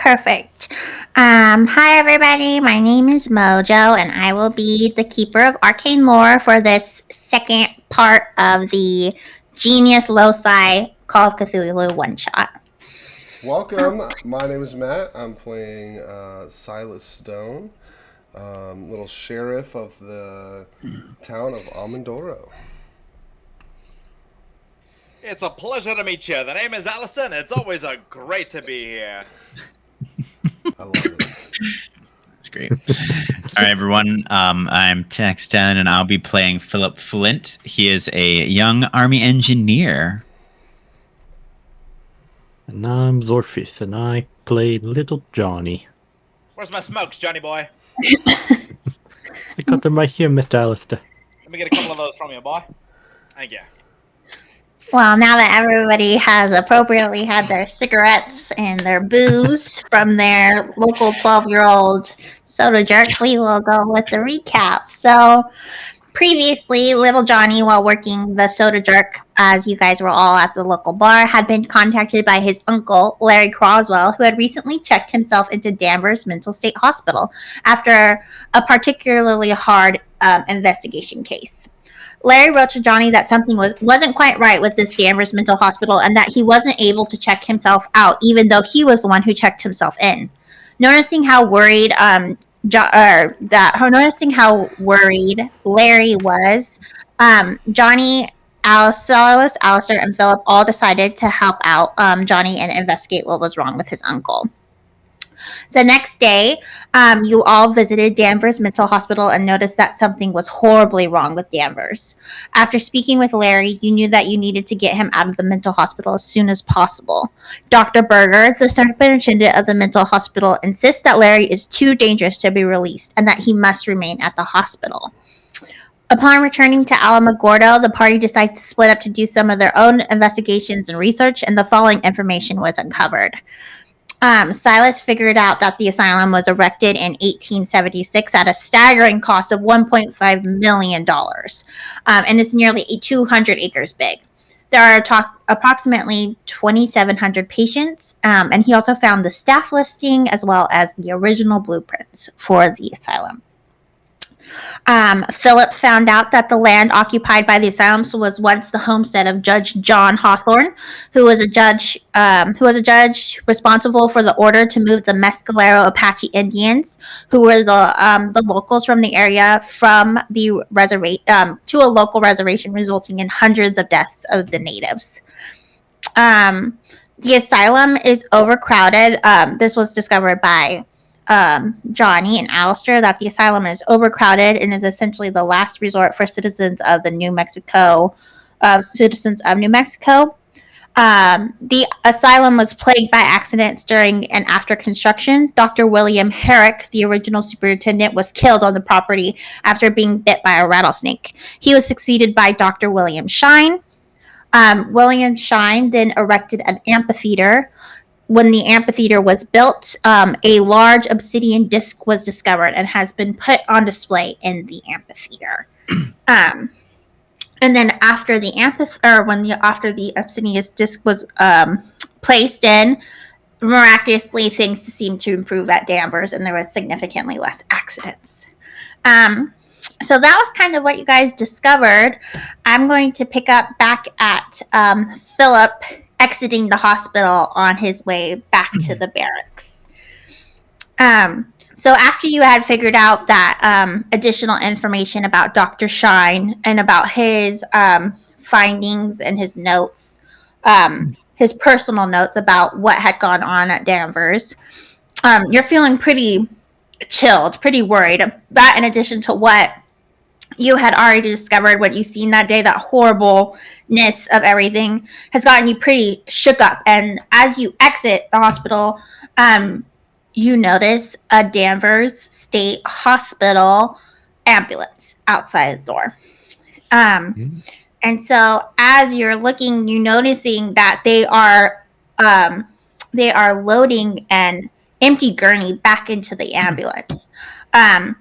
Perfect. Hi, everybody. My name is Mojo, and I will be the keeper of arcane lore for this second part of the Genius Loci Call of Cthulhu one shot. Welcome. My name is Matt. I'm playing Silas Stone, little sheriff of the town of Almendoro. It's a pleasure to meet you. The name is Allison. It's always great to be here. I love it. That's great. All right, everyone. I'm Texton, and I'll be playing Philip Flint. He is a young army engineer. And I'm Zorfis, and I play Little Johnny. Where's my smokes, Johnny boy? I got them right here, Mr. Alistair. Let me get a couple of those from you, boy. Thank you. Well, now that everybody has appropriately had their cigarettes and their booze from their local 12-year-old soda jerk, we will go with the recap. So, previously, Little Johnny, while working the soda jerk, as you guys were all at the local bar, had been contacted by his uncle, Larry Croswell, who had recently checked himself into Danvers Mental State Hospital after a particularly hard investigation case. Larry wrote to Johnny that something wasn't quite right with this Danvers Mental Hospital and that he wasn't able to check himself out, even though he was the one who checked himself in. Noticing how worried Larry was, Johnny, Silas, Alistair, and Philip all decided to help out Johnny and investigate what was wrong with his uncle. The next day, you all visited Danvers Mental Hospital and noticed that something was horribly wrong with Danvers. After speaking with Larry, you knew that you needed to get him out of the mental hospital as soon as possible. Dr. Berger, the superintendent of the mental hospital, insists that Larry is too dangerous to be released and that he must remain at the hospital. Upon returning to Alamogordo, the party decides to split up to do some of their own investigations and research, and the following information was uncovered. Silas figured out that the asylum was erected in 1876 at a staggering cost of $1.5 million, and it's nearly 200 acres big. There are approximately 2,700 patients, and he also found the staff listing as well as the original blueprints for the asylum. Philip found out that the land occupied by the asylum was once the homestead of Judge John Hawthorne, who was a judge responsible for the order to move the Mescalero Apache Indians, who were the locals from the area, from the reservation to a local reservation, resulting in hundreds of deaths of the natives. The asylum is overcrowded. This was discovered by Johnny and Alistair, that the asylum is overcrowded and is essentially the last resort for citizens of New Mexico. The asylum was plagued by accidents during and after construction. Dr. William Herrick, the original superintendent, was killed on the property after being bit by a rattlesnake. He was succeeded by Dr. William Shine. William Shine then erected an amphitheater. When the amphitheater was built, a large obsidian disc was discovered and has been put on display in the amphitheater. And then after the obsidian disc was placed in, miraculously things seemed to improve at Danvers, and there was significantly less accidents. So that was kind of what you guys discovered. I'm going to pick up back at Philip exiting the hospital on his way back to the barracks. So after you had figured out that additional information about Dr. Shine and about his findings and his notes, his personal notes about what had gone on at Danvers, you're feeling pretty chilled, pretty worried. That, in addition to what you had already discovered, what you've seen that day, that horribleness of everything has gotten you pretty shook up. And as you exit the hospital, you notice a Danvers State Hospital ambulance outside the door. And so as you're looking, you're noticing that they are loading an empty gurney back into the ambulance. And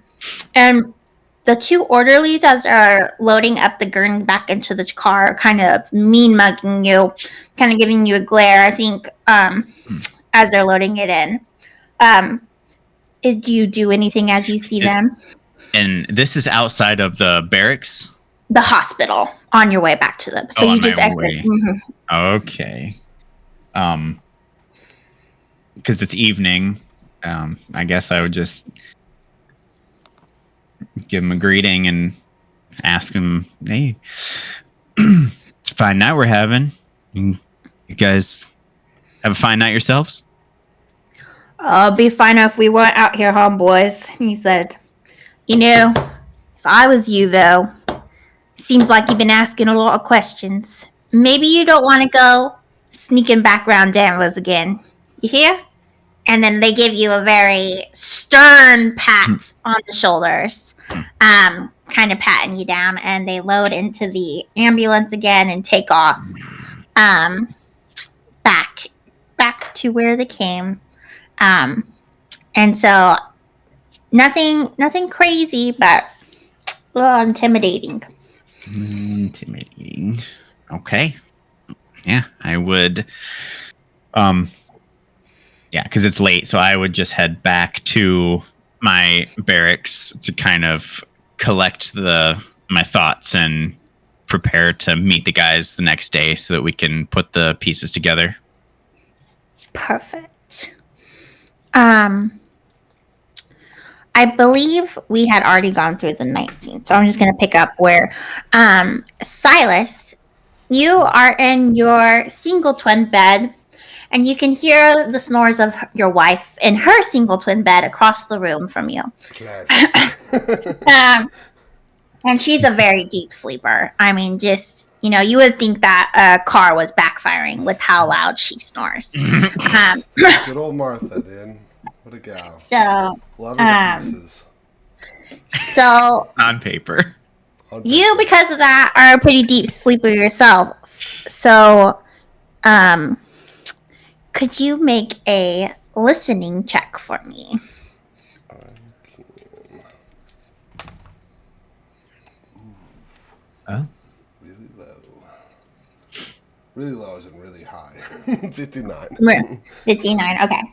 the two orderlies, as are loading up the gurney back into the car, are kind of mean-mugging you, kind of giving you a glare, I think, as they're loading it in. Do you do anything as you see them? And this is outside of the barracks? The hospital on your way back to them. So you just exit. Okay. Because it's evening. I guess I would just give him a greeting and ask him, hey, it's a fine night we're having. You guys have a fine night yourselves? I'll be fine if we weren't out here, homeboys. He said, if I was you, though, seems like you've been asking a lot of questions. Maybe you don't want to go sneaking back around Danvers again. You hear? And then they give you a very stern pat on the shoulders, kind of patting you down, and they load into the ambulance again and take off back to where they came. And so nothing crazy, but a little intimidating. Intimidating. Okay. Yeah, I would. Yeah, because it's late, so I would just head back to my barracks to kind of collect my thoughts and prepare to meet the guys the next day so that we can put the pieces together. Perfect. I believe we had already gone through the night scene, so I'm just going to pick up where Silas, you are in your single twin bed, and you can hear the snores of your wife in her single twin bed across the room from you. And she's a very deep sleeper. I mean, just, you would think that a car was backfiring with how loud she snores. Good old Martha, dude. What a gal. So, Love her to pieces. So, on paper. You, because of that, are a pretty deep sleeper yourself. So, could you make a listening check for me? I can. Really low. Really low isn't really high. 59. 59, okay.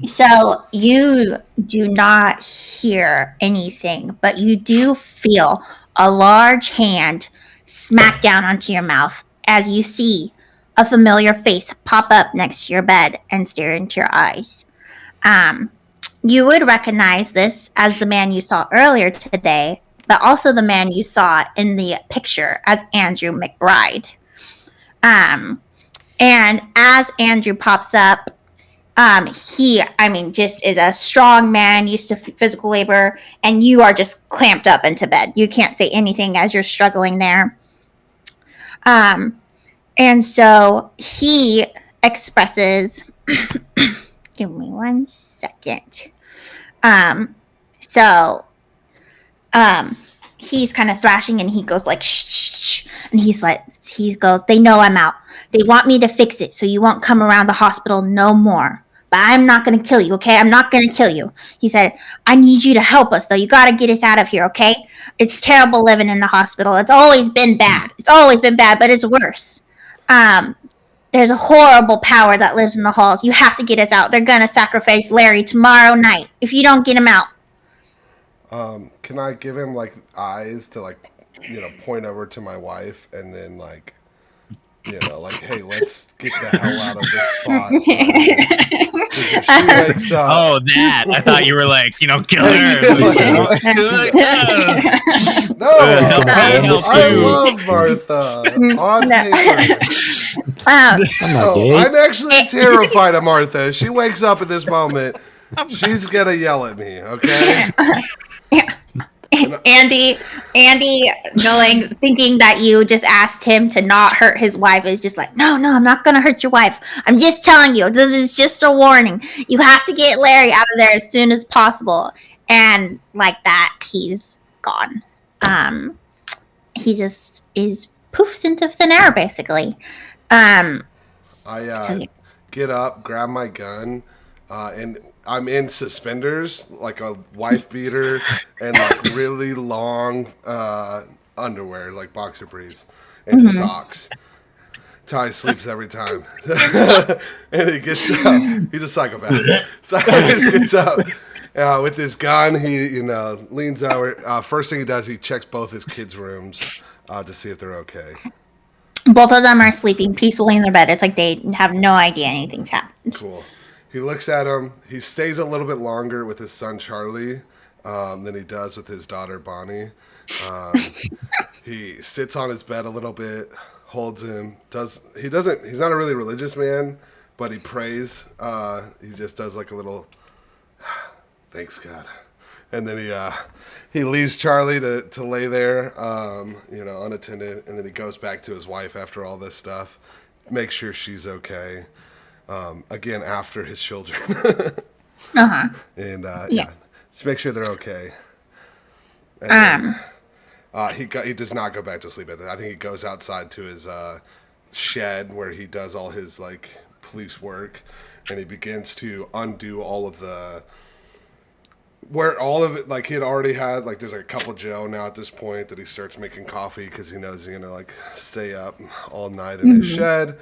So you do not hear anything, but you do feel a large hand smack down onto your mouth as you see a familiar face pop up next to your bed and stare into your eyes. You would recognize this as the man you saw earlier today, but also the man you saw in the picture as Andrew McBride. And as Andrew pops up, he, just is a strong man, used to physical labor, and you are just clamped up into bed. You can't say anything as you're struggling there. And so he expresses, give me 1 second. He's kind of thrashing and he goes like, shh, and he goes, they know I'm out. They want me to fix it so you won't come around the hospital no more. But I'm not going to kill you, okay? I'm not going to kill you. He said, I need you to help us, though. You got to get us out of here, okay? It's terrible living in the hospital. It's always been bad. But it's worse. There's a horrible power that lives in the halls. You have to get us out. They're going to sacrifice Larry tomorrow night if you don't get him out. Can I give him, eyes to, point over to my wife and then, hey, let's get the hell out of this spot. That. I thought you were kill her. No, I love Martha. On paper. I'm actually terrified of Martha. She wakes up at this moment. She's going to yell at me, okay? Andy, thinking that you just asked him to not hurt his wife, is just like, no, I'm not gonna hurt your wife. I'm just telling you, this is just a warning. You have to get Larry out of there as soon as possible. And like that, he's gone. He just is poofs into thin air, basically. I get up, grab my gun, and I'm in suspenders, like a wife beater, and really long underwear, like boxer briefs, and socks. Ty sleeps every time. And he gets up. He's a psychopath. So he gets up with his gun. He, leans over. First thing he does, he checks both his kids' rooms to see if they're okay. Both of them are sleeping peacefully in their bed. It's like they have no idea anything's happened. Cool. He looks at him. He stays a little bit longer with his son Charlie than he does with his daughter Bonnie. He sits on his bed a little bit, holds him. He's not a really religious man, but he prays. He just does like a little thanks God. And then he leaves Charlie to lay there, unattended, and then he goes back to his wife after all this stuff, make sure she's okay. Again, after his children. And just make sure they're okay. And he does not go back to sleep. I think he goes outside to his shed where he does all his like police work, and he begins to undo all of it, like he had already had, like there's like a cup of Joe now at this point that he starts making coffee because he knows he's gonna like stay up all night in his shed.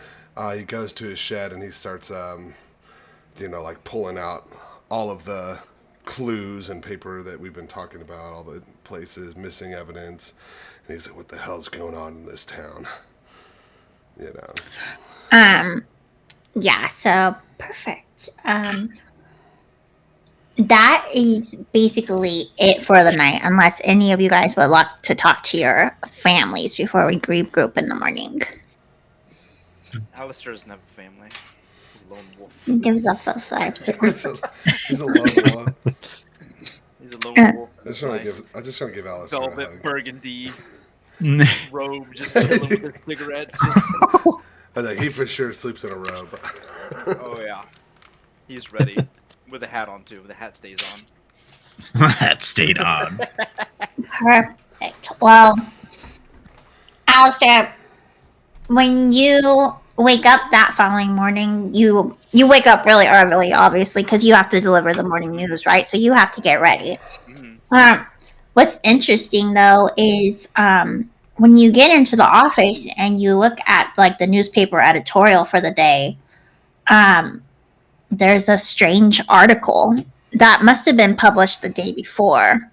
He goes to his shed and he starts, like pulling out all of the clues and paper that we've been talking about, all the places, missing evidence. And he's like, what the hell's going on in this town? Yeah, so perfect. That is basically it for the night, unless any of you guys would like to talk to your families before we regroup in the morning. Alistair doesn't have a family. He's a lone wolf. He gives off those vibes. He's a lone wolf. He's a lone wolf. I just want to give Alistair a Velvet hug. burgundy robe, just chilling with his cigarettes. I think he for sure sleeps in a robe. Oh yeah, he's ready with a hat on too. The hat stays on. That stayed on. Perfect. Well, Alistair, when you wake up that following morning, you wake up really early, obviously, because you have to deliver the morning news, right? So you have to get ready. Mm-hmm. What's interesting, though, is when you get into the office and you look at like the newspaper editorial for the day, there's a strange article that must have been published the day before,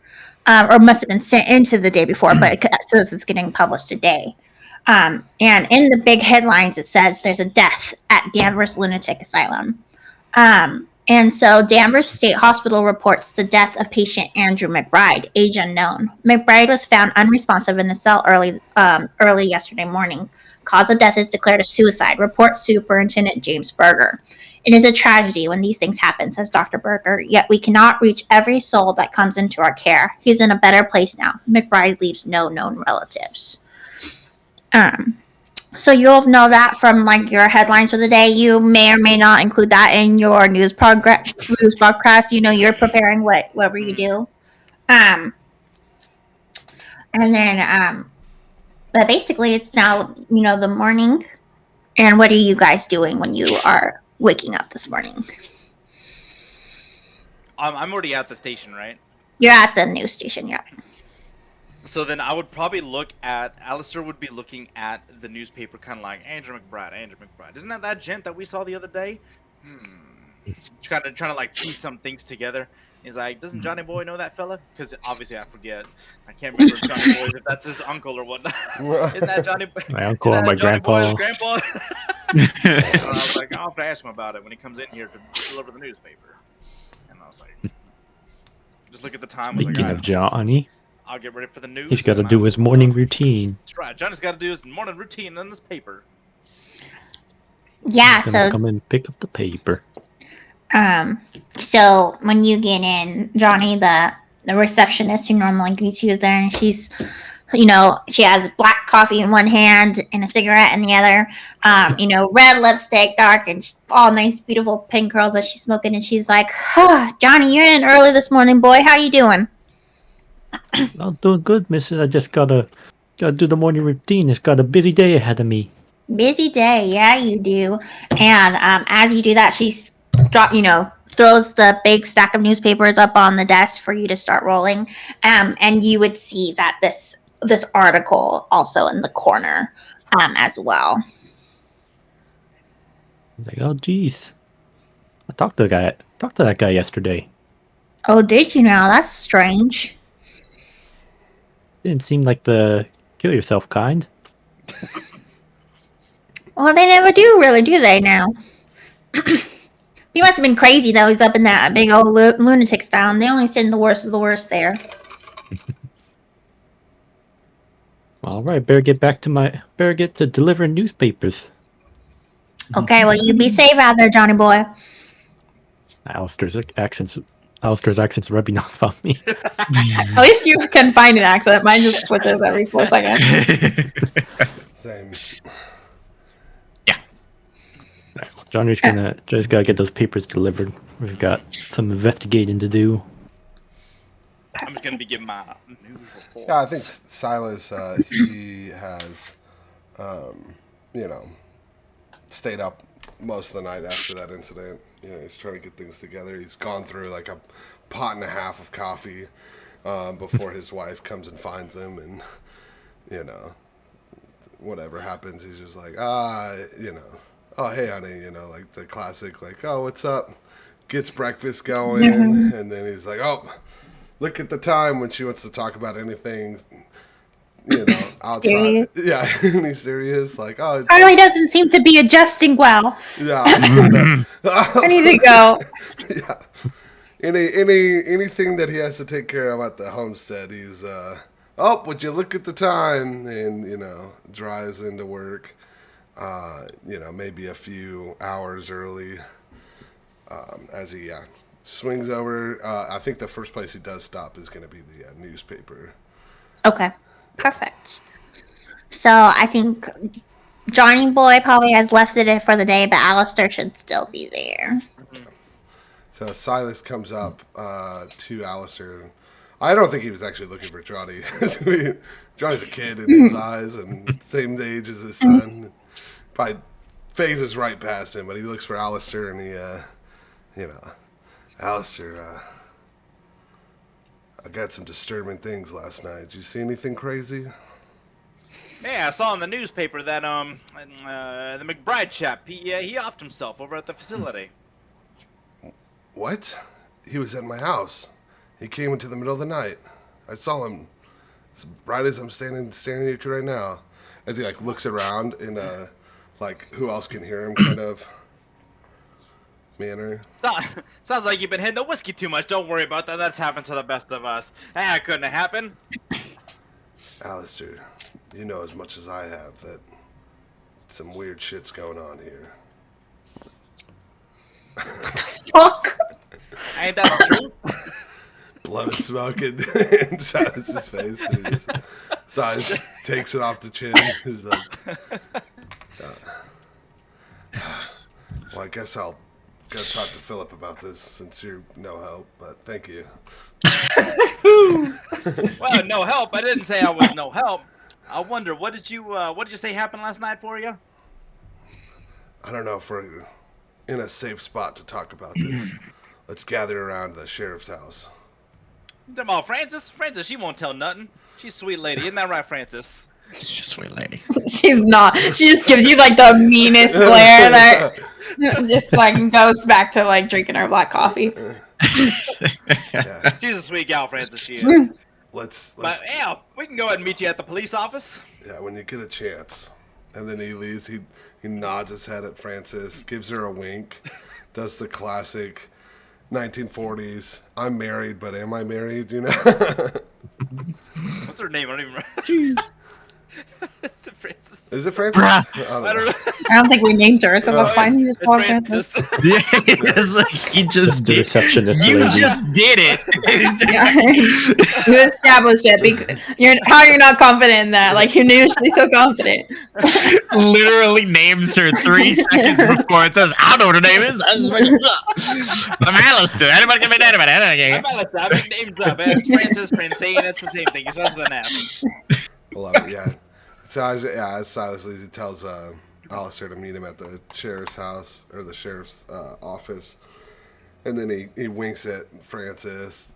or must have been sent into the day before, but it says it's getting published today. And in the big headlines, it says there's a death at Danvers Lunatic Asylum. And so Danvers State Hospital reports the death of patient Andrew McBride, age unknown. McBride was found unresponsive in the cell early yesterday morning. Cause of death is declared a suicide, reports Superintendent James Berger. It is a tragedy when these things happen, says Dr. Berger, yet we cannot reach every soul that comes into our care. He's in a better place now. McBride leaves no known relatives. So you'll know that from like your headlines for the day. You may or may not include that in your news broadcast. You're preparing whatever you do. And then, but basically it's now, the morning. And what are you guys doing when you are waking up this morning? I'm already at the station, right? You're at the news station, yeah. So then I would probably Alistair would be looking at the newspaper kind of like, Andrew McBride. Isn't that gent that we saw the other day? Trying to like piece some things together. He's like, doesn't Johnny Boy know that fella? Because obviously I forget. I can't remember if Johnny Boy, if that's his uncle or whatnot. Isn't that Johnny Boy? My uncle and my Johnny grandpa. Boy's grandpa? I was like, I'll have to ask him about it when he comes in here to deliver the newspaper. And I was like, just look at the time. Speaking of Johnny, I'll get ready for the news. he's got to do his morning routine. That's right. Johnny's got to do his morning routine in this paper. Yeah, He's gonna so come and pick up the paper. So when you get in, Johnny, the receptionist who normally greets you is there, and she's, she has black coffee in one hand and a cigarette in the other. Red lipstick, dark, and all nice, beautiful pink curls that she's smoking. And she's like, Johnny, you're in early this morning, boy. How you doing? I'm doing good, missus. I just gotta do the morning routine. It's got a busy day ahead of me. Busy day, yeah, you do. And as you do that, she's throws the big stack of newspapers up on the desk for you to start rolling. And you would see that this article also in the corner as well. He's like, oh, geez. I talked to that guy yesterday. Oh, did you now? That's strange. Didn't seem like the kill yourself kind. Well, they never do really, do they now? He must have been crazy, though. He's up in that big old lunatic style. They only send the worst of the worst there. All right, better get to delivering newspapers. Okay, well, you be safe out there, Johnny boy. Alistair's accent's rubbing off on me. At least you can find an accent. Mine just switches every 4 seconds. Same. Johnny's just gotta get those papers delivered. We've got some investigating to do. I'm just gonna be giving my news report. Yeah, I think Silas, he has, stayed up most of the night after that incident. He's trying to get things together. He's gone through like a pot and a half of coffee before his wife comes and finds him, and whatever happens, he's just like, oh hey honey, like the classic, like, oh what's up, gets breakfast going, and then he's like, oh, look at the time, when she wants to talk about anything, outside. Serious? Yeah, and he's serious, like, oh, Harley doesn't seem to be adjusting well. yeah. I need to go. Yeah. Anything that he has to take care of at the homestead, he's oh, would you look at the time, and drives into work, maybe a few hours early, as he swings over. I think the first place he does stop is going to be the newspaper. Okay, perfect. So I think Johnny boy probably has left it for the day, but Alistair should still be there. So Silas comes up to Alistair. I don't think he was actually looking for Johnny. Johnny's a kid in his eyes, and same age as his son. Probably phases right past him, but he looks for Alistair, and he, Alistair, I got some disturbing things last night. Did you see anything crazy? Yeah, I saw in the newspaper that the McBride chap, he offed himself over at the facility. What? He was at my house. He came into the middle of the night. I saw him as bright as I'm standing here right now. As he like looks around in a like who else can hear him kind of manner. Sounds like you've been hitting the whiskey too much. Don't worry about that. That's happened to the best of us. That couldn't have happened. Alistair, you know as much as I have that some weird shit's going on here. Fuck. Ain't that true? Blood smoking inside his face. And he just, Silas takes it off the chin. He's like, well, I guess I'll go talk to Philip about this since you're no help, but thank you. Well, no help. I didn't say I was no help. I wonder, what did you say happened last night for you? I don't know if we're in a safe spot to talk about this. Let's gather around the sheriff's house. Come on, Francis. Francis, she won't tell nothing. She's a sweet lady. Isn't that right, Francis? She's a sweet lady. She's not. She just gives you like the meanest glare that just like goes back to like drinking her black coffee. Yeah. She's a sweet gal, Francis. She is. Let's But yeah, we can go ahead and meet you at the police office. yeah, when you get a chance. And then he leaves. He nods his head at Francis, gives her a wink, does the classic 1940s. I'm married, but am I married? What's her name? I don't even remember. Is it Francis? Is it Francis? Bruh. I don't know. I don't think we named her, so that's fine. You just It's call her Francis. Yeah, it's like he just The did. receptionist You lady. just did it. Yeah. You established it. How you're not confident in that? Like you're usually so confident. Literally names her 3 seconds before it says, I don't know what her name is. I'm Alistair. Anybody can be anybody. I'm Alistair. I make names up. It's Francis, Francine. It's the same thing. It starts with an F. I love it, yeah. So as Silas leaves, he tells Alistair to meet him at the sheriff's house, or the sheriff's office. And then he winks at Francis,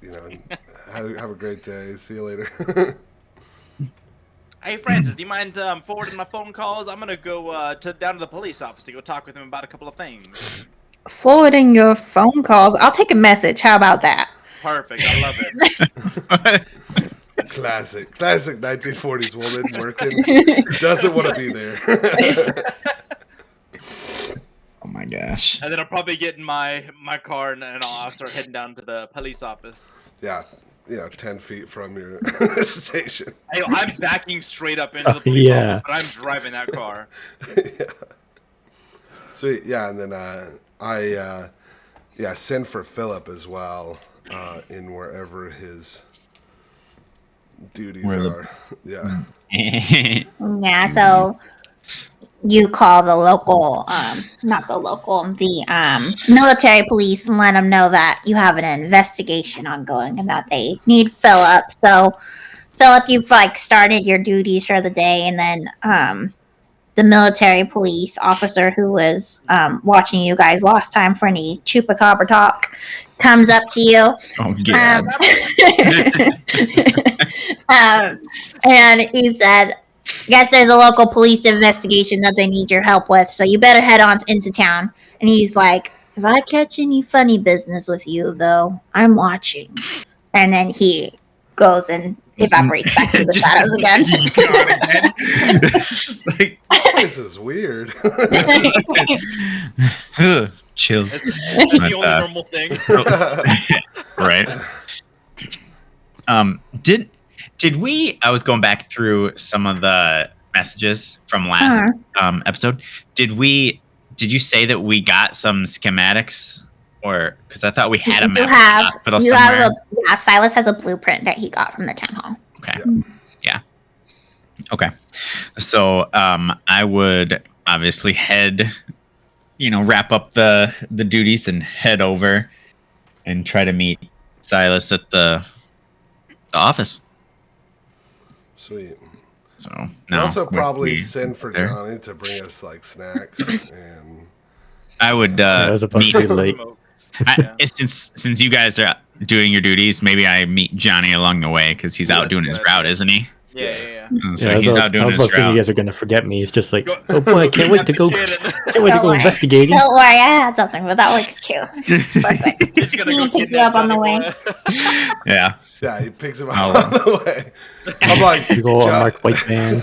have a great day. See you later. Hey Francis, do you mind forwarding my phone calls? I'm gonna go down to the police office to go talk with him about a couple of things. Forwarding your phone calls. I'll take a message. How about that? Perfect, I love it. Classic 1940s woman working. Doesn't want to be there. Oh my gosh. And then I'll probably get in my car and I'll start heading down to the police office. Yeah, 10 feet from your station. Hey, I'm backing straight up into the police Yeah. office, but I'm driving that car. Yeah. Sweet. Yeah, and then I send for Philip as well in wherever his duties are. Yeah. Yeah, so you call the local, not the local, the military police and let them know that you have an investigation ongoing and that they need Philip. So, Philip, you've like started your duties for the day, and then the military police officer who was watching you guys last time for any chupacabra talk comes up to you. Oh, yeah. And he said, guess there's a local police investigation that they need your help with, so you better head on into town. And he's like, if I catch any funny business with you, though, I'm watching. And then he goes and evaporates back to the shadows again. It's like, This is weird. chills. It's the only But, normal thing. Right. Did we? I was going back through some of the messages from last episode. Did you say that we got some schematics, or because I thought we had a map of the hospital somewhere? Silas has a blueprint that he got from the town hall. Okay. Yeah. Okay. So I would obviously wrap up the duties and head over and try to meet Silas at the office. Sweet. So We'll now also probably we send for there. Johnny to bring us like snacks and I would I was about meet to be late. since you guys are doing your duties. Maybe I meet Johnny along the way because he's out doing his route, isn't he? Yeah. So Yeah, he's out I doing was his about to say you route. guys are gonna forget me. It's just like, oh boy, I can't wait to go. Get it. Can't wait to go investigating. Don't worry, I had something, but that works too. It's perfect. He's gonna He go can pick you kidnap up on the Johnny way. Boy. Yeah. yeah, he picks him up Oh. on the way. I'm like, You go John- Mark White man.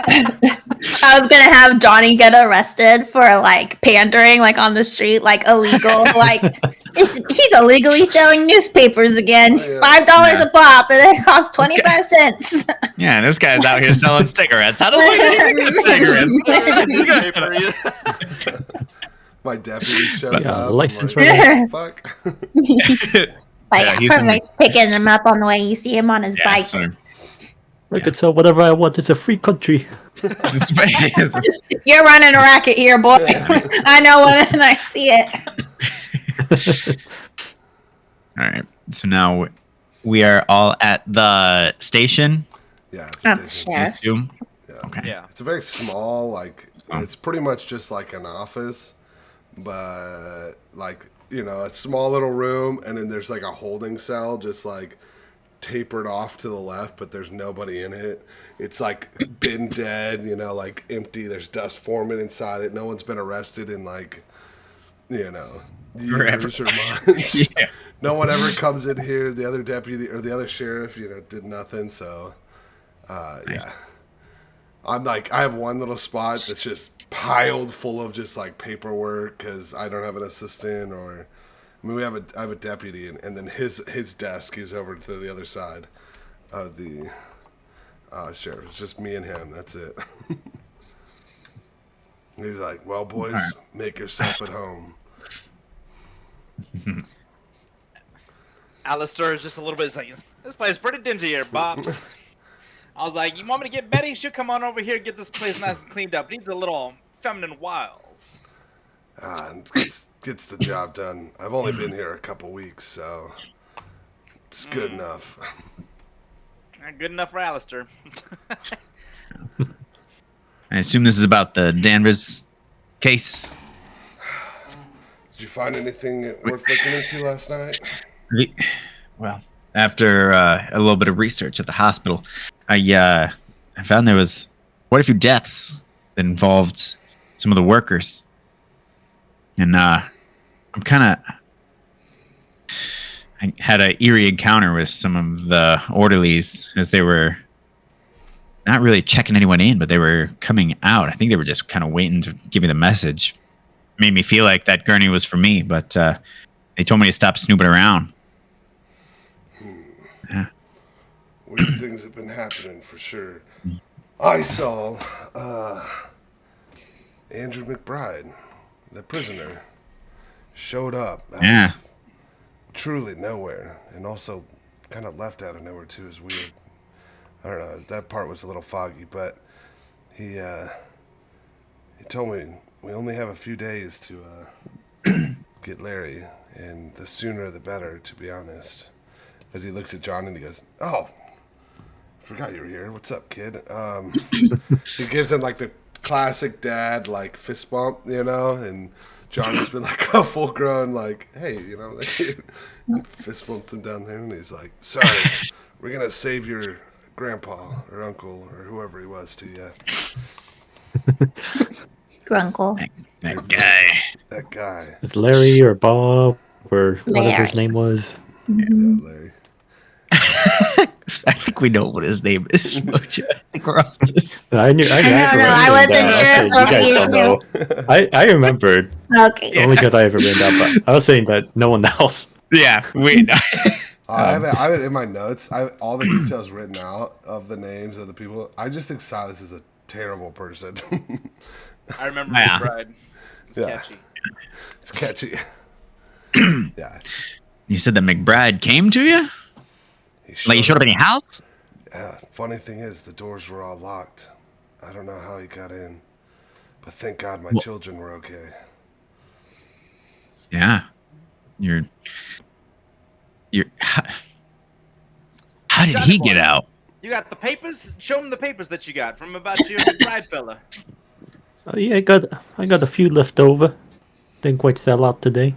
I was gonna have Johnny get arrested for like pandering, like on the street, like illegal, like he's illegally selling newspapers again. Oh, yeah. $5 Yeah. a pop, and it costs 25 cents. Yeah, this guy's out here selling cigarettes. How the fuck did he get cigarettes? This guy- Paper. My deputy shows Yeah, up. I'm license like, right fuck. Like, Yeah, he's in perfect. Picking him up on the way. You see him on his Yeah, bike. so I could sell whatever I want. It's a free country. You're running a racket here, boy. I know when I see it. All right. So now we are all at the station. Yeah, it's Oh, a station. I sure. assume. Yeah. Okay. Yeah. It's a very small, like, Oh. it's pretty much just like an office, but like, a small little room, and then there's like a holding cell just like tapered off to the left, but there's nobody in it. It's like been dead, like empty. There's dust forming inside it. No one's been arrested in like, years or months. Yeah. No one ever comes in here. The other deputy or the other sheriff, did nothing. So, yeah. I'm like, I have one little spot that's just piled full of just like paperwork because I don't have an assistant, or I mean, I have a deputy, and then his desk is over to the other side of the sheriff. It's just me and him. That's it. And he's like, "Well, boys, make yourself at home." Alistair is just a little bit like, this place is pretty dingy here, Bobs. I was like, you want me to get Betty? She'll come on over here and get this place nice and cleaned up. It needs a little feminine wiles. And gets the job done. I've only been here a couple weeks, so it's good enough. Not good enough for Alistair. I assume this is about the Danvers case. Did you find anything worth looking into last night? Well, after a little bit of research at the hospital, I I found there was quite a few deaths that involved some of the workers. And I had an eerie encounter with some of the orderlies as they were not really checking anyone in, but they were coming out. I think they were just kind of waiting to give me the message. Made me feel like that gurney was for me, but they told me to stop snooping around. Yeah. Weird things have been happening for sure. I saw Andrew McBride, the prisoner, showed up out of truly nowhere, and also kind of left out of nowhere too. Is weird. I don't know. That part was a little foggy, but he told me we only have a few days to get Larry, and the sooner the better, to be honest. As he looks at John and he goes, "Oh, forgot you were here. What's up, kid?" He gives him like the classic dad like fist bump, and John has been like a full grown like, "Hey," like, fist bumped him down there, and he's like, "Sorry, we're gonna save your grandpa or uncle or whoever he was to you." Grunkle. That guy. That guy. It's Larry or Bob or whatever his Larry. name was. Yeah, Larry. I think we know what his name is, Mojo. I think we're all just... I knew. I wasn't sure if You guys you don't know. I remembered Okay. only because I have it written down, but I was saying that no one else. Yeah, we... I have it in my notes. I have all the details written out of the names of the people. I just think Silas is a terrible person. I remember Yeah. McBride. It's Yeah. catchy. It's catchy. Yeah. You said that McBride came to you? Like you showed up in your house? Yeah. Funny thing is, the doors were all locked. I don't know how he got in, but thank God my children were okay. Yeah. How did he get out? You got the papers? Show him the papers that you got from about your McBride fella. Oh, yeah, I got a few left over. Didn't quite sell out today.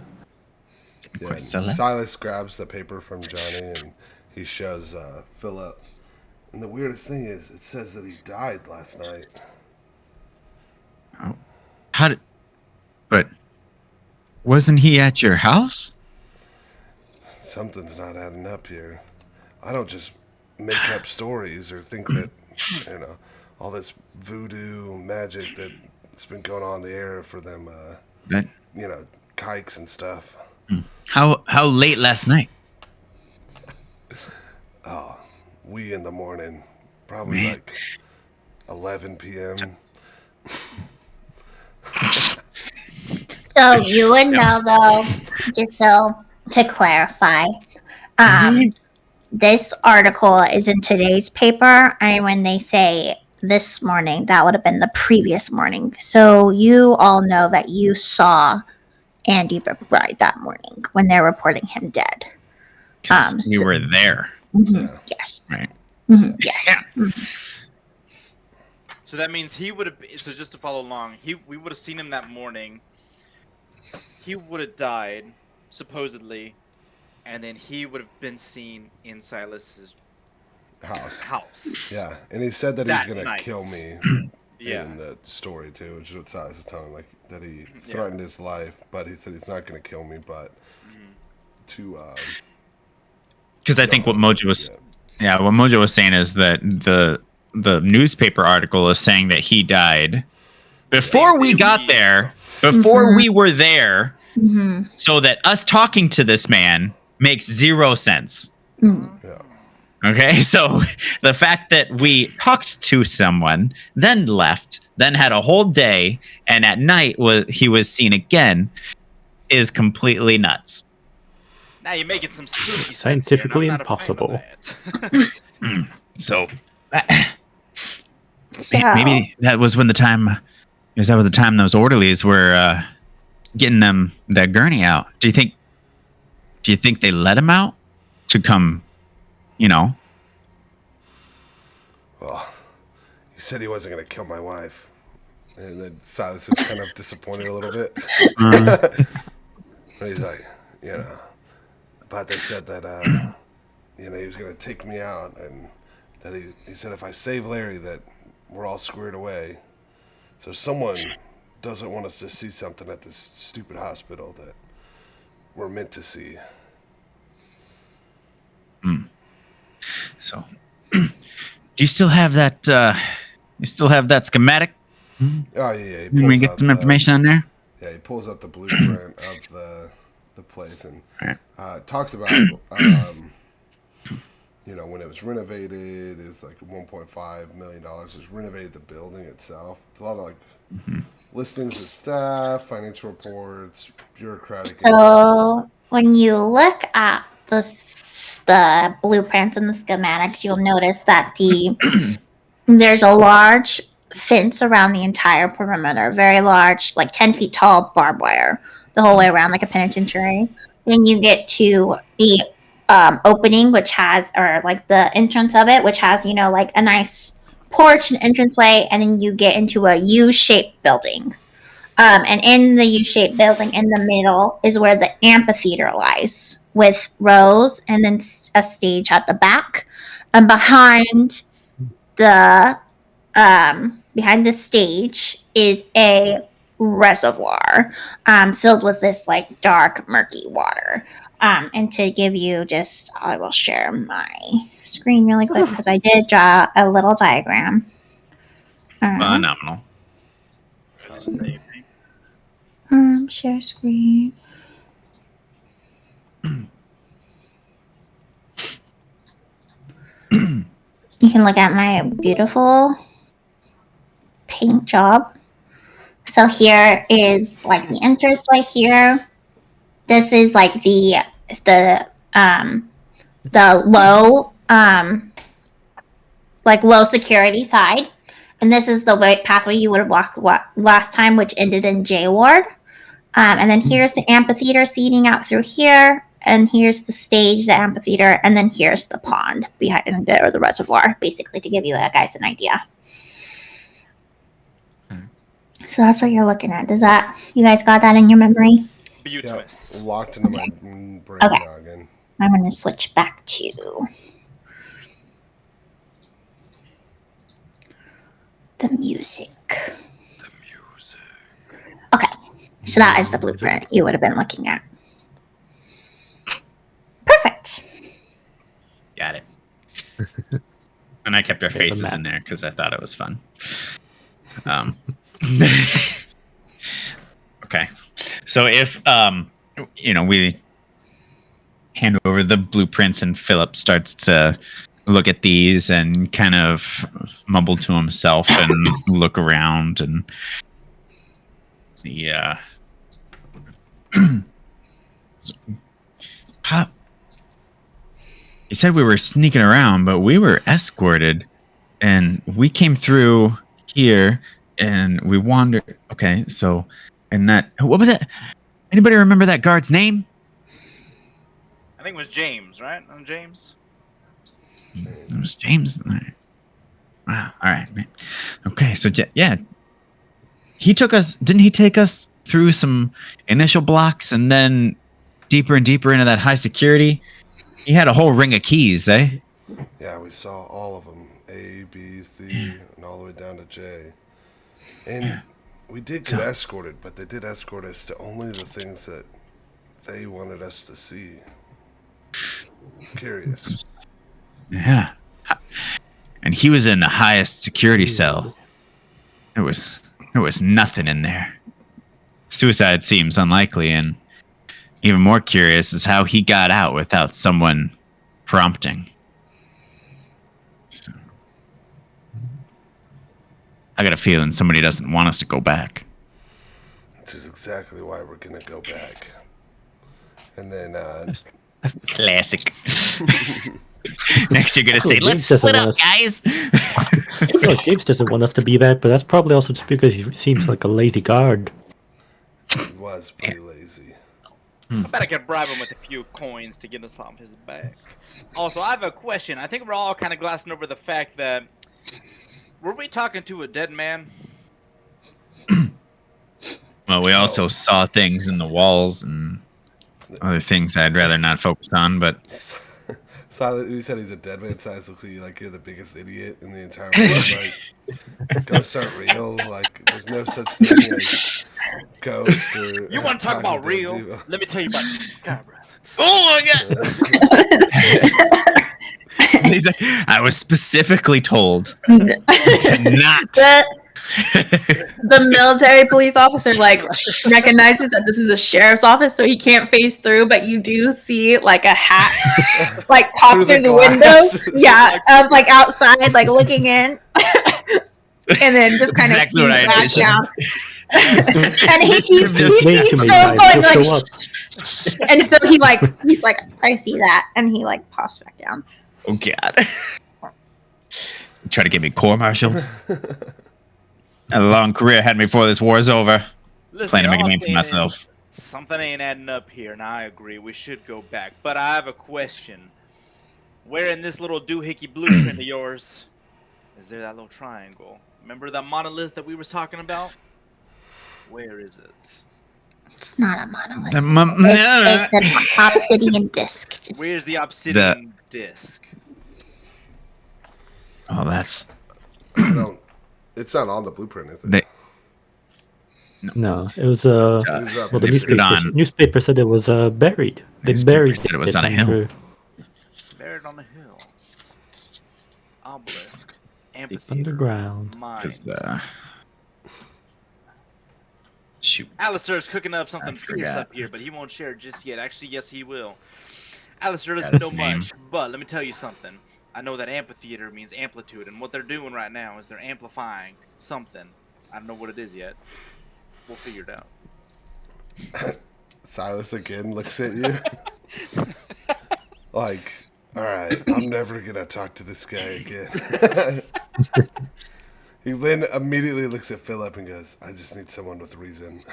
Yeah, and Silas grabs the paper from Johnny and he shows Philip. And the weirdest thing is, it says that he died last night. Oh. But wasn't he at your house? Something's not adding up here. I don't just make up stories or think that, all this voodoo magic that's been going on in the air for them, kikes and stuff. How late last night? Oh, wee in the morning. Probably like 11 p.m. So you would know, though, just so to clarify, this article is in today's paper, and when they say this morning, that would have been the previous morning. So you all know that you saw Andy McBride that morning when they're reporting him dead. You were there. Yes. Right. Yes. So that means he would have. So just to follow along, we would have seen him that morning. He would have died, supposedly, and then he would have been seen in Silas's house. Yeah, and he said that he's gonna kill me. Yeah. In the story too, which is what Silas is telling, like that he threatened his life, but he said he's not gonna kill me, but to. Because I think what Mojo was saying is that the newspaper article is saying that he died before we got there, before we were there, so that us talking to this man makes zero sense. Yeah. Okay, so the fact that we talked to someone, then left, then had a whole day, and at night he was seen again is completely nuts. Now you're making some spooky Scientifically sense here, and I'm not a fan impossible. of that. So maybe that was when the time, because that was the time those orderlies were getting that gurney out. Do you think they let him out to come? Well, he said he wasn't going to kill my wife. And then Silas is kind of disappointed a little bit. But he's like, but they said that, he was going to take me out and that he said if I save Larry that we're all squared away. So someone doesn't want us to see something at this stupid hospital that we're meant to see. So, do you still have that? You still have that schematic? Oh yeah. Can we get some information on there? Yeah, he pulls up the blueprint of the place and talks about when it was renovated, it was like $1.5 million. Just renovated the building itself. It's a lot of like listings of staff, financial reports, bureaucratic. So when you look at the blueprints and the schematics, you'll notice that there's a large fence around the entire perimeter, very large, like 10 feet tall barbed wire the whole way around, like a penitentiary. Then you get to the opening, which has, or like the entrance of it, which has, like a nice porch and entranceway, and then you get into a U-shaped building. And in the U-shaped building, in the middle, is where the amphitheater lies, with rows and then a stage at the back. And behind the stage is a reservoir filled with this like dark, murky water. And to give you I will share my screen really quick because I did draw a little diagram. Phenomenal. Share screen. You can look at my beautiful paint job. So here is like the entrance right here. This is like the low low security side, and this is the pathway you would have walked last time, which ended in J Ward. And then here's the amphitheater seating out through here, and here's the stage, the amphitheater, and then here's the pond behind it, or the reservoir, basically, to give you guys an idea. So that's what you're looking at. You guys got that in your memory? Yep, locked into my brain noggin. I'm going to switch back to the music. Okay, so that is the blueprint you would have been looking at. Perfect. Got it. And I kept our faces in there because I thought it was fun. Okay. So if we hand over the blueprints and Philip starts to look at these and kind of mumble to himself and look around and he said we were sneaking around, but we were escorted and we came through here and we wandered. Okay, so what was it? Anybody remember that guard's name? I think it was James, right? James? It was James. Wow. All right. Okay. So he took us. Didn't he take us through some initial blocks and then deeper and deeper into that high security? He had a whole ring of keys, eh? Yeah, we saw all of them. A, B, C, and all the way down to J. And we did get escorted, but they did escort us to only the things that they wanted us to see. Curious. Yeah. And he was in the highest security cell. There was nothing in there. Suicide seems unlikely, and even more curious is how he got out without someone prompting. So, I got a feeling somebody doesn't want us to go back. Which is exactly why we're gonna go back. And then classic. Next you're gonna say, let's split up, guys. I feel like James doesn't want us to be that, but that's probably also just because he seems like a lazy guard. He was pretty lazy. I bet I could bribe him with a few coins to get us off his back. Also, I have a question. I think we're all kind of glossing over the fact that were we talking to a dead man? Well, we also saw things in the walls and other things I'd rather not focus on, but Silent, you said he's a dead man. Size looks like you're the biggest idiot in the entire world. Like, ghosts aren't real. Like, there's no such thing as ghosts or. You want to talk about real? People. Let me tell you about Chupacabra. Oh my god! He's like, I was specifically told to not. The military police officer like recognizes that this is a sheriff's office, so he can't phase through, but you do see like a hat like pop through the window. Yeah, like outside, like looking in. And then just kind exactly of what back down. And he sees Philip going like, and so he's like, I see that, and he like pops back down. Oh god! Try to get me court-martialed. A long career had me before this war's over. Listen, Plan to make a all name for I'm saying myself. is something ain't adding up here, and I agree. We should go back. But I have a question. Where in this little doohickey blueprint of yours is there that little triangle? Remember that monolith that we were talking about? Where is it? It's not a monolith. It's It's an obsidian disc. Just Where's the obsidian disc? Oh, that's. It's not on the blueprint, is it? No, it was Well, the they put it on. newspaper said it was buried. They Newspaper buried said it was on a hill. under- Buried on the hill. Obelisk. Deep Amphitheater. underground. Mine. Because shoot. Alistair's cooking up something fierce forgot. up here, but he won't share it just yet. Actually, yes, he will. Alistair doesn't Got know his name. much, but let me tell you something. I know that amphitheater means amplitude, and what they're doing right now is they're amplifying something. I don't know what it is yet. We'll figure it out. Silas again looks at you. Like, all right, I'm never going to talk to this guy again. He then immediately looks at Philip and goes, I just need someone with reason.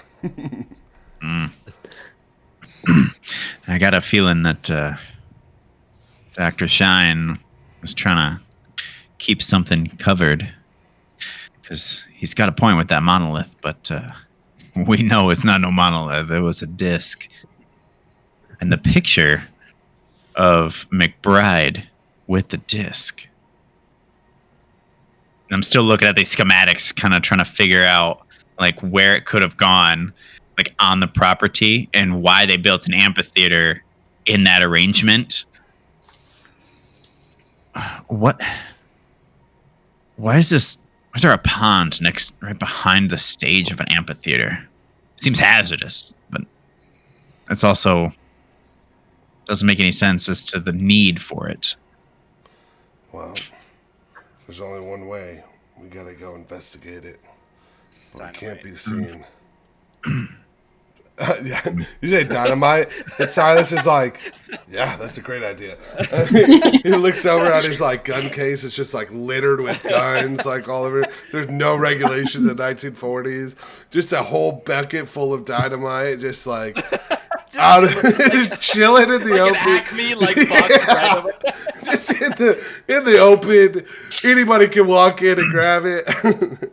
I got a feeling that Dr. Shine was trying to keep something covered. Because he's got a point with that monolith, but we know it's not no monolith. It was a disc. And the picture of McBride with the disc. I'm still looking at these schematics, kind of trying to figure out like where it could have gone, like on the property, and why they built an amphitheater in that arrangement. What? Why is this? Why is there a pond right behind the stage of an amphitheater? Seems hazardous, but it's also doesn't make any sense as to the need for it. Well, there's only one way. We got to go investigate it. But we can't be seen. Yeah, you say dynamite, and Silas is like, yeah, that's a great idea. He looks over at his like gun case. It's just like littered with guns, like all over. There's no regulations in 1940s. Just a whole bucket full of dynamite, just like just chilling in the Like open. an Acme, like box right Just in the open. Anybody can walk in and grab it.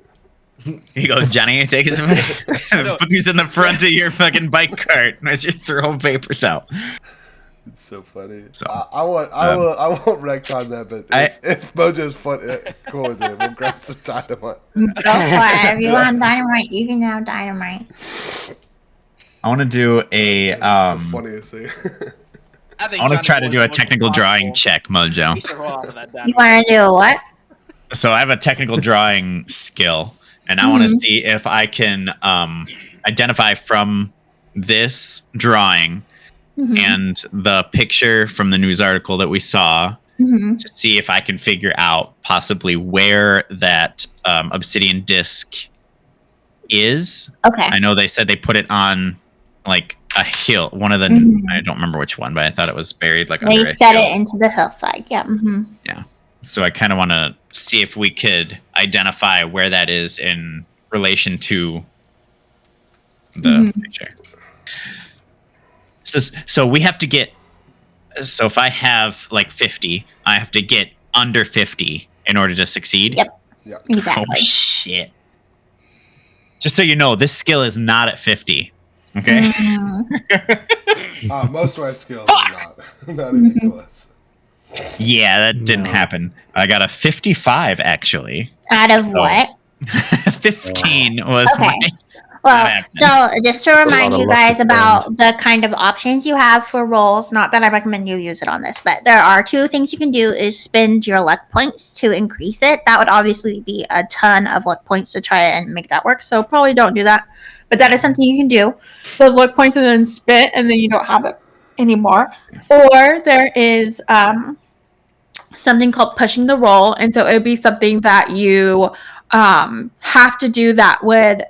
Here you go, Johnny. Take his put these in the front of your fucking bike cart as you're throwing papers out. It's so funny. So, I won't retcon that, but if Mojo's cool with it, we'll grab some dynamite. go for it. If you want dynamite, you can have dynamite. I want to do a. It's the funniest thing. I want to try to do a technical drawing check, Mojo. You want to do what? So I have a technical drawing skill, and I want to see if I can identify from this drawing and the picture from the news article that we saw to see if I can figure out possibly where that obsidian disc is. Okay. I know they said they put it on like a hill. One of the I don't remember which one, but I thought it was buried like under They a set hill. it into the hillside. Yeah. Yeah. So I kind of want to see if we could identify where that is in relation to the picture. So we have to get. So if I have like 50, I have to get under 50 in order to succeed. Yep. Yeah. Exactly. Oh shit! Just so you know, this skill is not at 50. Okay. Most of my skills are not even close. Yeah, that didn't No. happen. I got a 55 actually. Out of So- what? 15 was Okay. my. Well, happening. so just to remind lot of you luck guys to about the kind of options you have for rolls, not that I recommend you use it on this, but there are two things you can do is spend your luck points to increase it. That would obviously be a ton of luck points to try and make that work, so probably don't do that. But that is something you can do. Those luck points are then spent and then you don't have it anymore. Or there is something called pushing the roll, and so it would be something that you have to do that would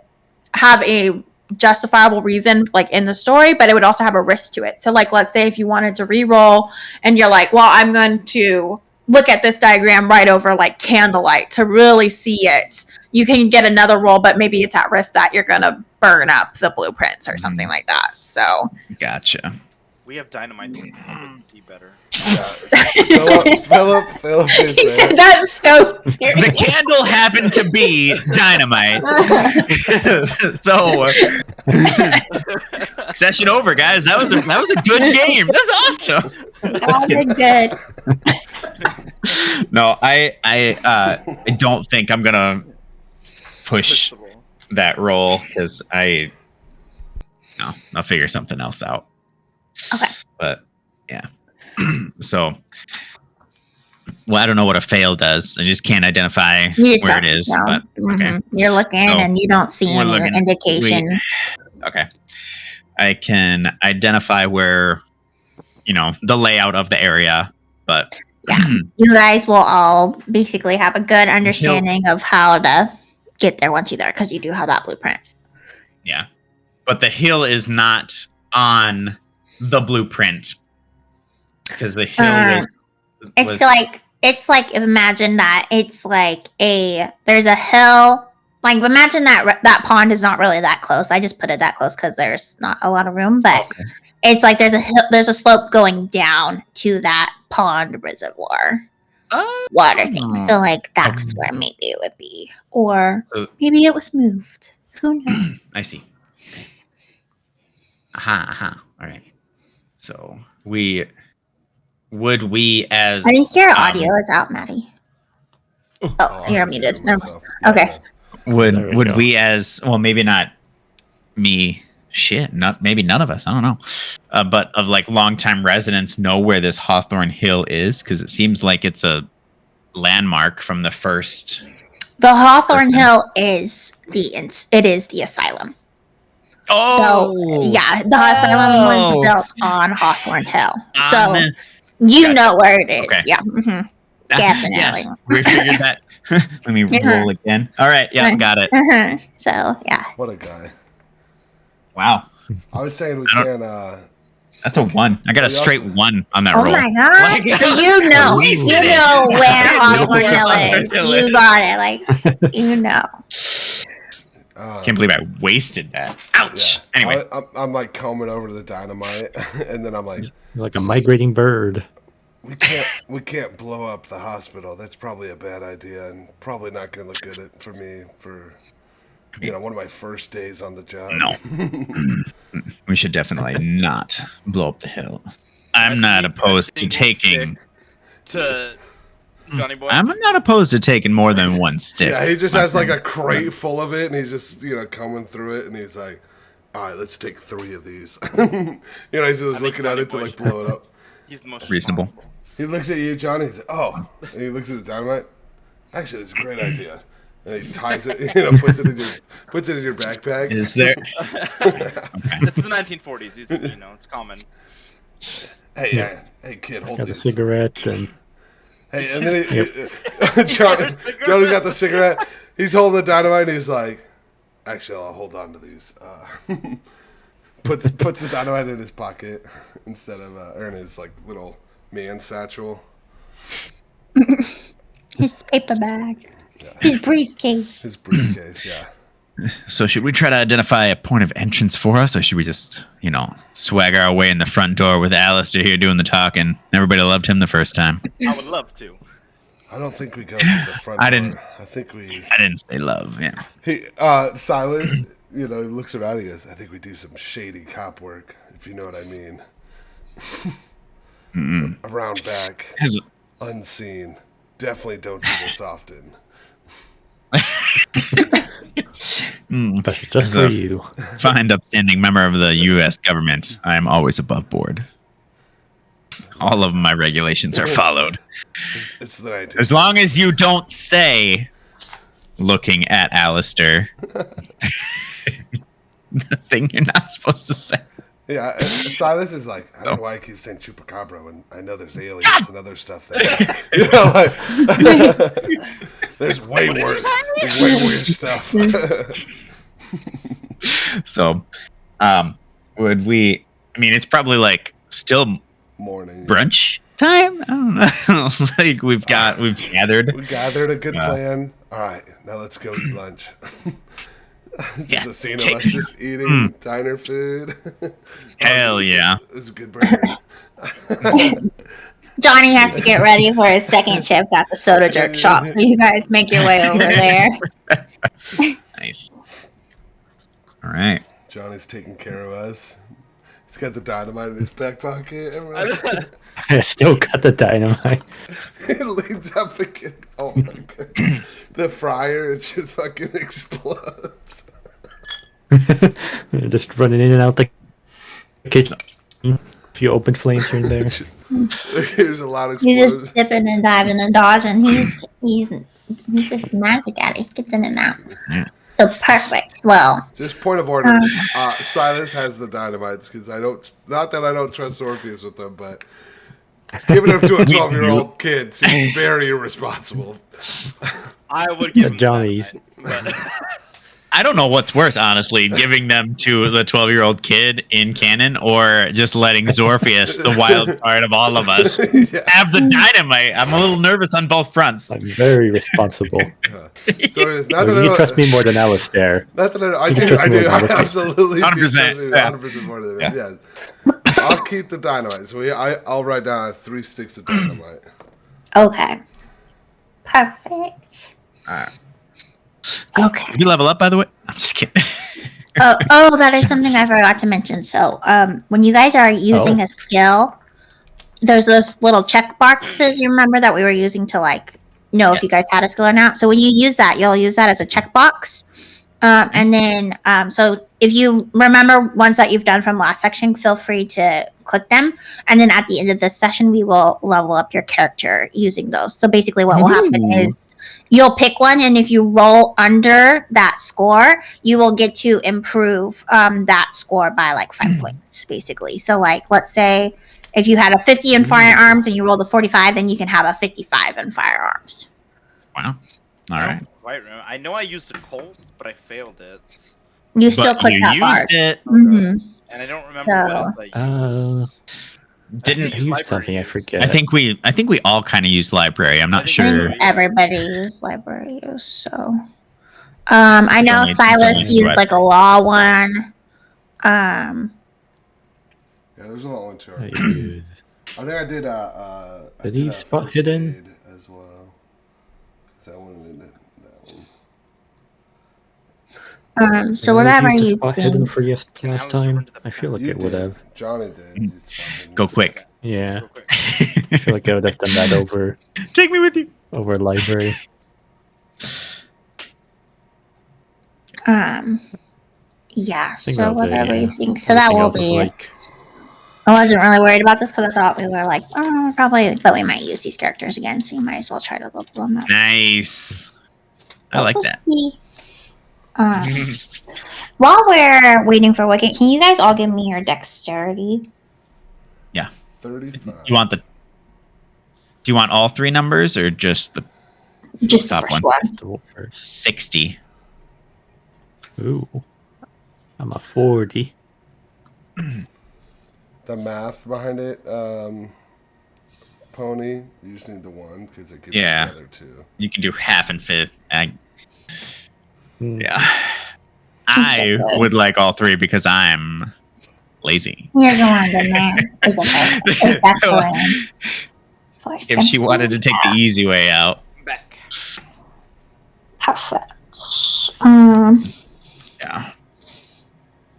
have a justifiable reason like in the story, but it would also have a risk to it. So like let's say if you wanted to re-roll and you're like, well, I'm going to look at this diagram right over like candlelight to really see it, you can get another roll, but maybe it's at risk that you're going to burn up the blueprints or something like that. So Gotcha. We have dynamite to help us see better. Philip is he there. said that's so The serious. candle happened to be dynamite. So session over, guys. That was a good game. That's awesome. All good. No, I don't think I'm gonna push the roll. that roll because I'll figure something else out. Okay. But yeah. So I don't know what a fail does. I just can't identify You just where it don't is. know. But okay. Mhm. You're looking So, and you don't see we're any looking- indication. Okay. I can identify where, the layout of the area, but You guys will all basically have a good understanding of how to get there once you're there because you do have that blueprint. yeah. But the hill is not on the blueprint because the hill was It's like imagine that it's like there's a hill. Like imagine that pond is not really that close. I just put it that close because there's not a lot of room, but Okay. it's like there's a slope going down to that pond reservoir water thing. So like that's where maybe it would be, or So- maybe it was moved. Who knows? I see. Aha. All right. So we as I think your audio is out, Maddie. Oh, you're muted. muted Never myself. mind. Okay. There we would go. we as well, maybe not me, maybe none of us, I don't know, but of like longtime residents know where this Hawthorne Hill is because it seems like it's a landmark from the first. The Hawthorne Person. Hill is the asylum. Oh, So yeah, the asylum was built on Hawthorne Hill. So On- you Gotcha. know where it is. Okay. Yeah. Mhm. Definitely. Yes, we figured that. Let me Yeah. roll again. All right, yeah, got it. Mhm. So yeah. What a guy. Wow, I was saying we I don't- can. that's a 1. I got a We straight also- 1 on that Oh roll. my god! Like- So you know Wasted it. where Hawthorne Hill Hill is. is. You got it. Like you know. Can't believe I wasted that. Ouch. Yeah. Anyway, I'm like combing over to the dynamite, and then I'm like, You're like a migrating bird. we can't blow up the hospital. That's probably a bad idea, and probably not going to look good for me for one of my first days on the job. no. We should definitely not blow up the hill. I'm not opposed to taking. To Johnny Boy. I'm not opposed to taking more than one stick. Yeah, he just my has like a friends. crate full of it, and he's just combing through it, and he's like, "All right, let's take 3 of these." He's just looking at Johnny it to Boy like blow it up. He's the most Reasonable. responsible. He looks at you, Johnny. He's like, "Oh," and he looks at the dynamite. Actually, it's a great idea. And he ties it, puts it in your backpack. Is there? It's the 1940s. It's common. Hey, kid, hold Got a this. cigarette and Hey, and then Johnny's got the cigarette. He's holding the dynamite, and he's like, "Actually, I'll hold on to these." Puts the dynamite in his pocket instead of or in his like little man satchel. His paper bag. His briefcase. His briefcase, yeah. So should we try to identify a point of entrance for us, or should we just, swagger our way in the front door with Alistair here doing the talking? Everybody loved him the first time. I would love to. I don't think we go to the front I door. didn't- I think we. I didn't say love. Yeah. He Silas, he looks around. He goes, "I think we do some shady cop work, if you know what I mean." Around back. unseen. Definitely don't do this often. But just As for a you. fine, upstanding member of the U.S. government, I am always above board. All of my regulations are followed. It's the 19th. As long as you don't say, looking at Alistair, the thing you're not supposed to say. Yeah, Silas is like, I don't know why I keep saying chupacabra when I know there's aliens and other stuff there. You know, like, there's way worse stuff. So, would we? I mean, it's probably like still Morning. brunch time. I don't know. Like we've gathered. We gathered a good plan. All right, now let's go eat lunch. Just a scene of us just eating diner food. Hell yeah! This is a good burger. Johnny has to get ready for his second shift at the soda jerk shop, so you guys make your way over there. Nice. All right. Johnny's taking care of us. He's got the dynamite in his back pocket. I still got the dynamite. It leans up again. Oh my god. The fryer, it just fucking explodes. Just running in and out the kitchen. A few open flames here and there. There's a lot of He's explosions. just dipping and diving and dodging. He's just magic at it. He gets in and out. Yeah. So perfect. Well, Just point of order. Silas has the dynamites because not that I don't trust Orpheus with them, but giving them to a 12-year-old kid seems very irresponsible. I would give him Johnny's. that, I don't know what's worse, honestly, giving them to the 12-year-old kid in canon or just letting Zorpheus, the wild card of all of us, have the dynamite. I'm a little nervous on both fronts. I'm very responsible. So it's not You that I can don't trust me more than Alistair. Not that I You do. can trust I me do. more I than Alistair. absolutely do 100%, trust you yeah. 100% more than him. Yeah. I'll keep the dynamite. So I'll write down 3 sticks of dynamite. okay. Perfect. Okay. Did you level up, by the way? I'm just kidding. Oh, that is something I forgot to mention. So, when you guys are using a skill, there's those little check boxes. You remember that we were using to know if you guys had a skill or not. So when you use that, you'll use that as a checkbox. And then, so if you remember ones that you've done from last section, feel free to click them. And then at the end of this session, we will level up your character using those. So basically what will happen is you'll pick one. And if you roll under that score, you will get to improve that score by 5 points, basically. So let's say if you had a 50 in firearms and you rolled a 45, then you can have a 55 in firearms. Wow. All right. I know I used a Colt, but I failed it. You still But click you that bar. used it. Mm-hmm. And I don't remember what else I used. Didn't I used something I forget. I think we all kind of used library. I'm not I think I sure. think everybody used library use, so I know Only- Silas only used what? a law one. Yeah, there's only 2. I used- I think I did Did he spot first hidden? aid as well. 'Cause I wanted to do that one. So Did I whatever use the you spot hidden think. for last Alistair time. went to the I feel like You it would did. have. Johnny did. He's fucking- Go quick. Yeah, Real quick. I feel like I would have done that Take me with you. over library. Yeah, I think so that was it, whatever yeah. you think. So that Everything will else was be. like I wasn't really worried about this because I thought we were probably, but we might use these characters again, so you might as well try to level them up. Nice. I like We'll that. see. While we're waiting for Wicket, can you guys all give me your dexterity? 35. You want do you want all 3 numbers or just the Just the Top first one. one. the wolf first. 60? Ooh, I'm a 40. The math behind it, Pony, you just need the 1 because it gives Yeah. you the other 2. You can do half and fifth. Hmm. Yeah. I would like all 3 because I'm lazy. He doesn't want to know. It's okay. It's actually for If she wanted to take the easy way out. Back. perfect. Yeah.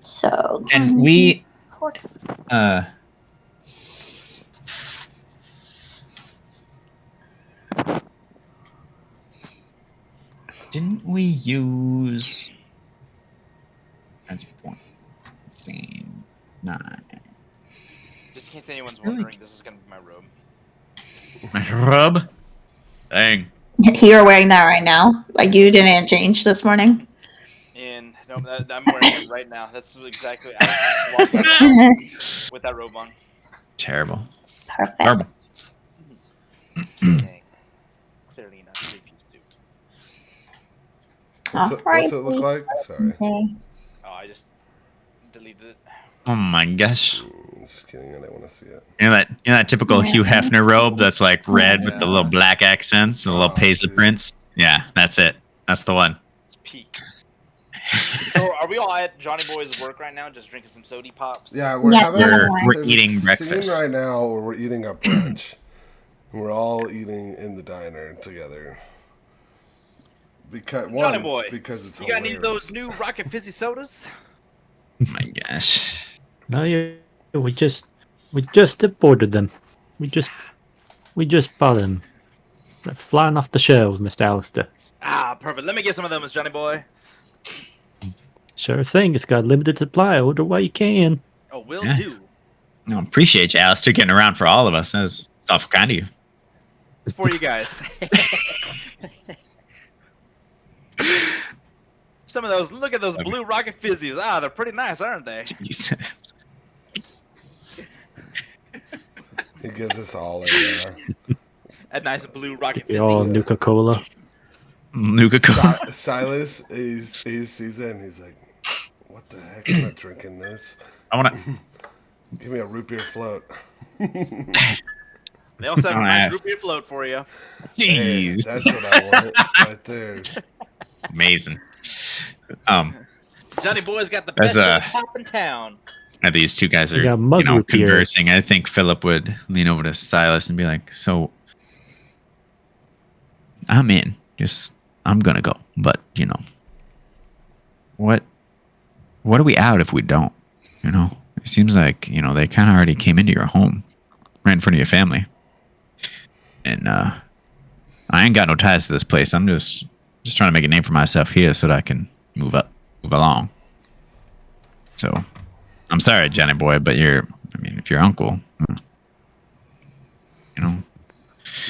So And we 40. Didn't we use magic point? Same 9. Just in case anyone's wondering, this is gonna be my robe. My rub. Dang. You're wearing that right now. Like you didn't change this morning. And no, I'm wearing it right now. That's exactly. I was walking around with that robe on. Terrible. Perfect. Terrible. Just kidding. Clearly not a three-piece suit. What's it look like? Sorry. Oh, I just deleted it. Oh my gosh. Just kidding. I didn't want to see it. You know that typical Hugh Hefner robe that's like red with the little black accents, the little paisley prints. Yeah, that's it. That's the one. It's peak. So, are we all at Johnny Boy's work right now, just drinking some sody pops? Yeah, we're Yeah, having we're there's eating a breakfast. scene right now where we're eating a brunch. And we're all eating in the diner together. Because Johnny Boy, because it's you got any of hilarious. those new Rocket Fizzy sodas? Oh my gosh. No, yeah, we just ordered them. We just bought them. They're flying off the shelves, Mr. Alistair. Ah, perfect. Let me get some of them, Johnny Boy. Sure thing. It's got limited supply. Order while you can. Oh, will Yeah. do. No, appreciate you, Alistair, getting around for all of us. That's awful kind of you. It's for you guys. Some of those. Look at those blue Rocket Fizzies. Ah, they're pretty nice, aren't they? Jesus. He gives us all A nice blue Rocket You're all Fizzy. Nuka Cola. Nuka-Cola. Silas, he sees it and he's like, "What the heck? I'm not drinking this. I want to. Give me a root beer float." They also have a Don't nice ask. root beer float for you. Hey, Jeez. that's what I want right there. Amazing. Johnny Boy's got the As best a- little pop in town. These two guys are, We got mug root beer. conversing. I think Philip would lean over to Silas and be like, "So, I'm in. I'm gonna go, but what are we out if we don't? It seems like they kind of already came into your home, right in front of your family, and I ain't got no ties to this place. I'm just trying to make a name for myself here so that I can move along. So." I'm sorry, Johnny Boy, but if your uncle,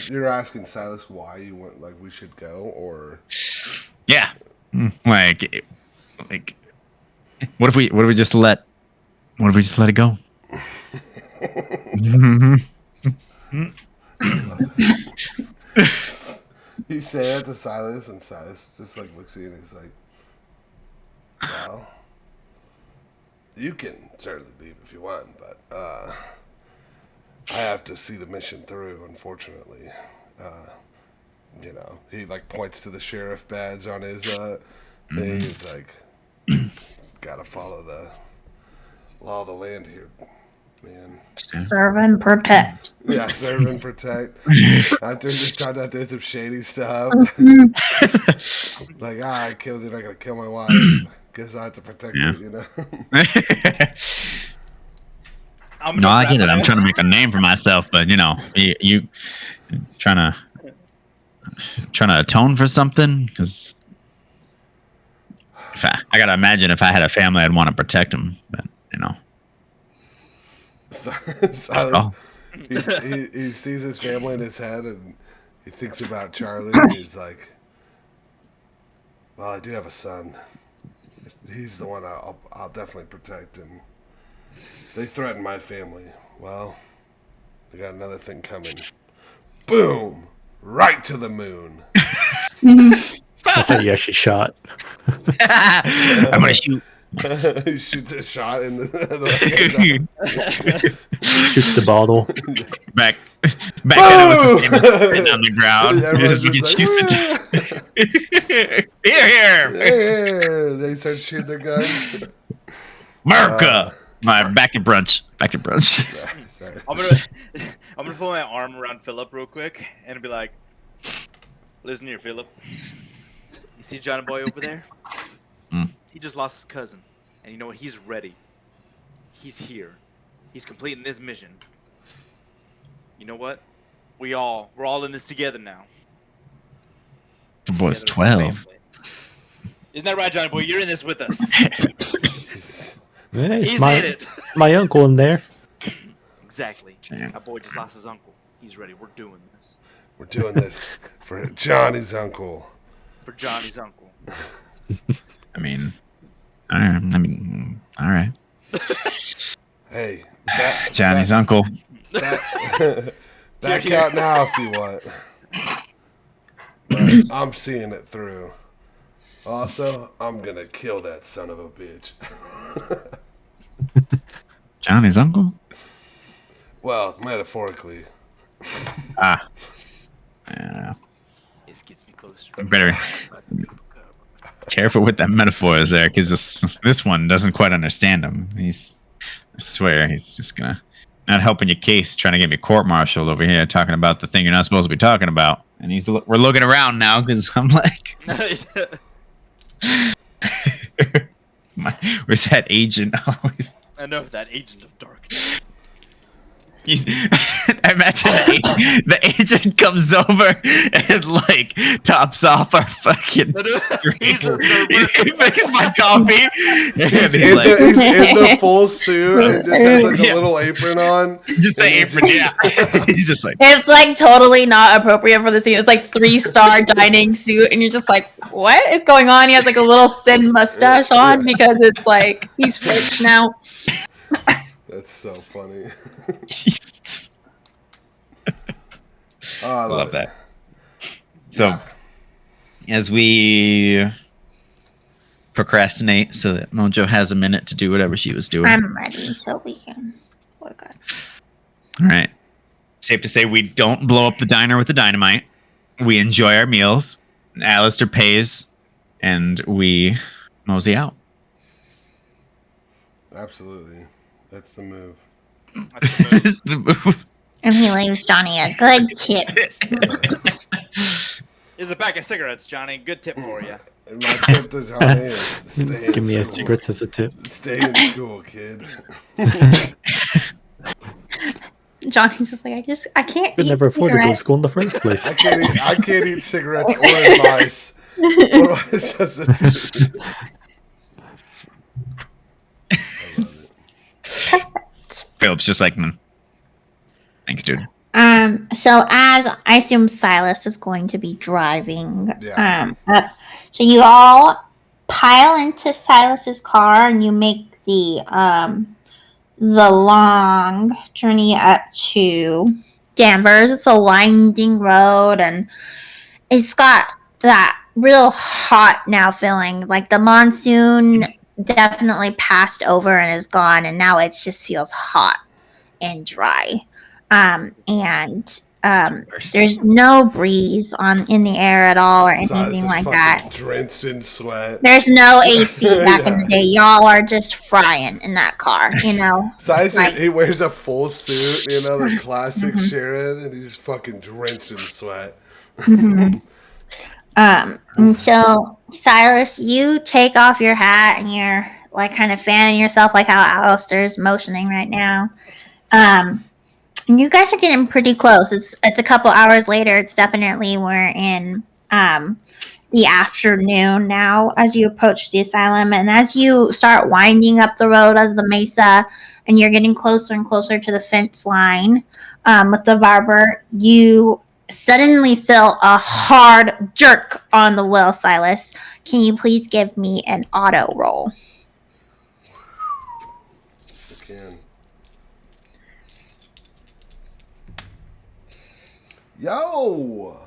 You're asking Silas why you want, like, we should go, or yeah, like, what if we just let it go? you say that to Silas, and Silas just like looks at you and he's like, "Well, you can certainly leave if you want, but I have to see the mission through, unfortunately." He like points to the sheriff badge on his thing. He's like, "Gotta follow the law of the land here, man." Serve and protect. Yeah, serve and protect. After just trying not doing some shady stuff. Like, I killed you, not gonna kill my wife. Guess I have to protect Yeah. her, No, I get it. I'm trying to make a name for myself, but you trying to atone for something? Because I gotta imagine if I had a family, I'd want to protect them. But Silas, he sees his family in his head and he thinks about Charlie and he's like, "Well, I do have a son. He's the one I'll definitely protect, and they threaten my family. Well, they got another thing coming. Boom! Right to the moon." That's how you actually shot. I'm gonna shoot. He shoots a shot in the Shoots the bottle. Back then it was the same as sitting on the ground. Everyone's You can just choose like, it. Here, "Yeah." They start shooting their guns. America. All right, back to brunch. Sorry. I'm gonna put my arm around Philip real quick and be like, "Listen here, Philip. You see Johnny Boy over there? He just lost his cousin, and you know what? He's ready. He's here. He's completing this mission. You know what? We're all in this together now." The boy's Together as a 12. family. Isn't that right, Johnny boy? You're in this with us. Yeah, He's in it. my uncle in there. Exactly. Damn. My boy just lost his uncle. He's ready. We're doing this. We're doing this for Johnny's uncle. For Johnny's uncle. I mean, all right. Hey, Johnny's uncle. Back out now if you want. But I'm seeing it through. Also, I'm gonna kill that son of a bitch. Johnny's uncle? Well, metaphorically. Ah. Yeah. This gets me closer. Better careful with that metaphor is there, because this one doesn't quite understand him. I swear, he's just gonna not helping your case, trying to get me court-martialed over here, talking about the thing you're not supposed to be talking about. And we're looking around now because I'm like, where's that agent always? I know that agent of darkness. I imagine the agent comes over and like tops off our fucking He's the he makes my coffee. He's in the full suit and just has like a little apron on. Just the apron, yeah. He's just like, It's like totally not appropriate for the scene. It's like 3-star dining suit, and you're just like, what is going on? He has like a little thin mustache on because it's like he's French now. That's so funny. Jesus. Oh, I Love it. that. So, as we procrastinate so that Mojo has a minute to do whatever she was doing. I'm ready, so we can work on. All right. Safe to say we don't blow up the diner with the dynamite. We enjoy our meals. Alistair pays, and we mosey out. Absolutely. That's the move. This is the move. And he leaves Johnny a good tip. Here's a pack of cigarettes, Johnny. Good tip for you. And my tip to Johnny is stay in Give me a school. cigarette as a tip. Stay in school, kid. Johnny's just like, I can't I eat never afforded to go to cigarettes. school in the first place. I can't eat cigarettes or advice. What do I substitute? I love it. Philip's just like, thanks, dude. So as I assume Silas is going to be driving Yeah. up. So you all pile into Silas's car and you make the long journey up to Danvers. It's a winding road and it's got that real hot now feeling. Like the monsoon definitely passed over and is gone, and now it just feels hot and dry. There's no breeze in the air at all or Silas anything is like fucking that. drenched in sweat. There's no AC back in Yeah. the day. Y'all are just frying in that car, you know. Silas, Like- he wears a full suit, the classic Sharon, and he's fucking drenched in sweat. And so Silas, you take off your hat and you're like kind of fanning yourself like how Alistair's motioning right now. And you guys are getting pretty close. It's a couple hours later. It's definitely we're in the afternoon now as you approach the asylum, and as you start winding up the road as the mesa and you're getting closer and closer to the fence line with the barber, you suddenly feel a hard jerk on the wheel. Silas, can you please give me an auto roll? I can. Yo!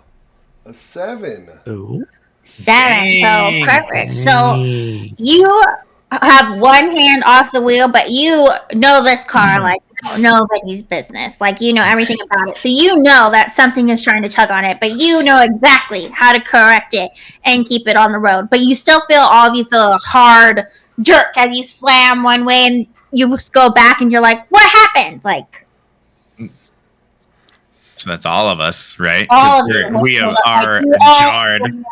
A 7. Oh. 7. So Dang. perfect. So Hey. you have one hand off the wheel, but you know this car like nobody's business. Like you know everything about it. So you know that something is trying to tug on it, but you know exactly how to correct it and keep it on the road. But you still feel a hard jerk as you slam one way and you go back and you're like, what happened? Like So that's all of us, right? all of 'Cause you. we Like, are you all jarred. slam.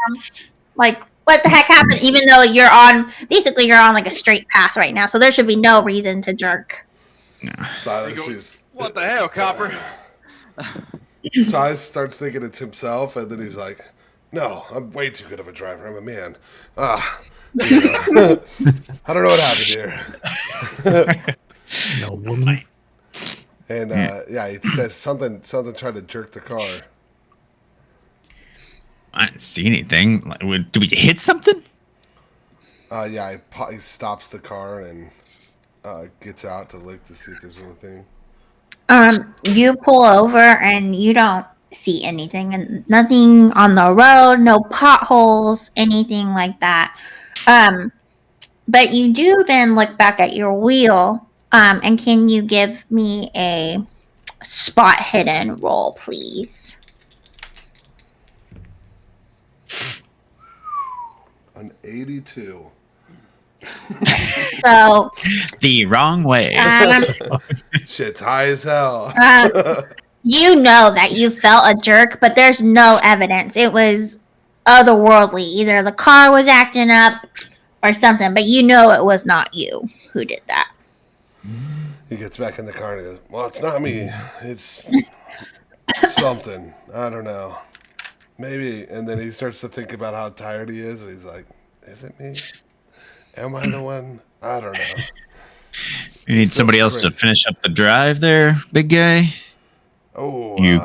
Like what the heck happened? Even though you're on like a straight path right now, so there should be no reason to jerk. Silas, You go- is, What the hell, Copper? Silas starts thinking it's himself, and then he's like, no, I'm way too good of a driver. I'm a man. I don't know what happened here. No woman. And he says something tried to jerk the car. I didn't see anything. Like, did we hit something? He stops the car and gets out to look to see if there's anything. You pull over and you don't see anything, and nothing on the road, no potholes, anything like that. But you do then look back at your wheel. And can you give me a spot hidden roll, please? An 82. So The wrong way. Shit's high as hell. you know that you felt a jerk, but there's no evidence. It was otherworldly. Either the car was acting up or something, but you know it was not you who did that. He gets back in the car and goes, well, it's not me. It's something. I don't know. Maybe. And then he starts to think about how tired he is, and he's like, is it me? Am I the one? I don't know. You need somebody else to finish up the drive there, big guy? Oh, You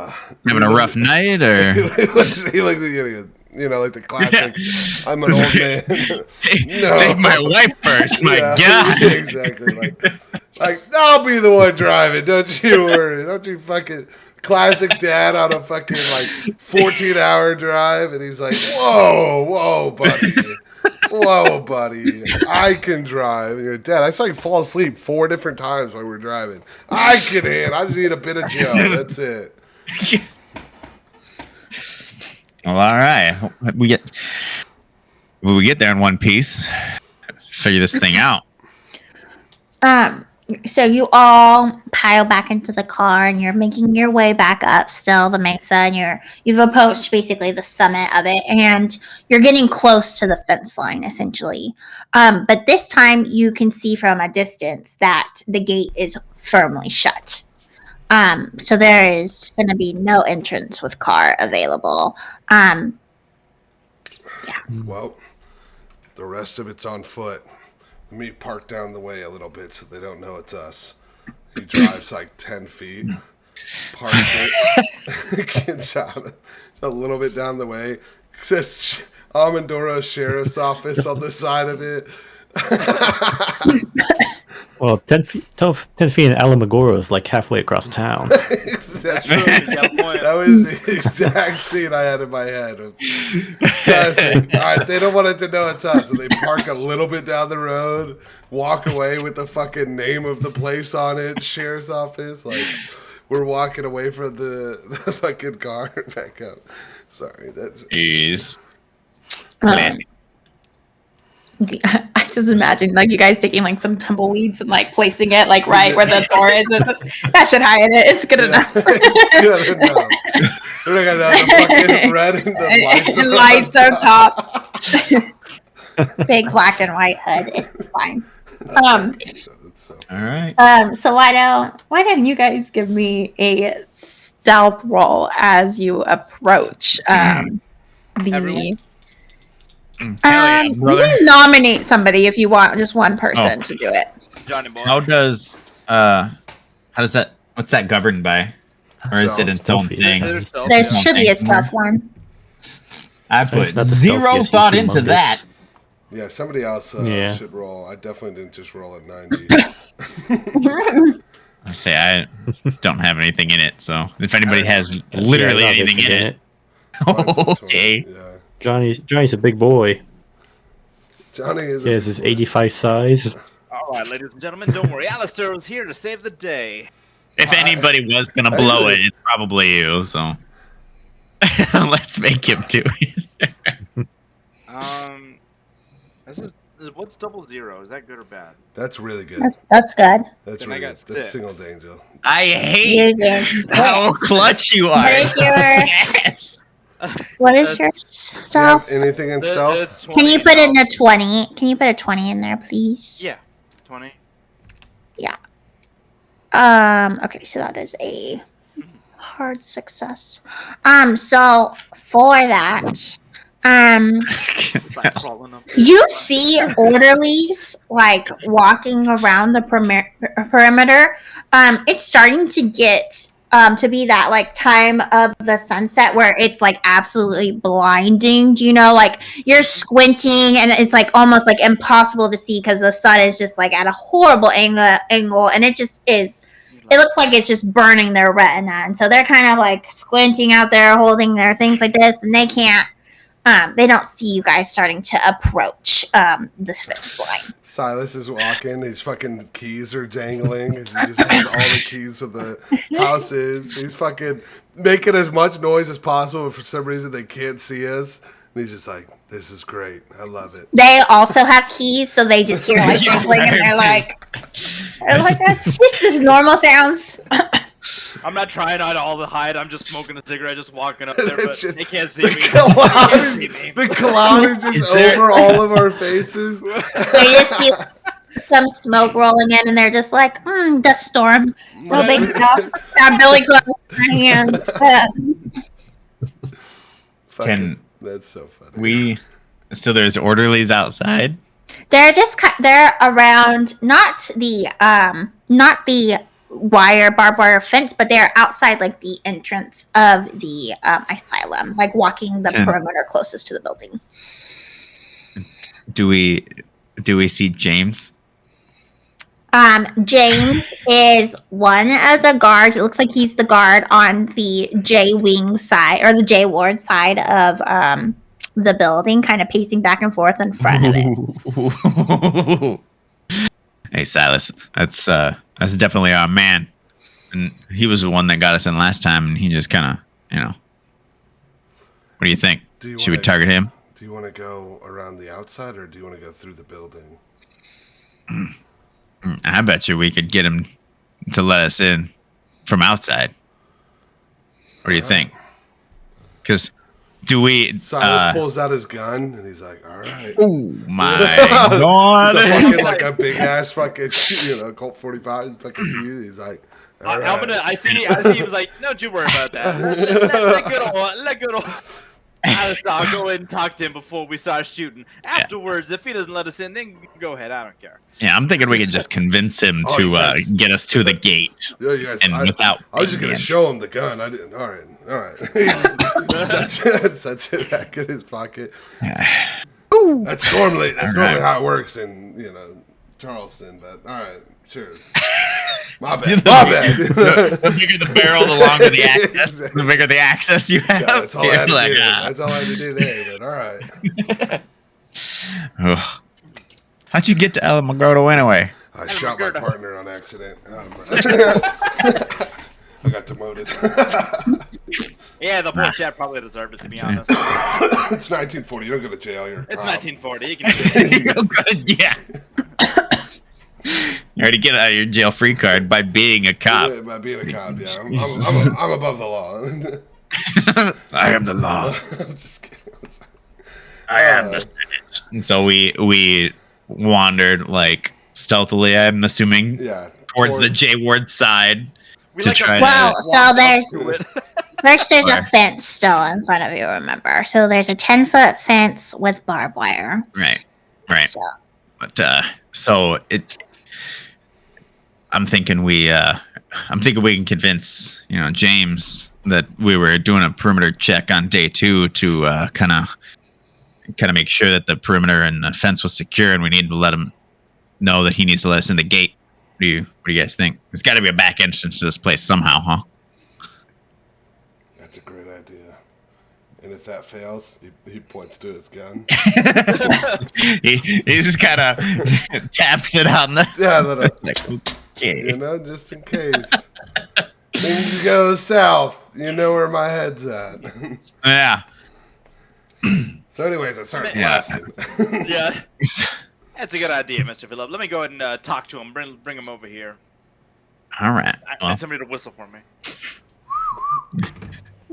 having a rough night, or? he looks at you and he goes, like the classic, I'm an old man. No. Take my wife first, my God. Exactly. Like, I'll be the one driving, don't you worry. Don't you fucking classic dad on a fucking 14-hour drive, and he's like, whoa, buddy. Whoa, buddy. I can drive. And you're Dad, I saw you fall asleep 4 different times while we were driving. I can handle. I just need a bit of Joe. That's it. Well, all right. We get there in one piece. Figure this thing out. So you all pile back into the car and you're making your way back up still the mesa, and you've approached basically the summit of it, and you're getting close to the fence line essentially. But this time you can see from a distance that the gate is firmly shut. So there is going to be no entrance with car available. Well, the rest of it's on foot. Let me park down the way a little bit so they don't know it's us. He drives 10 feet, parks it, gets out a little bit down the way, says Amandora Sheriff's Office on the side of it. Well, 10 feet in Alamogordo is like halfway across town. That's true. That was the exact scene I had in my head. Classic. All right, they don't want it to know it's us, so they park a little bit down the road, walk away with the fucking name of the place on it, sheriff's office. We're walking away from the fucking car. Back up. Sorry, that's. Jeez. I just imagine you guys taking some tumbleweeds and placing it right where the door is. That should hide it. It's good enough. It's good enough. We're not gonna have the fucking red and the lights on top. Big black and white hood. It's fine. All right. So why don't you guys give me a stealth roll as you approach Everyone? you can nominate somebody if you want, just one person to do it. Johnny boy. How does that? What's that governed by? Or is it its own thing? There should be a stealth one. I put That's the zero stealthiest thought you into humongous. that. Yeah, somebody else Yeah. should roll. I definitely didn't just roll at 90. I say I don't have anything in it, so if anybody has literally Yeah, anything in it, okay. Yeah. Johnny's a big boy. Johnny is. He has his 85 size. All right, ladies and gentlemen, don't worry. Alistair was here to save the day. If anybody was gonna blow it, it's probably you. So let's make him do it. What's 00? Is that good or bad? That's really good. That's good. That's Then I really got good. That's 6. single danger. I hate You did. how clutch you are. What is your Yes. what is your Do you have stealth? anything in stealth? Can you put in a 20? Can you put a 20 in there, please? Yeah, 20. Okay, so that is a hard success. So for that, start crawling up. You see orderlies like walking around the perimeter. It's starting to get to be that like time of the sunset where it's like absolutely blinding. You know, like you're squinting and it's like almost like impossible to see because the sun is just like at a horrible angle, and it just is. It looks like it's just burning their retina, and so they're kind of like squinting out there, holding their things like this, and they can't. They don't see you guys starting to approach the fence line. Silas is walking. His fucking keys are dangling. He just has all the keys of the houses. He's fucking making as much noise as possible, but for some reason they can't see us. And he's just like, "This is great. I love it." They also have keys, so they just hear like jingling, and they're like, "That's just this normal sounds." I'm not trying on all the hide. I'm just smoking a cigarette, just walking up there, but Just- they can't see me. The cloud is just over all of our faces. They just see some smoke rolling in, and they're just like, "Dust storm, no big deal." Got Billy Club in my hand. Fucking, that's so funny. So there's orderlies outside. They're just they're around not the barbed wire fence, but they're outside like the entrance of the asylum, like walking the perimeter closest to the building. Do we see James? James is one of the guards. It looks like he's the guard on the J wing side or the J ward side of the building, kind of pacing back and forth in front of it. Hey Silas, that's definitely our man, and he was the one that got us in last time, and he just kind of, What do you think? Should we target him? Do you want to go around the outside, or do you want to go through the building? I bet you we could get him to let us in from outside. What do you think? Because Silas pulls out his gun and he's like, "All right." Oh my god! It's a fucking like a big ass fucking Colt 45 fucking dude. He's like, "All right." I see. He was like, "Don't you worry about that. Let good old Alistair, I'll go ahead and talk to him before we start shooting. Afterwards, if he doesn't let us in, then go ahead. I don't care." Yeah, I'm thinking we could just convince him to get us to the gate. Yeah, you guys, and I was just gonna show him the gun. I didn't. All right. Sets it back in his pocket. That's normally how it works in Charleston. But all right, sure. My bad. The bigger the barrel, the longer the access. Exactly. The bigger the access you have. Yeah, that's all I had to Like, do. That's all I had to do there. But all right. Ugh. How'd you get to Alamogordo anyway? I shot my partner on accident. I got demoted. Yeah, the poor chap probably deserved it, to be honest. It's 1940. You don't go to jail. You're a It's cop. 1940. You can Yeah. You already get out of your jail-free card by being a cop. Yeah, by being a cop, yeah. I'm above the law. I am the law. I'm just kidding. I am the Senate. And so we wandered like stealthily, I'm assuming, towards the J Ward side to try so there's a fence still in front of you, remember? So there's a 10-foot fence with barbed wire. Right. So. But I'm thinking we can convince James that we were doing a perimeter check on day 2 to kind of make sure that the perimeter and the fence was secure, and we need to let him know that he needs to let us in the gate. What do you guys think? There's got to be a back entrance to this place somehow, huh? That's a great idea. And if that fails, he points to his gun. he just kind of taps it on the. Yeah, like, okay. Just in case things go south, you know where my head's at. Yeah. So, anyways, I started blasting. Yeah. That's a good idea, Mr. Phillip. Let me go ahead and talk to him. Bring him over here. All right. I need somebody to whistle for me.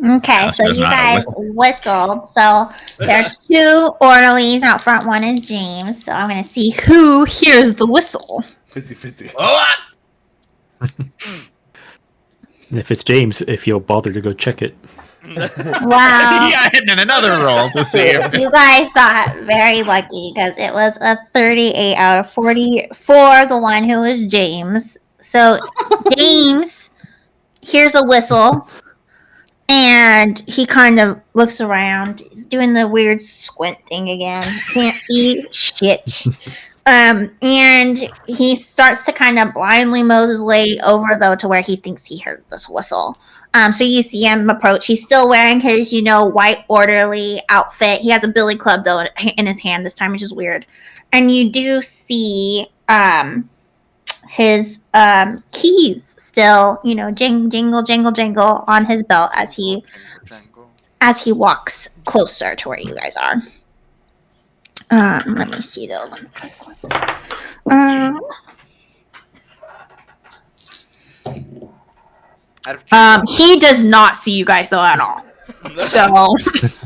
Okay, so you guys whistled. So there's 2 orderlies out front. One is James. So I'm going to see who hears the whistle. 50-50. What? And if it's James, if you'll bother to go check it. Wow. Yeah, and then another roll to see if You guys got very lucky because it was a 38 out of 40 for the one who was James. So James hears a whistle and he kind of looks around. He's doing the weird squint thing again. Can't see shit. And he starts to kind of blindly mows his way over though to where he thinks he heard this whistle. So you see him approach. He's still wearing his, white orderly outfit. He has a billy club though in his hand this time, which is weird. And you do see his keys still, jingle, jingle, jingle on his belt as he walks closer to where you guys are. Let me see though. He does not see you guys though at all. So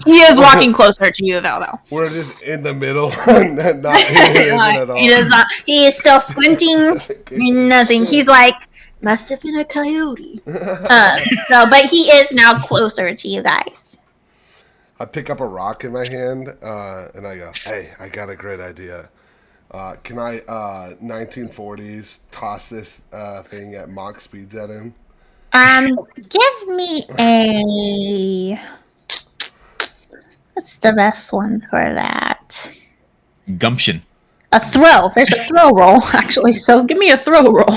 he is walking closer to you though. We're just in the middle, and not in at all. He does not. He is still squinting. Nothing. He's like, must have been a coyote. But he is now closer to you guys. I pick up a rock in my hand, and I go, "Hey, I got a great idea. Can I 1940s toss this thing at Mach speeds at him?" Give me a. What's the best one for that? gumption. A throw. There's a throw roll actually. So give me a throw roll.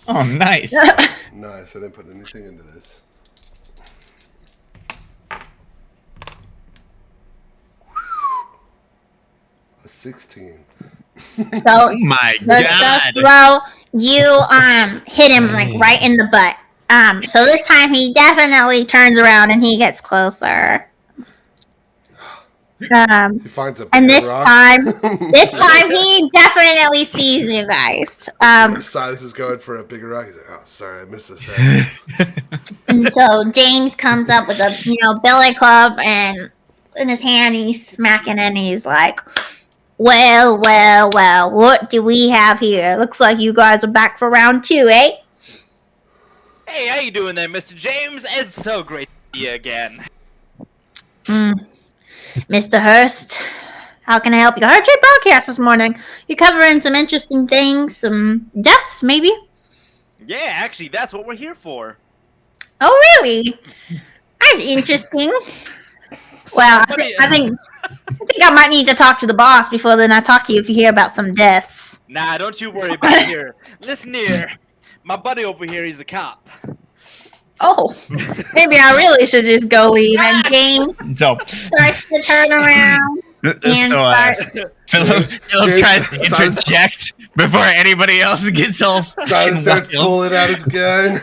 Oh, nice. Nice. I didn't put anything into this. A 16. So Oh my the god. throw, you hit him like right in the butt. So this time he definitely turns around and he gets closer. He finds a bigger And this rock. time he definitely sees you guys. Silas is going for a bigger rock. He's like, "Oh, sorry, I missed this." And so James comes up with a billy club and in his hand he's smacking it and he's like, well, what do we have here? Looks like you guys are back for round 2, eh? Hey, how you doing there, Mr. James? It's so great to see you again. Mr. Hurst, how can I help you? I heard your podcast this morning. You're covering some interesting things, some deaths, maybe? Yeah, actually, that's what we're here for. Oh, really? That's interesting. Well, I think I might need to talk to the boss before then I talk to you if you hear about some deaths. Nah, don't you worry about it here. Listen here. My buddy over here, he's a cop. Oh, maybe I really should just go leave. And James So, starts to turn around and Philip tries to interject before anybody else gets all Silas fucking starts wild. pulling out his gun.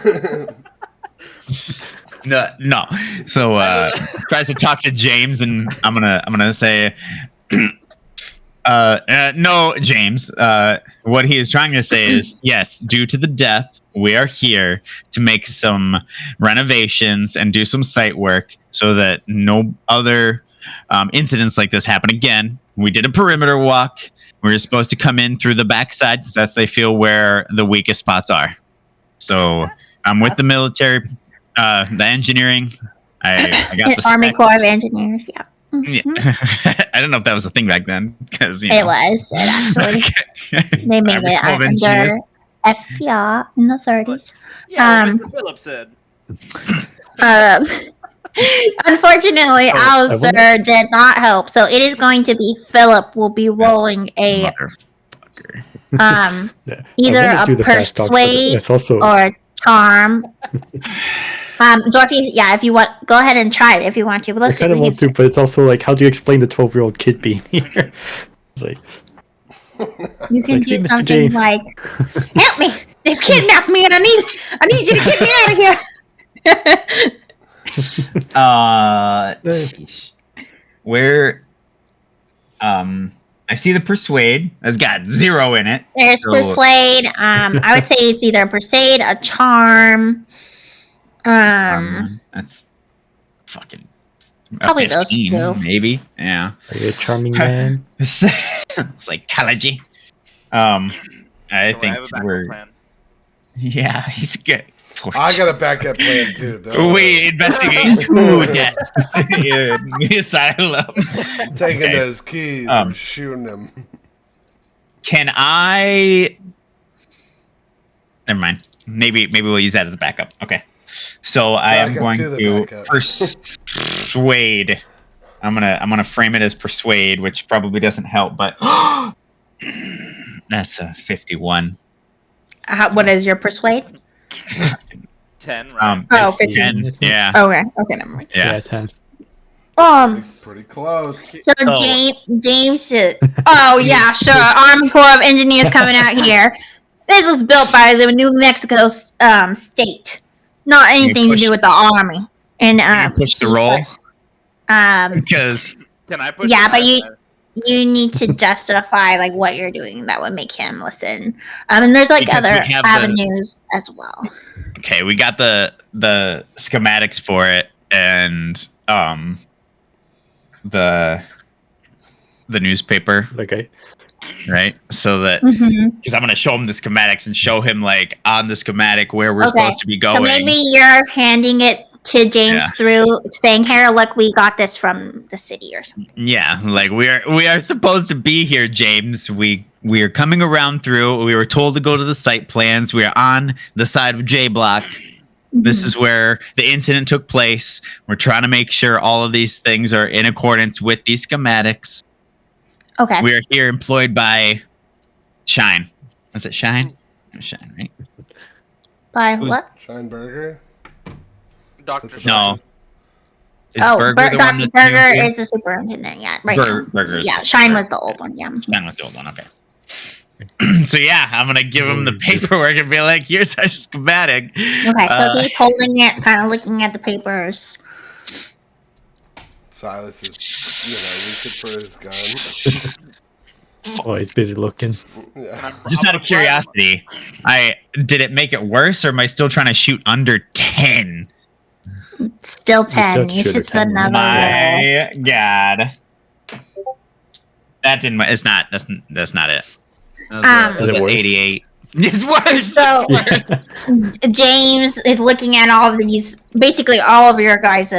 No. So tries to talk to James, and I'm gonna say, no, James. What he is trying to say is, yes, due to the death, we are here to make some renovations and do some site work so that no other incidents like this happen again. We did a perimeter walk. We were supposed to come in through the backside because that's they feel where the weakest spots are. So I'm with the military, the engineering. I got the Army specs. Corps of Engineers, yeah. Yeah. I don't know if that was a thing back then because It was, actually. They made Army it Corps of Engineers. under FPR in the 30s. Yeah, Mr. Phillips said. Unfortunately, Alistair did not help, so it is going to be Philip will be rolling a Motherfucker. either I wanna do a the fast talk, but persuade it's also or a charm. Dorothy, yeah, if you want, go ahead and try it if you want to. But I let's kind of want to, but it's also like, how do you explain the 12-year-old kid being here? It's like, you can like, do see, Mr. something J. like, "Help me! They've kidnapped me, and I need you to get me out of here." Sheesh. Where I see the persuade has got 0 in it. There's So- persuade. I would say it's either a persuade, a charm. That's fucking a Probably those 15, two. maybe. Yeah. are you a charming man? Psychology. I Don't worry, think have a backup we're plan. yeah. He's good. I got a backup plan too. Don't We worry. investigate who death in the asylum. Taking Okay. those keys and shooting them. Can I? Never mind. Maybe we'll use that as a backup. Okay. So I am Backup going to the to backup. persuade. I'm gonna frame it as persuade, which probably doesn't help, but that's a 51. What is your persuade? 10, right? Oh, It's 15. 10. Yeah. Okay, never mind. Yeah. 10. Pretty close. So Oh. James oh yeah, sure. Army Corps of Engineers coming out here. This was built by the New Mexico state, not anything to do with the army. And Can you push the he roll? starts- Because Can I push? yeah, it? but you need to justify like what you're doing that would make him listen. And there's like Because we other have avenues as well. okay, we got the schematics for it and the newspaper, Okay. right? So that Mm-hmm. because I'm gonna show him the schematics and show him like on the schematic where we're Okay. supposed to be going. So maybe you're handing it to James Yeah. through saying, "Here, look, we got this from the city or something." Yeah, like we are supposed to be here, James. We are coming around through. We were told to go to the site plans. We are on the side of J Block. This is where the incident took place. We're trying to make sure all of these things are in accordance with these schematics. Okay. We are here employed by Shine. Is it Shine? Shine, right? By who's- what? Shineburger? Doctor. No. Is Oh, Burger the one Dr. that's Burger new? is the superintendent. Yeah, right now. Burger's Yeah, the Shine was the old one. Yeah. Shine was the old one. Okay. So yeah, I'm gonna give him the paperwork and be like, "Here's our schematic." Okay, so he's holding it, kind of looking at the papers. Silas is, reaching for his gun. Oh, he's busy looking. Yeah. Just out of curiosity, did it make it worse, or am I still trying to shoot under 10? Still 10. still It's should just have 10. another roll. My God, that didn't. It's not. That's not it. That was Is it an worse? 88. It's worse. So- It's worse. James is looking at all of these, basically all of your guys'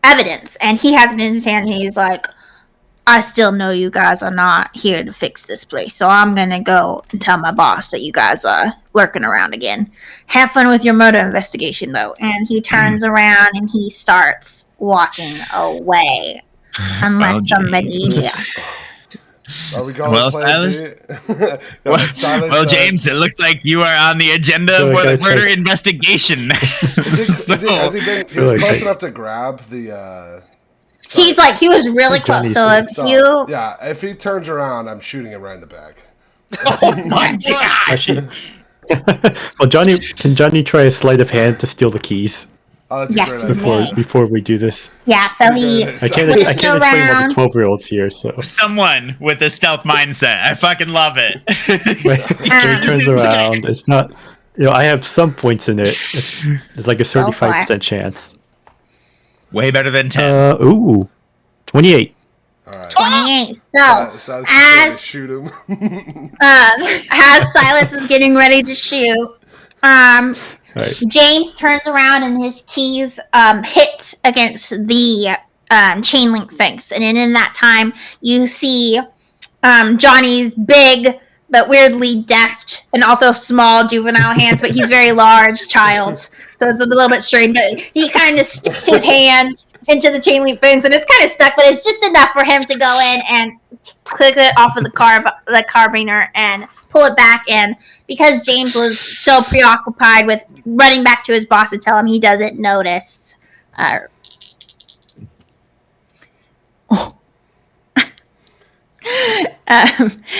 evidence, and he has it in his hand, and he's like, I still know you guys are not here to fix this place, so I'm gonna go and tell my boss that you guys are lurking around again. Have fun with your murder investigation, though. And he turns around and he starts walking away. Unless Oh, somebody... James. Are we going Well, to plan Silas? B? No, Silas, Well, James, it looks like you are on the agenda So I for the gotta murder check. investigation. has he been? He was Really? close enough to grab the. He's like, he was really close, Johnny's so good. if you... Yeah, if he turns around, I'm shooting him right in the back. Oh my God. Actually, well, can Johnny try a sleight of hand to steal the keys Oh, that's Yes, a he great idea. may. before we do this? Yeah, so he... I can't Whisk explain what around. the 12-year-olds here, so Someone with a stealth mindset. I fucking love it. he turns around. It's not, I have some points in it. It's like a Go for it. 35% chance. Way better than 10. Ooh, 28. All right. 28. So, Silas is ready to as shoot him. as Silas is getting ready to shoot, All right. James turns around and his keys hit against the chain link fence. And in that time, you see Johnny's big but weirdly deft and also small juvenile hands, but he's very large child. So it's a little bit strange. But he kind of sticks his hand into the chain link fence and it's kind of stuck, but it's just enough for him to go in and click it off of the carabiner and pull it back in. Because James was so preoccupied with running back to his boss to tell him he doesn't notice.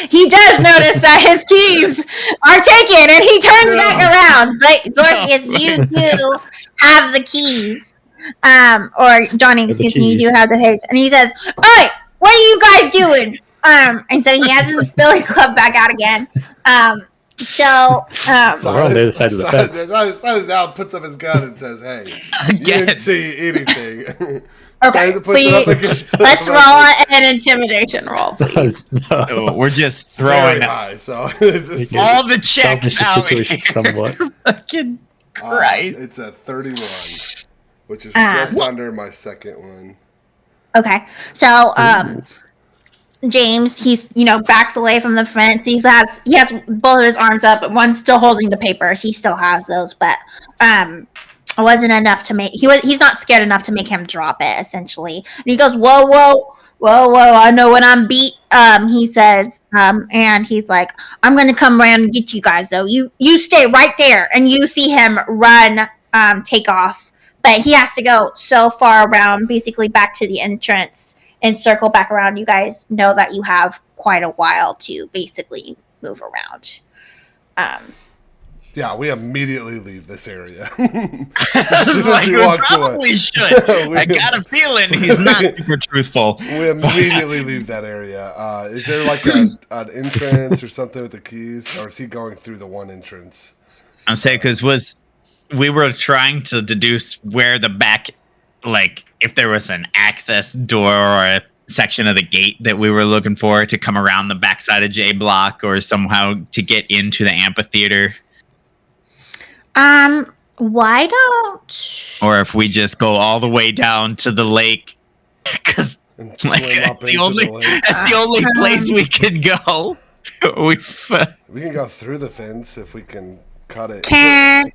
He does notice that his keys are taken, and he turns back around. But Zorkius, you do have the keys, or Johnny, excuse me, you do have the keys. And he says, "Hey, what are you guys doing?" And so he has his billy club back out again. We're on the other side of the fence. Silas now puts up his gun and says, "Hey, you Again. didn't see anything." Okay, to put it up please. against the Let's roll an intimidation roll, please. No. So we're just very throwing high. So it's just, Okay. all the checks Salvage the out here. situation somewhat. Fucking Christ. it's a 31, which is Ah. just under my second one. Okay, so James, he's backs away from the fence. He has both of his arms up, but one's still holding the papers. He still has those, but it wasn't enough to make he's not scared enough to make him drop it. Essentially, and he goes, "Whoa, whoa, whoa, whoa! I know when I'm beat." He says, and he's like, "I'm gonna come around and get you guys, though. You stay right there." And you see him run, take off, but he has to go so far around, basically back to the entrance. And circle back around. You guys know that you have quite a while to basically move around. Yeah, we immediately leave this area. Like, we probably should. I got a feeling he's not super truthful. We immediately leave that area. Is there like an entrance or something with the keys, or is he going through the one entrance? I'm saying because we were trying to deduce where the back, like if there was an access door or a section of the gate that we were looking for to come around the backside of J Block or somehow to get into the amphitheater. Why don't? Or if we just go all the way down to the lake, because And like swim up that's the into only lake? that's the only place we can go. We can go through the fence if we can cut it. Can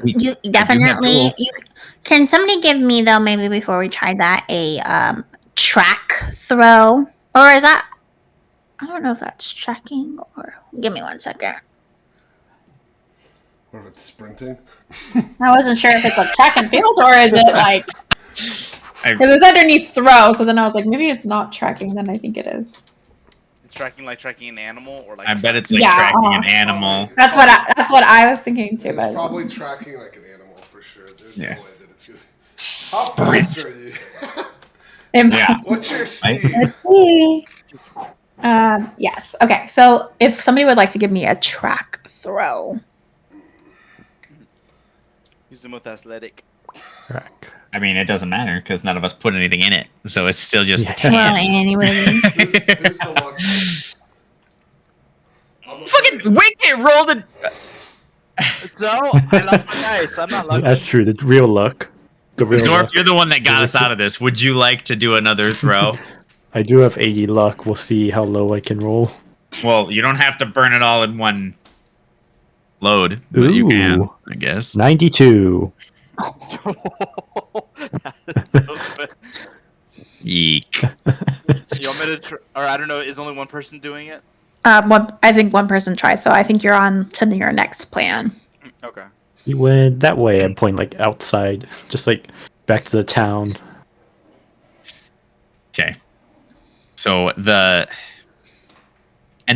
We- you have definitely? tools. Can somebody give me though? Maybe before we try that, a track throw, or is that? I don't know if that's tracking or. Give me 1 second. Or if it's sprinting. I wasn't sure if it's like track and field or is it like I- because it's underneath throw. So then I was like, maybe it's not tracking. Then I think it is. It's tracking an animal or like. I bet it's like Yeah, tracking an animal. That's what I was thinking too. It's But probably tracking like an animal for sure. There's Yeah. no way that it's gonna. How fast are you? Yeah. What's your Let's speed? see. Yes. Okay. So if somebody would like to give me a track throw. Use them with athletic. Rack. I mean, it doesn't matter because none of us put anything in it, so it's still just Yeah. 10. Well, anyway. Who's the luck? Fucking Wicket rolled it. So I lost my dice. I'm not lucky. That's true. The real luck. The real Zorf, luck. you're the one that got us out of this. Would you like to do another throw? I do have 80 luck. We'll see how low I can roll. Well, you don't have to burn it all in one load, but you can, Ooh. I guess. 92. That's so good. Eek. You want me to or I don't know, is only one person doing it? I think one person tried. So I think you're on to your next plan. Okay. He went that way. I'm pointing like outside, just like back to the town. Okay. So and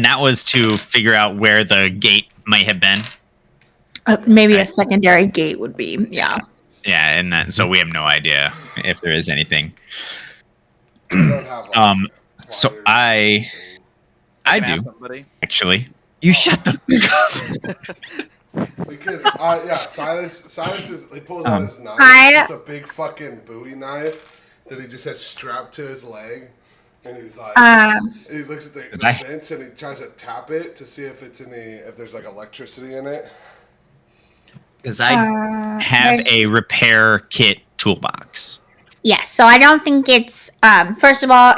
that was to figure out where the gate might have been. Maybe a secondary gate would be. Yeah. Yeah, and that so we have no idea if there is anything. We don't have, like, So flyers or I anything. I Can do ask somebody. actually. You shut the We could, yeah. Silas is. He pulls out his knife. It's a big fucking Bowie knife that he just has strapped to his leg, and he's like, he looks at the fence and he tries to tap it to see if if there's like electricity in it. because I have there's- a repair kit toolbox. Yes. So I don't think it's. First of all,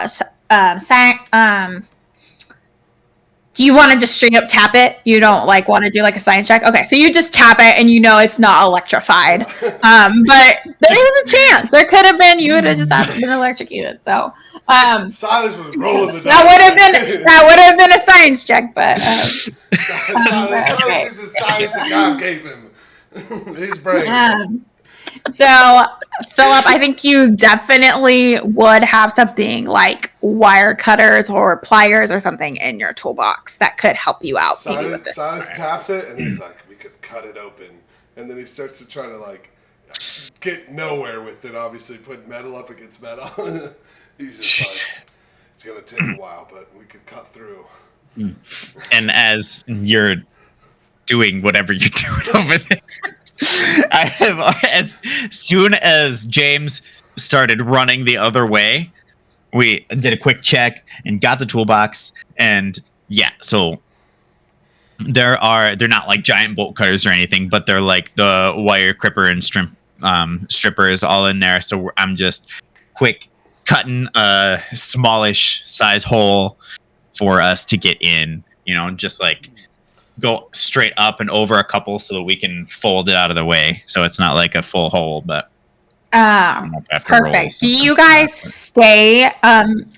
do you want to just straight up tap it? You don't like want to do like a science check? Okay, so you just tap it and you know it's not electrified. But there is a chance. There could have been. You would have just been electrocuted. So Silas was rolling the dice. that would have been a science check. But Silas uses science that God gave him. His brain. So, Philip, I think you definitely would have something like wire cutters or pliers or something in your toolbox that could help you out. Maybe with this. Silas taps it and he's like, we could cut it open. And then he starts to try to like get nowhere with it, obviously put metal up against metal. He's just like, it's going to take a while, but we could cut through. And as you're doing whatever you're doing over there, I have as soon as James started running the other way. We did a quick check and got the toolbox, and yeah, so they're not like giant bolt cutters or anything, but they're like the wire cripper and strippers all in there. So I'm just quick cutting a smallish size hole for us to get in, just like go straight up and over a couple so that we can fold it out of the way. So it's not like a full hole, but perfect. Do you guys stay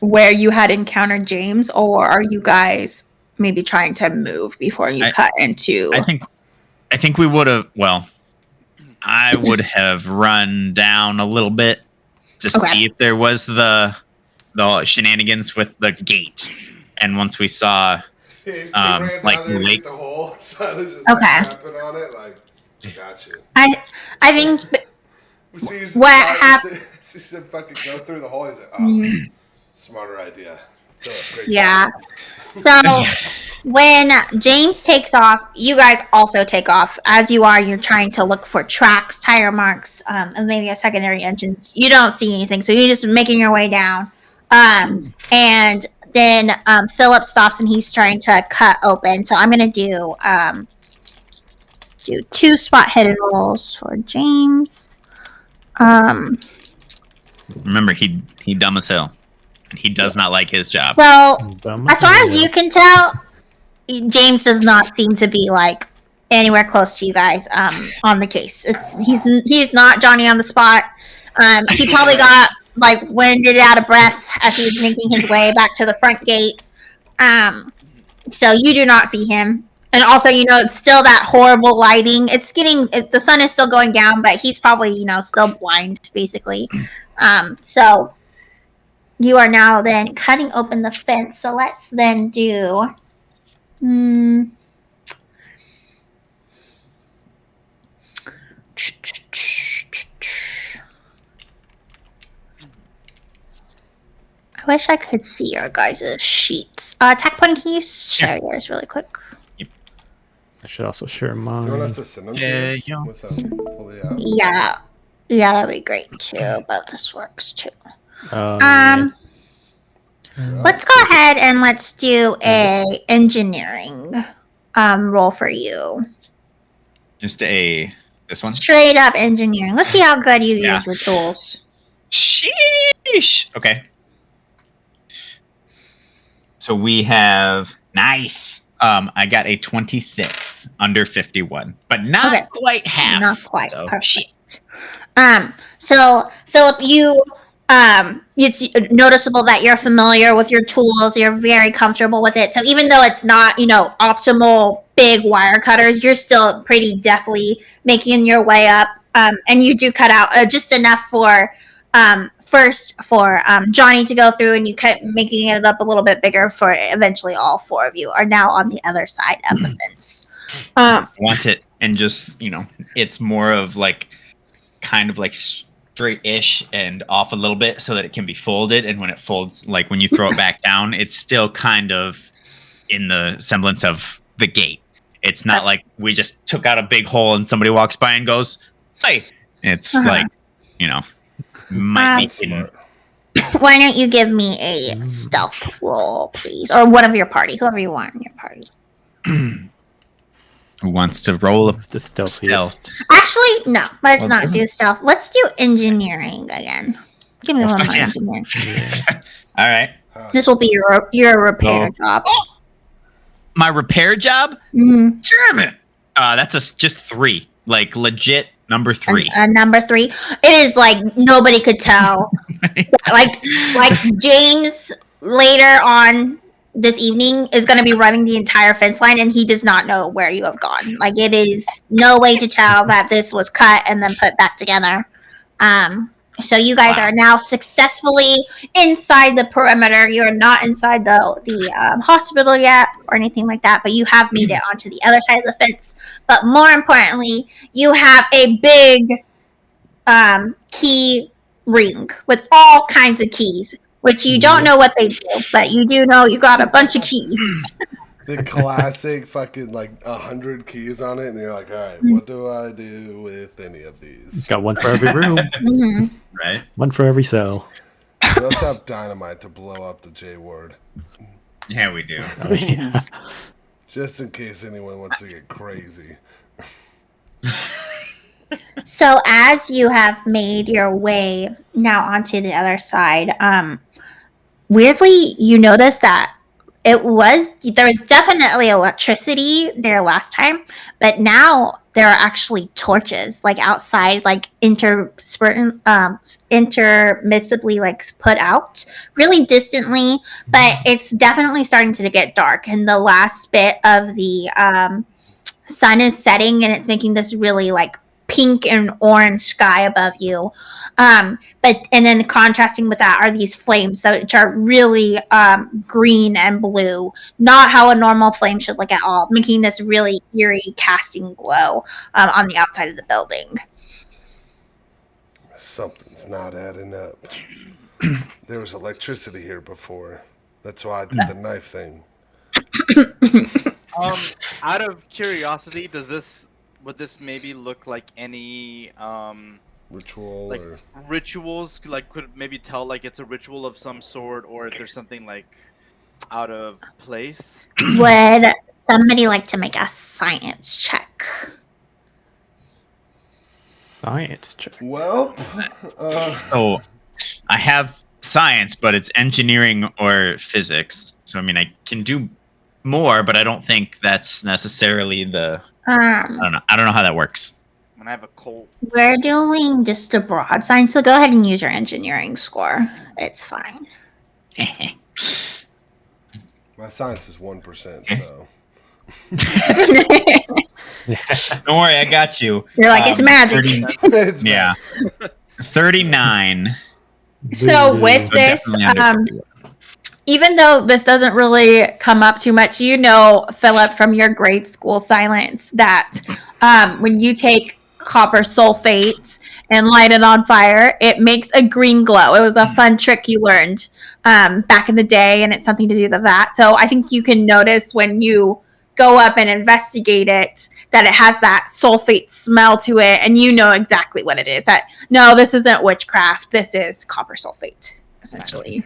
where you had encountered James, or are you guys maybe trying to move before you cut into? I think we would have. Well, I would have run down a little bit to see if there was the shenanigans with the gate, and once we saw like the lake, the hole, so there's just tapping on it, like got you. I think what happened? See him fucking go through the hole. He's like, smarter idea. Yeah. So when James takes off, you guys also take off. As you are, you're trying to look for tracks, tire marks, and maybe a secondary engine. You don't see anything, so you're just making your way down. And then Philip stops and he's trying to cut open. So I'm gonna do 2 spot hidden rolls for James. Remember, he dumb as hell. He does not like his job. So, as far as you can tell, James does not seem to be like anywhere close to you guys on the case. He's not Johnny on the spot. He probably got like winded out of breath as he was making his way back to the front gate. So you do not see him. And also, it's still that horrible lighting. The sun is still going down, but he's probably, still blind, basically. So you are now then cutting open the fence. So let's then do... I wish I could see your guys' sheets. Tech Point, can you share yours really quick? I should also share mine. You want us to send them to you? With fully out? Yeah, that'd be great too. But this works too. Let's go ahead and let's do a engineering roll for you. Just this one? Straight up engineering. Let's see how good you use your tools. Sheesh. Okay. So we have nice. I got a 26 under 51, but not quite half. Not quite. So, perfect. So Philip, it's noticeable that you're familiar with your tools. You're very comfortable with it. So even though it's not, optimal big wire cutters, you're still pretty deftly making your way up. And you do cut out just enough for Johnny to go through, and you kept making it up a little bit bigger for eventually all 4 of you are now on the other side of the fence. Want it, and just it's more of like kind of like straight-ish and off a little bit so that it can be folded, and when it folds, like when you throw it back down, it's still kind of in the semblance of the gate. It's not like we just took out a big hole and somebody walks by and goes, "Hey!" It's like might be hidden. Why don't you give me a stealth roll, please? Or one of your party, whoever you want in your party. Who wants to roll the stealth? Actually, no. Let's not do stealth. Let's do engineering again. Give me one more engineering. All right. This will be your repair job. My repair job? Mm-hmm. Damn it. That's just 3. Like legit number 3. Number 3. It is like nobody could tell. like James later on this evening is going to be running the entire fence line, and he does not know where you have gone. Like, it is no way to tell that this was cut and then put back together. So you guys are now successfully inside the perimeter. You are not inside the hospital yet or anything like that, but you have made it onto the other side of the fence. But more importantly, you have a big key ring with all kinds of keys, which you don't know what they do, but you do know you got a bunch of keys. the classic fucking like 100 keys on it, and you're like, all right, what do I do with any of these? It's got one for every room, Mhm. Right? one for every cell. We also have dynamite to blow up the J word, Yeah, we do. Oh, yeah. just in case anyone wants to get crazy. So as you have made your way now onto the other side, weirdly you notice that there was definitely electricity there last time, but now there are actually torches like outside, like intermissibly like put out really distantly, but it's definitely starting to get dark, and the last bit of the sun is setting, and it's making this really like pink and orange sky above you. But and then contrasting with that are these flames, so which are really green and blue, not how a normal flame should look at all, making this really eerie casting glow on the outside of the building. Something's not adding up. There was electricity here before. That's why I did the knife thing. Out of curiosity, would this maybe look like any Ritual like or rituals? Like, could maybe tell like it's a ritual of some sort, or if there's something like out of place? Would somebody like to make a science check? Science check. well, So I have science, but it's engineering or physics. So I mean, I can do more, but I don't think that's necessarily the. I don't know. I don't know how that works. When I have a cold. We're doing just a broad science, so go ahead and use your engineering score. It's fine. my science is 1%, so Don't worry, I got you. You're like, it's magic. 30 it's yeah, 39. So with So this, definitely under 51. even though this doesn't really come up too much, you know, Philip, from your grade school science, that when you take copper sulfate and light it on fire, it makes a green glow. It was a fun trick you learned back in the day, and it's something to do with that. So I think you can notice when you go up and investigate it that it has that sulfate smell to it, and you know exactly what it is. That no, this isn't witchcraft. This is copper sulfate, essentially.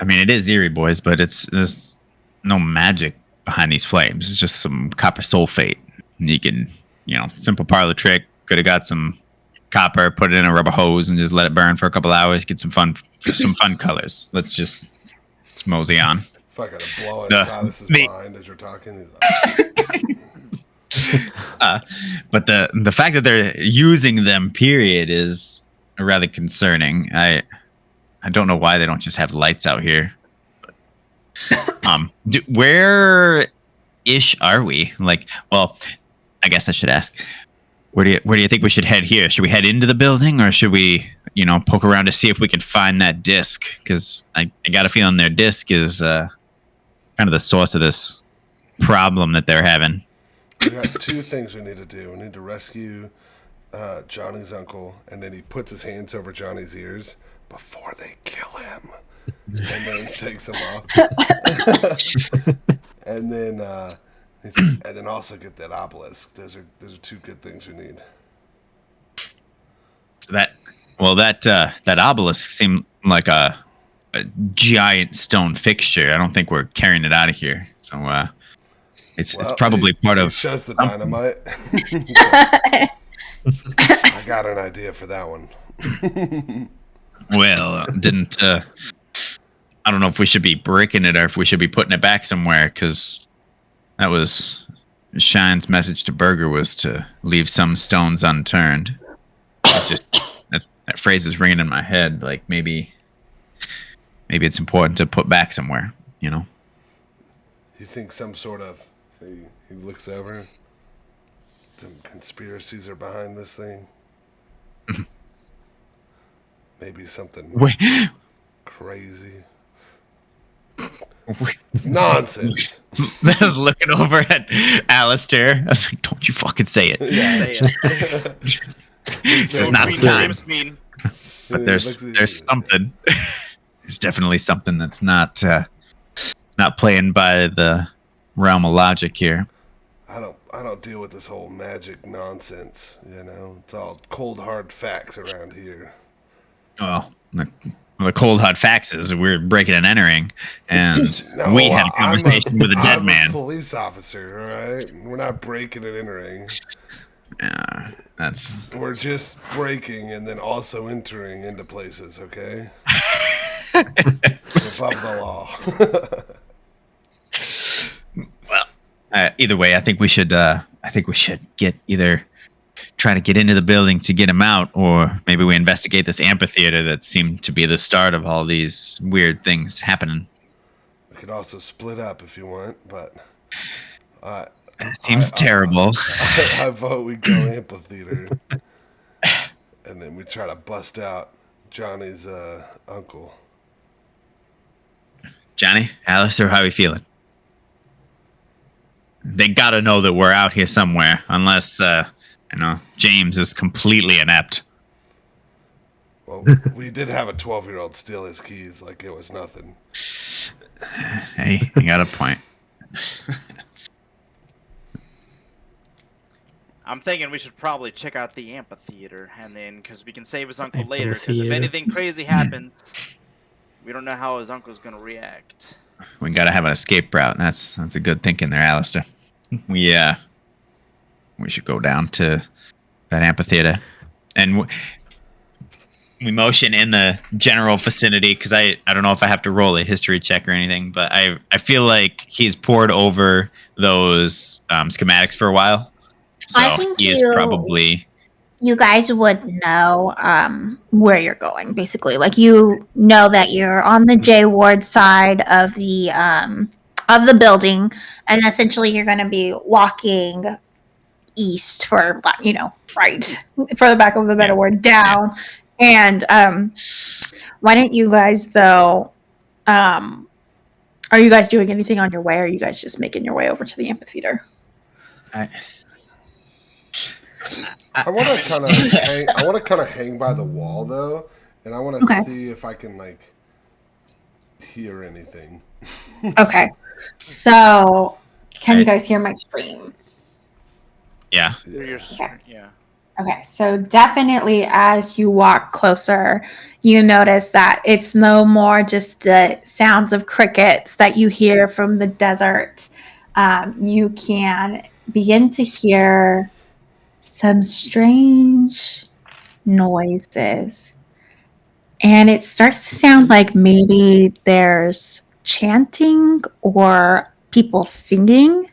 I mean, it is eerie, boys, but there's no magic behind these flames. It's just some copper sulfate. And you can, simple parlor trick. Could have got some copper, put it in a rubber hose, and just let it burn for a couple hours. Get some fun colors. Let's mosey on. fucking blowing Silas's mind as you're talking. He's like, But the fact that they're using them, period, is rather concerning. I don't know why they don't just have lights out here. Where ish are we? Like, well, I guess I should ask. Where do you think we should head here? Should we head into the building, or should we, poke around to see if we can find that disc? Because I got a feeling their disc is kind of the source of this problem that they're having. we got two things we need to do. We need to rescue Johnny's uncle, and then he puts his hands over Johnny's ears before they kill him, and then takes them off, and then also get that obelisk. Those are two good things we need. So that obelisk seemed like a giant stone fixture. I don't think we're carrying it out of here. So it's probably part of. Shows the dynamite. I got an idea for that one. Well, didn't. I don't know if we should be breaking it or if we should be putting it back somewhere, because that was Shine's message to Burger, was to leave some stones unturned. It's just that phrase is ringing in my head. Like maybe it's important to put back somewhere. You think some sort of he looks over, some conspiracies are behind this thing? Maybe something crazy. It's nonsense. I was looking over at Alistair. I was like, "Don't you fucking say it." Yeah. Say it. This is not the time. But there's something. There's definitely something that's not not playing by the realm of logic here. I don't deal with this whole magic nonsense. It's all cold hard facts around here. Well, the cold hard facts is we're breaking and entering, and we had a conversation with a dead man. I'm a police officer, all right? We're not breaking and entering. Yeah, We're just breaking and then also entering into places, okay? Above the law. Well, either way, I think we should try to get into the building to get him out, or maybe we investigate this amphitheater that seemed to be the start of all these weird things happening. We could also split up if you want, but it seems terrible. I vote we go amphitheater, and then we try to bust out Johnny's uncle. Johnny, Alistair, how are you feeling? They gotta know that we're out here somewhere, unless James is completely inept. Well, we did have a 12-year-old steal his keys like it was nothing. Hey, you got a point. I'm thinking we should probably check out the amphitheater, and then because we can save his uncle later. Because if anything crazy happens, we don't know how his uncle's gonna react. We gotta have an escape route. That's a good thinking there, Alistair. We should go down to that amphitheater, and we motion in the general vicinity because I don't know if I have to roll a history check or anything, but I feel like he's poured over those schematics for a while, so I think he is probably. You guys would know where you're going, basically. Like, you know that you're on the J Ward side of the building, and essentially you're going to be walking east for, right, for the back of a better word, down. And why don't you guys, though, are you guys doing anything on your way, or are you guys just making your way over to the amphitheater? I want to kind of hang by the wall though, and I want to see if I can hear anything. Okay, so can you guys hear my scream? Yeah. Yeah. Okay, so definitely as you walk closer, you notice that it's no more just the sounds of crickets that you hear from the desert. You can begin to hear some strange noises. And it starts to sound like maybe there's chanting or people singing.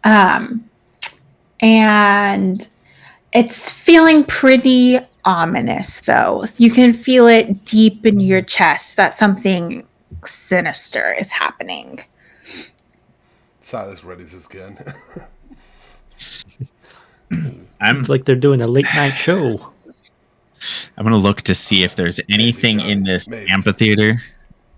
And it's feeling pretty ominous, though. You can feel it deep in your chest that something sinister is happening. Silas readies his gun. Seems like they're doing a late night show. I'm gonna look to see if there's anything in this amphitheater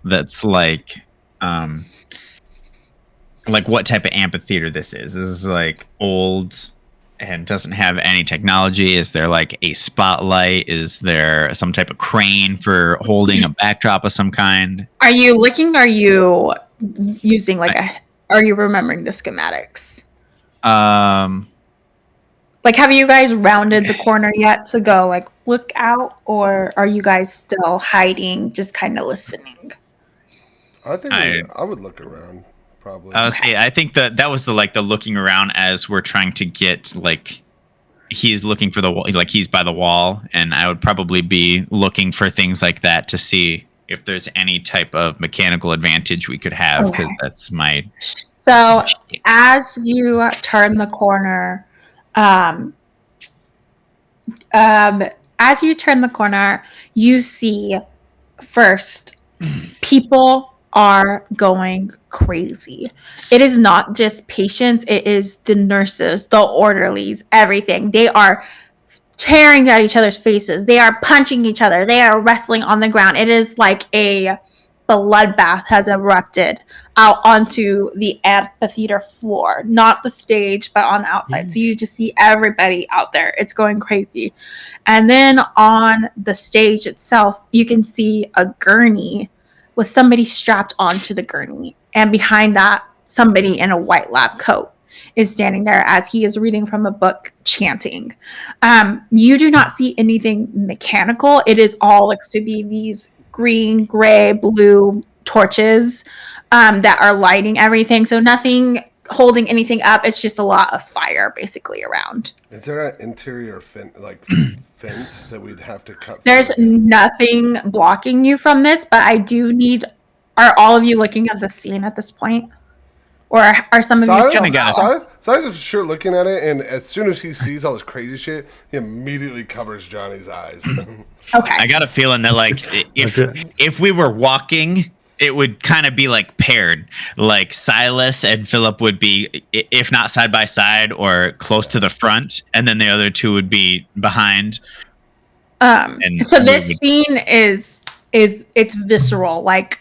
that's like what type of amphitheater this is. This is like old and doesn't have any technology. Is there like a spotlight? Is there some type of crane for holding a backdrop of some kind? Are you looking? Are you using are you remembering the schematics? Have you guys rounded the corner yet to go look out, or are you guys still hiding, just kind of listening? I think I would look around. Probably. I think that was the looking around as we're trying to get he's looking for the wall, he's by the wall, and I would probably be looking for things like that to see if there's any type of mechanical advantage we could have, because that's my. So as you turn the corner, you see first people are going crazy. It is not just patients, it is the nurses, the orderlies, everything. They are tearing at each other's faces. They are punching each other. They are wrestling on the ground. It is like a bloodbath has erupted out onto the amphitheater floor, not the stage, but on the outside. So you just see everybody out there. It's going crazy. And then on the stage itself, you can see a gurney with somebody strapped onto the gurney. And behind that, somebody in a white lab coat is standing there as he is reading from a book, chanting. You do not see anything mechanical. It is all looks to be these green, gray, blue torches that are lighting everything. So nothing holding anything up. It's just a lot of fire basically around. Is there an interior fence that we'd have to cut? There's nothing blocking you from this, but I do need. Are all of you looking at the scene at this point? Or are some of you still? Silas is sure looking at it, and as soon as he sees all this crazy shit, he immediately covers Johnny's eyes. Okay. I got a feeling that like if we were walking, it would kind of be like paired. Like Silas and Philip would be, if not side by side or close to the front, and then the other two would be behind. So this scene is it's visceral. Like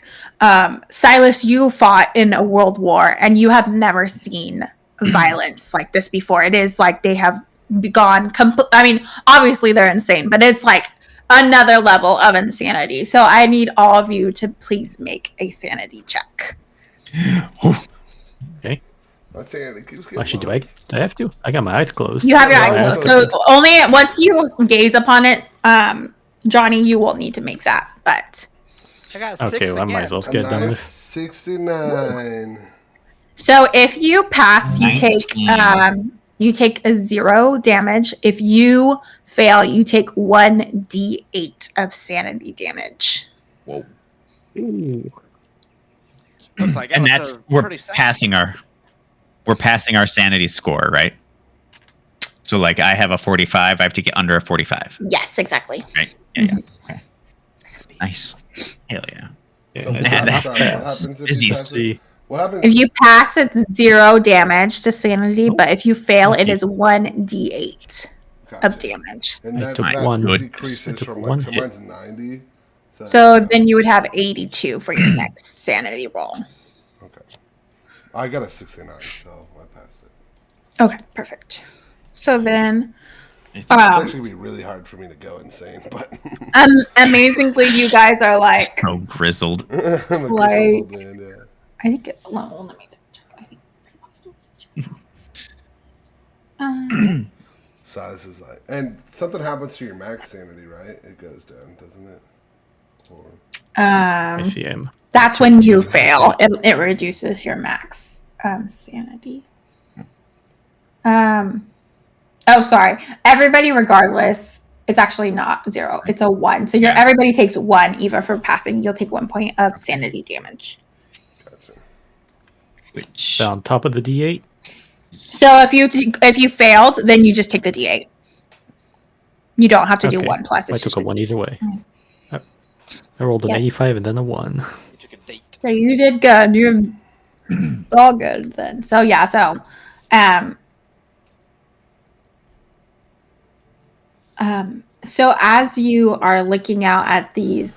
Silas, you fought in a world war, and you have never seen violence like this before. It is like they have gone. I mean, obviously they're insane, but it's like another level of insanity. So I need all of you to please make a sanity check. Okay. My sanity keeps getting Actually, low. do I have to? I got my eyes closed. You have your Yeah, eyes closed. So only once you gaze upon it, Johnny, you will need to make that. But I got 6 Okay, well, I again. might as well A get it done nice with. 69. so if you pass, you 19. take a 0 damage. If you fail, you take 1d8 of sanity damage. Whoa. Ooh. Looks like And Alistair we're pretty sad. passing our sanity score, right? So like I have a 45, I have to get under a 45, Yes, exactly. right? Yeah. Okay. Nice. Hell yeah. So Yeah, what it's happens not if bad. you Easy. pass it? See, What happens? If you pass, it's 0 damage to sanity, but if you fail, it is 1d8 Gotcha. of damage. And I that, took that one. I decreases took from one like, so hit. mine's 90. So then you would have 82 for your next sanity roll. Okay. I got a 69, so I passed it. Okay, perfect. So then, It's actually going to be really hard for me to go insane, but amazingly, you guys are like, So grizzled. I'm a grizzled Like- old man, yeah. I think, well, let me check. I think So this is like, and something happens to your max sanity, right? It goes down, doesn't it? Or I see him. that's when you fail. It reduces your max sanity. Oh, sorry. Everybody, regardless, it's actually not 0. It's a 1. So everybody takes 1. Even for passing, you'll take 1 point of sanity damage. gotcha. Which On top of the D8. So if you failed, then you just take the d8. You don't have to do Okay. 1 plus. I It's just took a 1 either way. I rolled an Yeah. 85 and then a 1. You took a date. So you did good. It's all good then. So yeah. So as you are looking out at these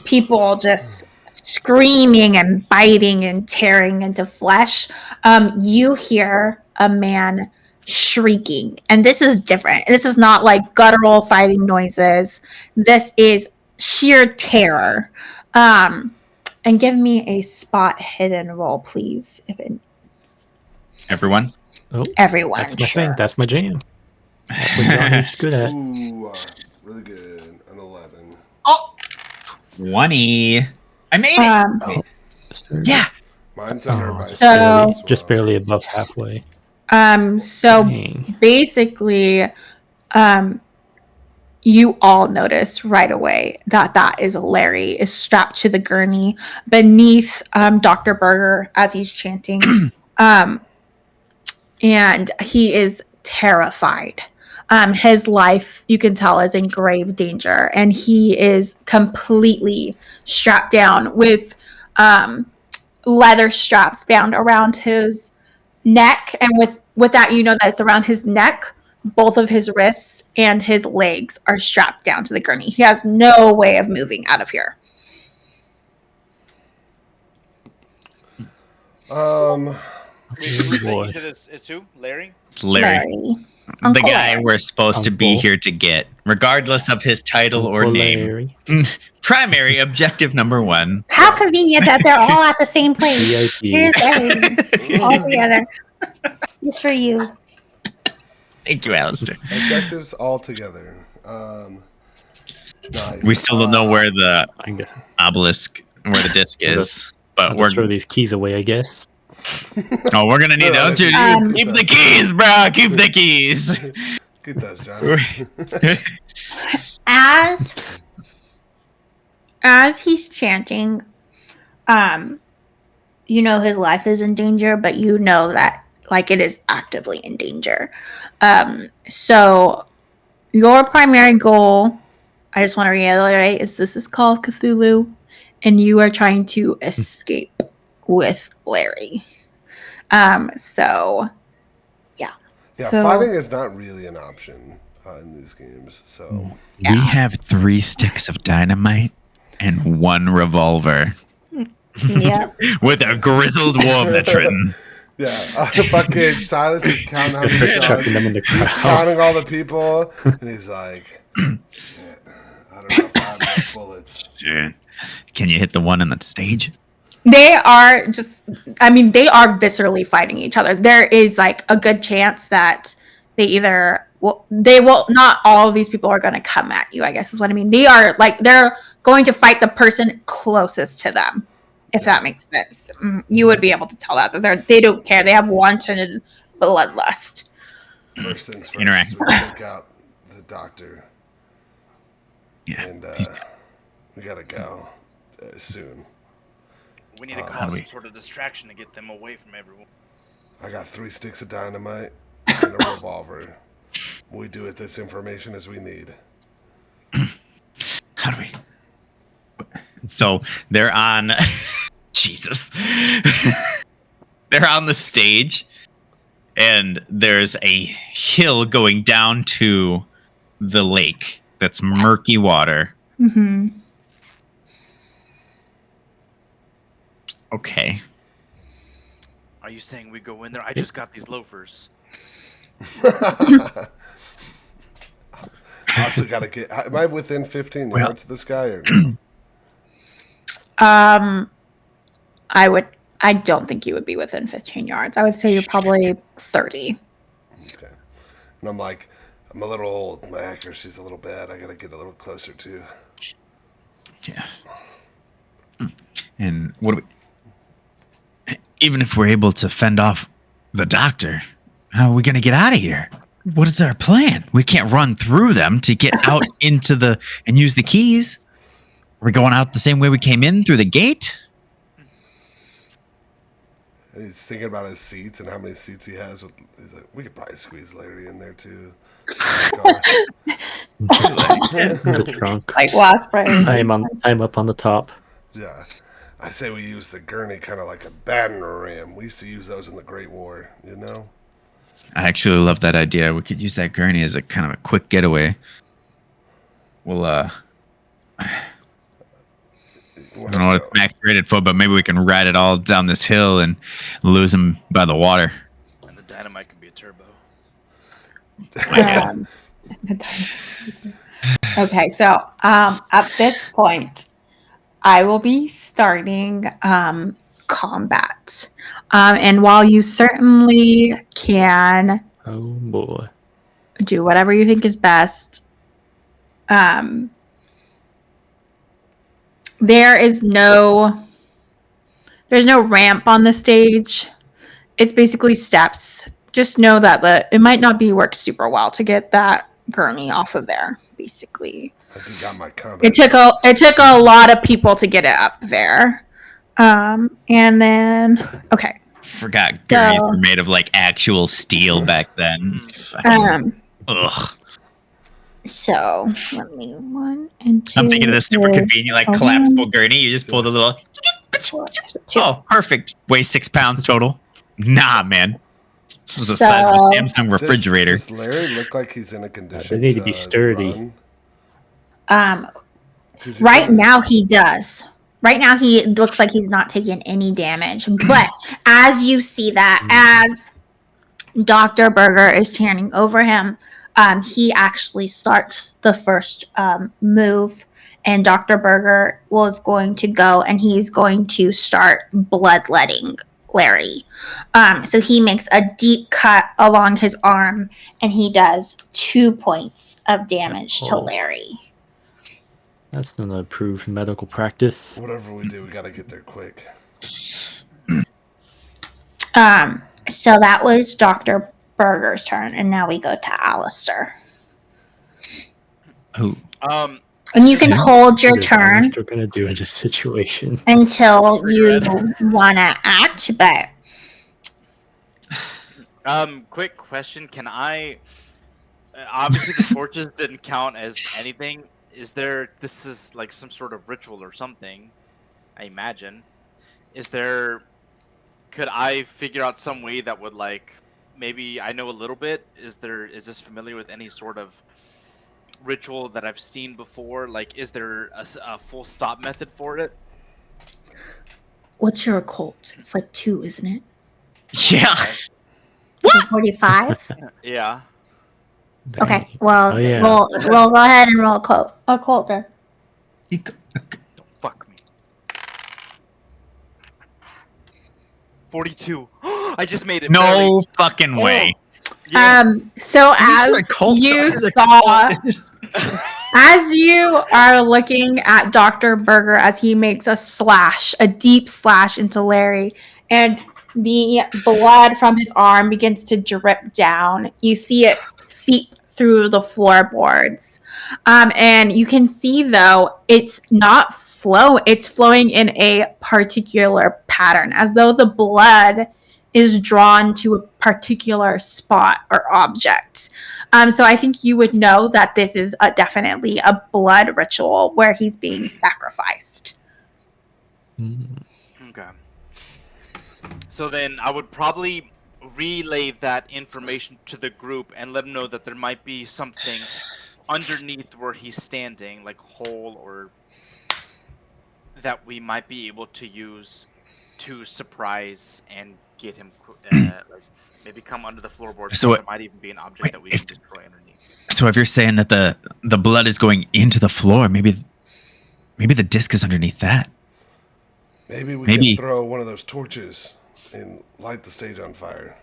people just screaming and biting and tearing into flesh, you hear a man shrieking, and this is different. This is not like guttural fighting noises. This is sheer terror. And give me a spot hidden roll, please. everyone. Oh, Everyone, that's my sure. thing. That's my jam. That's what Johnny's good at. Ooh, really good. An 11. 20. I made it. Yeah. Mine's under Oh, my just So- barely, as just well. barely above halfway. So Dang. basically, you all notice right away that is Larry is strapped to the gurney beneath Dr. Berger as he's chanting. And he is terrified. His life, you can tell, is in grave danger, and he is completely strapped down with leather straps bound around his neck, and with that, you know that it's around his neck. Both of his wrists and his legs are strapped down to the gurney. He has no way of moving out of here. Oh, You boy. said it's who? Larry? It's Larry. Uncle the guy Larry. we're supposed to be Uncle. here to get, regardless of his title or Uncle name. Larry. Primary objective number 1. How convenient that they're all at the same place. VIP. Here's everything all together. Just for you. Thank you, Alistair. Objectives all together. Nice. We still don't know where the I guess. obelisk, where the disc is, but I'll we're just throw these keys away, I guess. we're gonna need them. Keep the keys, bro. Keep the keys. Get those, John. As he's chanting, you know his life is in danger, but you know that like it is actively in danger. So your primary goal, I just want to reiterate, is this is called Cthulhu, and you are trying to escape with Larry. So Yeah, So- fighting is not really an option in these games. So Yeah. We have 3 sticks of dynamite and 1 revolver yeah, with a grizzled war veteran. yeah, fucking Silas is counting how Just many start chucking them in the He's crowd. counting all the people, and he's like, "Shit, I don't know if I have enough bullets." Shit. Can you hit the one on the stage? they are they are viscerally fighting each other. There is like a good chance that they will not all of these people are going to come at you, I guess is what I mean. They're going to fight the person closest to them, if that makes sense. You would be able to tell that they don't care. They have wanton bloodlust. First things first, Interact. we take out the doctor, Yeah. and we gotta go soon. We need to how cause do some we- sort of distraction to get them away from everyone. I got 3 sticks of dynamite and a revolver. We do with this information as we need. How do we? So they're on. Jesus. They're on the stage, and there's a hill going down to the lake that's murky water. Mm-hmm. Okay. Are you saying we go in there? I just got these loafers. I also gotta get. Am I within 15 Well- yards of this guy or no? I don't think you would be within 15 yards. I would say you're probably 30. Okay. And I'm like, I'm a little old. My accuracy's a little bad. I gotta get a little closer too. Yeah. And what do we? Even if we're able to fend off the doctor, how are we going to get out of here? What is our plan? We can't run through them to get out into the and use the keys. We're going out the same way we came in through the gate. And he's thinking about his seats and how many seats he has. He's like, we could probably squeeze Larry in there too. The trunk. Like wasp, right? I'm up on the top. Yeah. I say we use the gurney kind of like a battering ram. We used to use those in the Great War, you know? I actually love that idea. We could use that gurney as a kind of a quick getaway. We'll I don't know what it's max rated for, but maybe we can ride it all down this hill and lose him by the water. And the dynamite can be a turbo. Okay, so at this point, I will be starting combat. And while you certainly can Oh boy. do whatever you think is best, there's no ramp on the stage. It's basically steps. Just know that it might not work super well to get that gurney off of there. Basically, I think got my comment. it took a lot of people to get it up there. And then okay. Forgot gurneys were made of like actual steel back then. Fucking- Ugh. So let me 1 and 2. I'm thinking of this super convenient, like collapsible gurney. You just pull the little. Oh, perfect. Weighs 6 pounds total. Nah, man. This is the size of a Samsung refrigerator. Does Larry look like he's in a condition? They need to be sturdy. run? 'Cause he Right doesn't- now he does. Right now he looks like he's not taking any damage. But as you see that, as Dr. Berger is standing over him. He actually starts the first move, and Dr. Berger was going to go and he's going to start bloodletting Larry. So he makes a deep cut along his arm, and he does 2 points of damage to Oh. Larry. That's not approved medical practice. Whatever we do, we gotta get there quick. So that was Dr. Berger's turn, and now we go to Alistair. Who? And you can hold your What is turn Alistair gonna do in this situation? until you want to act, but Quick question: Can I? Obviously, the torches didn't count as anything. This is like some sort of ritual or something, I imagine. Could I figure out some way that would, like, maybe I know a little bit? Is this familiar with any sort of ritual that I've seen before? Like, is there a full stop method for it? what's your occult? It's like 2, isn't it? Yeah. So 45? Yeah. Okay, well, Oh, yeah. roll, go ahead and roll occult then. Don't fuck me. 42. I just made it. No fucking way. Yeah. So These are as cult you size saw, as you are looking at Dr. Berger as he makes a deep slash into Larry, and the blood from his arm begins to drip down, you see it seep through the floorboards. And you can see, though, it's not it's flowing in a particular pattern, as though the blood is drawn to a particular spot or object. So I think you would know that this is definitely a blood ritual where he's being sacrificed. Okay. So then I would probably relay that information to the group and let them know that there might be something underneath where he's standing, like hole, or that we might be able to use to surprise and get him, like, maybe come under the floorboards. So There might even be an object that we can destroy underneath. So if you're saying that the blood is going into the floor, maybe the disc is underneath that. Maybe we Maybe- can throw one of those torches and light the stage on fire.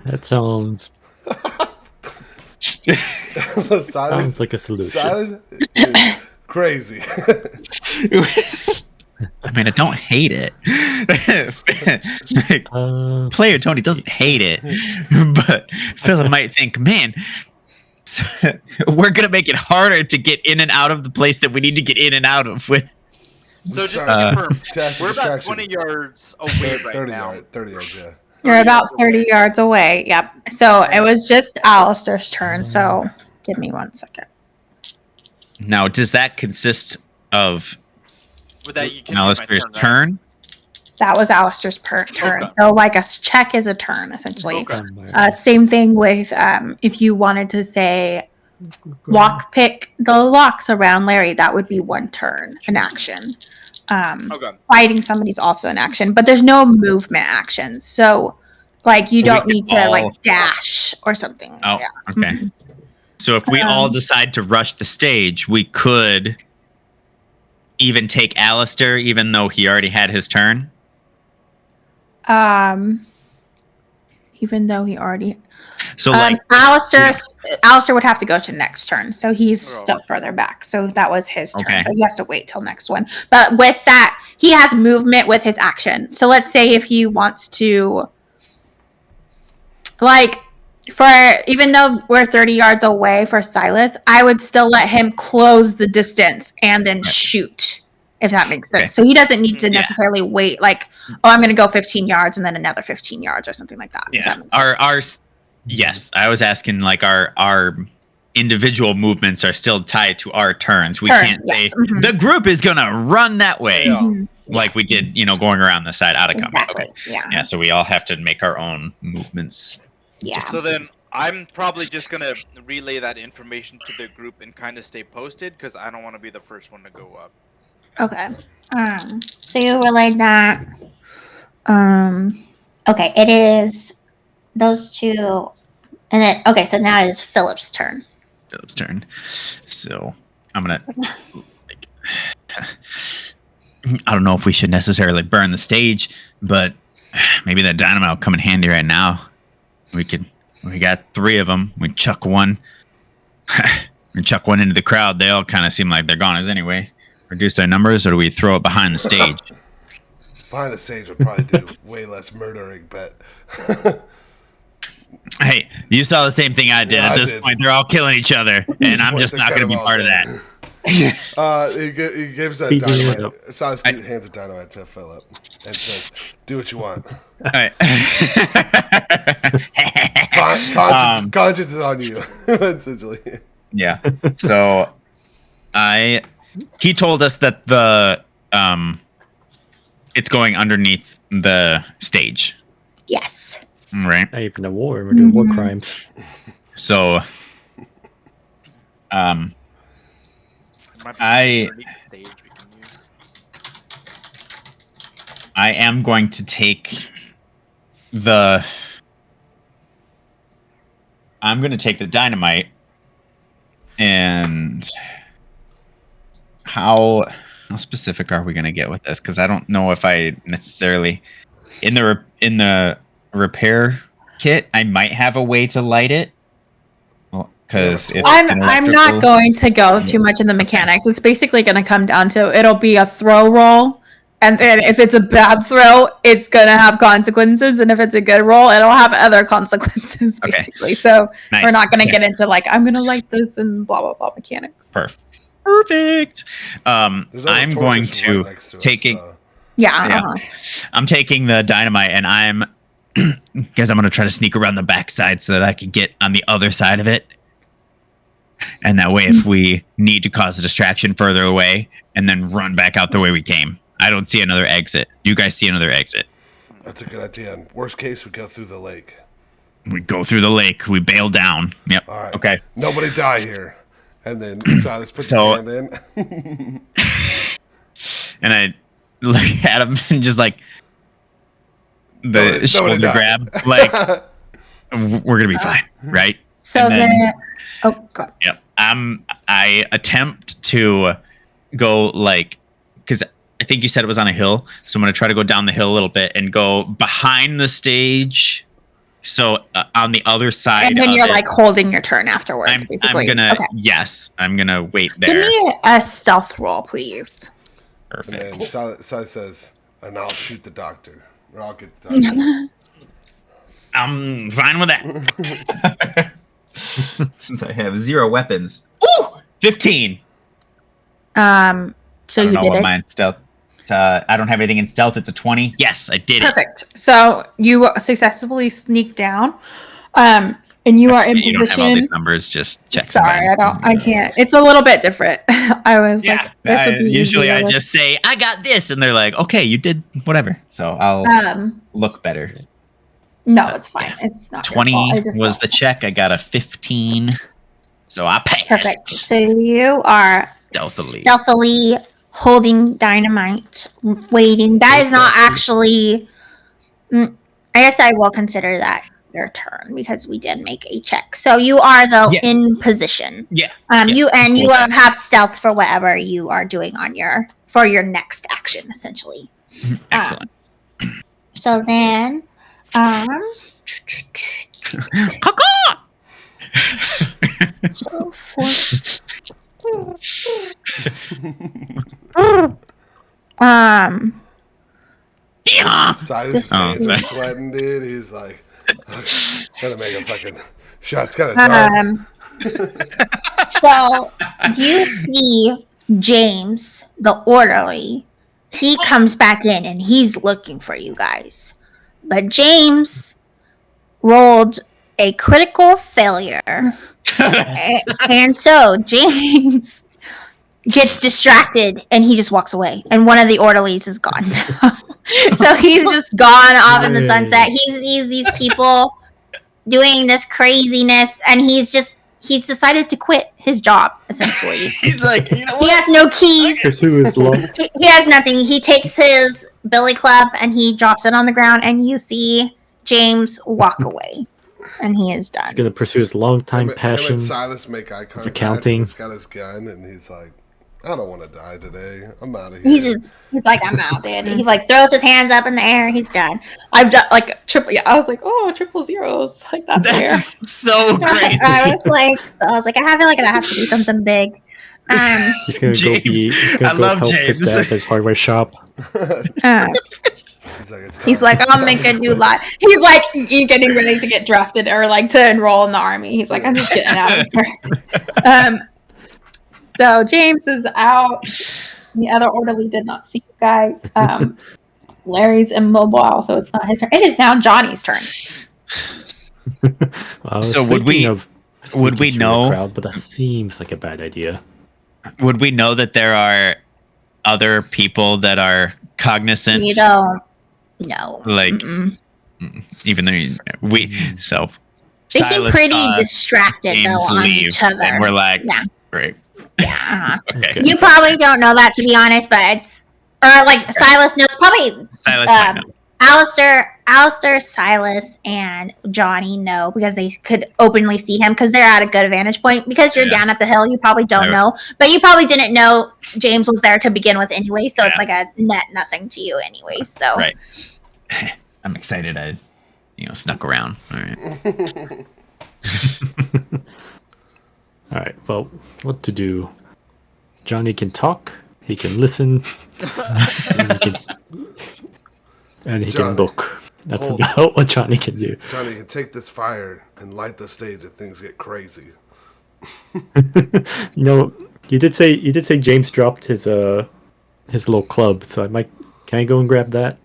That sounds Silas, like a solution. Silas is crazy. I mean, I don't hate it. Player Tony doesn't hate it, but Philip might think, man, we're gonna make it harder to get in and out of the place that we need to get in and out of with. So just to Sorry. confirm, Cast we're about distraction. 20 yards away right 30 now. yards, 30 yards, yeah. You're about 30 yards away. Yep. So it was just Alistair's turn. So give me 1 second. Now, does that consist of With that, you can use my Alistair's right? turn? That was Alistair's turn. Okay. So like a check is a turn, essentially. Okay. Same thing with if you wanted to say pick the locks around Larry, that would be 1 turn, an action. Okay. Fighting somebody's also an action, but there's no movement actions. So like you So we don't could need to like all- dash or something. Oh, Yeah. okay. So if we all decide to rush the stage, we could even take Alistair, even though he already had his turn. Even though he already So like, Alistair would have to go to next turn, so he's still further back. So that was his turn. Okay. So he has to wait till next one. But with that, he has movement with his action. So let's say if he wants to, like, even though we're 30 yards away for Silas, I would still let him close the distance and then shoot, if that makes sense. Okay. So he doesn't need to Yeah. necessarily wait, like, oh, I'm going to go 15 yards and then another 15 yards or something like that. if yeah, that makes sense. yes, I was asking, like, our individual movements are still tied to our turns. We Turn, can't yes, say mhm. the group is gonna run that way, Yeah. Mhm. like we did, going around the side out of combat. Exactly. Okay. Yeah. Yeah, so we all have to make our own movements. Yeah. So then I'm probably just gonna relay that information to the group and kind of stay posted because I don't want to be the first one to go up. Okay. So you relayed that. Okay, it is those two, and then okay. So now it is Philip's turn. Philip's turn. So I'm gonna. I don't know if we should necessarily burn the stage, but maybe that dynamite will come in handy right now. We got 3 of them. We chuck one. We chuck one into the crowd. They all kind of seem like they're goners anyway. Reduce their numbers, or do we throw it behind the stage? Behind the stage would probably do way less murdering, but Hey, you saw the same thing I did. Yeah, At I this did. point, they're all killing each other, and I'm just not going to be part of that. He gives that Beat me up. dynamite. Silas hands a dynamite to Philip and says, "Do what you want. All right. Conscience is on you." Essentially. Yeah. So he told us that the it's going underneath the stage, Yes. right? Not even a war. We're doing war crimes. So Might be I- some dirty stage we can use. I am going to take the dynamite, and how specific are we going to get with this? Because I don't know if I necessarily in the repair kit I might have a way to light it. Because I'm not going to go too much in the mechanics. It's basically going to come down to it'll be a throw roll, and then if it's a bad throw, it's going to have consequences, and if it's a good roll, it'll have other consequences. Okay. Basically, so Nice. we're not going to get into like I'm going to light this and blah blah blah mechanics. Perfect. There's I'm other going torches to right next to us, take it. so- Yeah. Yeah. I'm taking the dynamite, and I'm going to try to sneak around the backside so that I can get on the other side of it. And that way, if we need to cause a distraction further away, and then run back out the way we came. I don't see another exit. You guys see another exit? That's a good idea. And worst case, we go through the lake. We go through the lake. We bail down. Yep. All right. Okay. Nobody die here. And then Silas puts So- his hand in. And I look at him and just like the Nobody shoulder die. grab, like we're gonna be fine, right? So And then- then, oh god. Yep. I attempt to go like, because I think you said it was on a hill, so I'm gonna try to go down the hill a little bit and go behind the stage. So on the other side, And then of you're it, like holding your turn afterwards, basically. I'm gonna okay. yes, I'm gonna wait Give there. me a stealth roll, please. And Perfect. then Silas says, and I'll shoot the doctor. Or I'll get the doctor. I'm fine with that. Since I have 0 weapons. Ooh! 15. So I you don't know did what it. mine stealth. I don't have anything in stealth. It's a 20. Yes, I did it. Perfect. So you successfully sneak down, and you are in You don't have all position. these numbers. Just check. some Sorry, I buttons. don't. I can't. It's a little bit different. I was like, this would be usually I easier. just say I got this, and they're like, "Okay, you did whatever." So I'll look better. No, it's fine. It's not your 20 fault. I just was don't. the check. I got a 15, so I passed. Perfect. So you are Stealthily. stealthily holding dynamite, waiting. That is not actually. I guess I will consider that your turn because we did make a check. So you are though Yeah. in position. Yeah. You Cool. have stealth for whatever you are doing on your next action, essentially. Excellent. So then, so for Yeah. Silas' Oh, hands are right. sweating, dude. He's like, gotta make a fucking shot's kind of dark. So you see James, the orderly. He comes back in and he's looking for you guys. But James rolled a critical failure. And so James gets distracted and he just walks away. And one of the orderlies is gone now. So he's just gone off in the sunset. He sees these people doing this craziness and he's just he's decided to quit his job, essentially. He's like, you know He what? has no keys. Pursue his love. He has nothing. He takes his billy club and he drops it on the ground, and you see James walk away, and he is done. He's gonna pursue his longtime Him passion. and Silas make eye contact. accounting. He's got his gun, and he's like, I don't want to die today. I'm out of here. He's like, I'm out, dude. He like throws his hands up in the air. He's done. I've done like triple. I was like, oh, triple zeros. Like that's rare. That's so crazy. I was like, I feel like it has to be something big. He's gonna James. He's gonna I go love help his James. dad at his hardware shop. He's like, I'll make a new life. He's like, you getting ready to get drafted or like to enroll in the army. He's like, I'm just getting out of here. So James is out. The other orderly did not see you guys. Larry's immobile, so it's not his turn. It is now Johnny's turn. I was So would we- thinking of would we speaking to the know- crowd, but that seems like a bad idea. Would we know that there are other people that are cognizant? You don't know. Like, Mm-mm. even though so They seem Silas pretty saw distracted James though on leave, each other. and we're like, Yeah. great. Yeah. Uh-huh. Okay. You probably don't know that, to be honest, but it's or like Silas knows. Probably Silas might know. Alistair, Silas, and Johnny know because they could openly see him because they're at a good vantage point. Because you're Yeah. down at the hill, you probably don't Right. know, but you probably didn't know James was there to begin with anyway. So it's Yeah. like a net nothing to you anyway. So Right. I'm excited. I, snuck around. All right. All right. Well, what to do? Johnny can talk. He can listen. and he Johnny, can look. That's hold- about what Johnny can do. Johnny, you can take this fire and light the stage if things get crazy. You did say James dropped his little club, so can I go and grab that?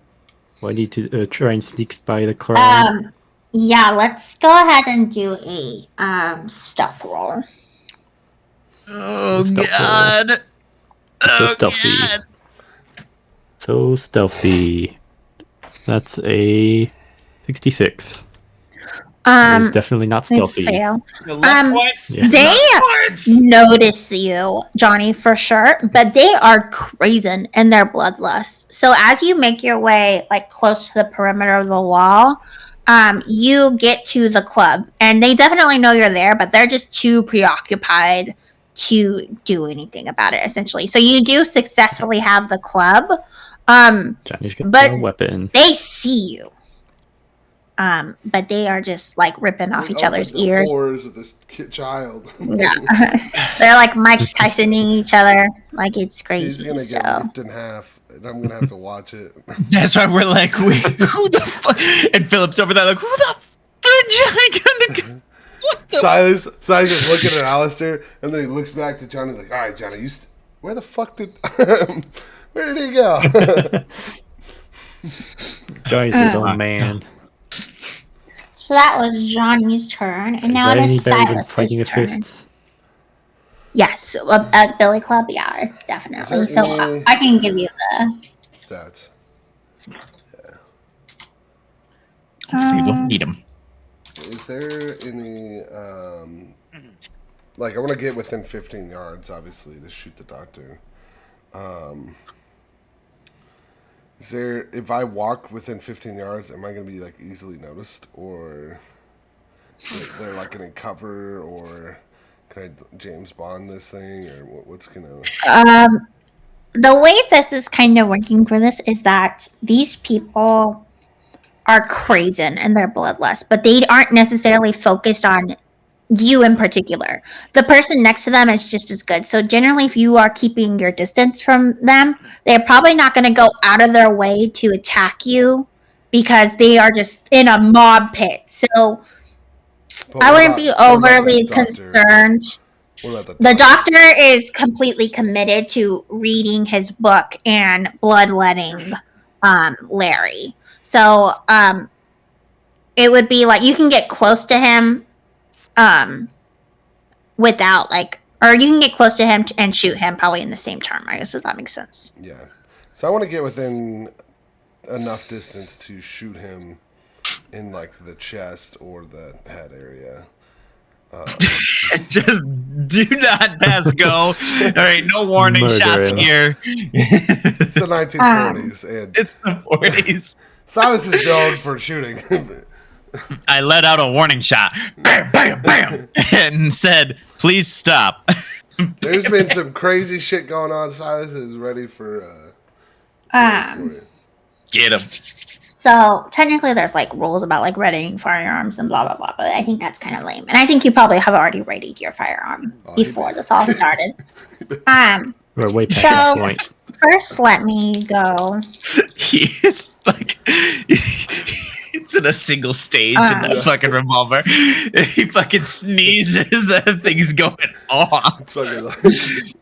Or I need to try and sneak by the crowd. yeah, let's go ahead and do a stealth roll. Oh Stealth roll. God. So Oh, stealthy. God. So stealthy. That's a 66. It's definitely not they stealthy. fail. The luck points. Yeah. They Luck points. notice you, Johnny, for sure, but they are crazy in their bloodlust. So as you make your way like close to the perimeter of the wall, you get to the club, and they definitely know you're there, but they're just too preoccupied to do anything about it, essentially. So you do successfully have the club. Johnny's got But- a weapon. They see you. But they are just like ripping off each other's ears. Horrors of this child. Yeah. They're like Mike Tysoning each other. Like it's He's crazy. gonna So get ripped in half, and I'm gonna have to watch it. That's why we're like, who the fuck? And Philip's over there like, who the fuck did Johnny come to? Silas is looking at Alistair, and then he looks back to Johnny like, all right, Johnny, where the fuck did where did he go? Johnny's his own man. So that was Johnny's turn, and Is now that it is any better than Silas's fighting with turn. fists? Yes, a Billy Club. Yeah, it's definitely. Is there So any- I can give you the. Stats. You don't need him. Is there any like I want to get within 15 yards, obviously, to shoot the doctor. Is there, if I walk within 15 yards, am I going to be like easily noticed, or is there like any cover, or can I James Bond this thing, or what's gonna? The way this is kind of working for this is that these people are crazy in their bloodlust, but they aren't necessarily focused on you in particular. The person next to them is just as good. So generally, if you are keeping your distance from them, they're probably not going to go out of their way to attack you because they are just in a mob pit. So But I what wouldn't about- be what about overly that doctor? concerned. What about The doctor is completely committed to reading his book and bloodletting Larry. So it would be like you can get close to him without like, or you can get close to him and shoot him probably in the same turn. I guess if that makes sense. Yeah. So I want to get within enough distance to shoot him in like the chest or the head area. Just do not pass go. All right, no warning Murder shots him. here. It's the 1940s, and It's the 40s. Silas is known for shooting. I let out a warning shot. Bam, bam, bam. And said, please stop. There's been some crazy shit going on. Silas is ready for. Get him. So technically, there's like rules about like readying firearms and blah blah blah. But I think that's kind of lame. And I think you probably have already readied your firearm before this all started. We're way past that So point. first, let me go. He's like, it's in a single stage in that fucking revolver. He fucking sneezes, that thing's going off. It's fucking like he's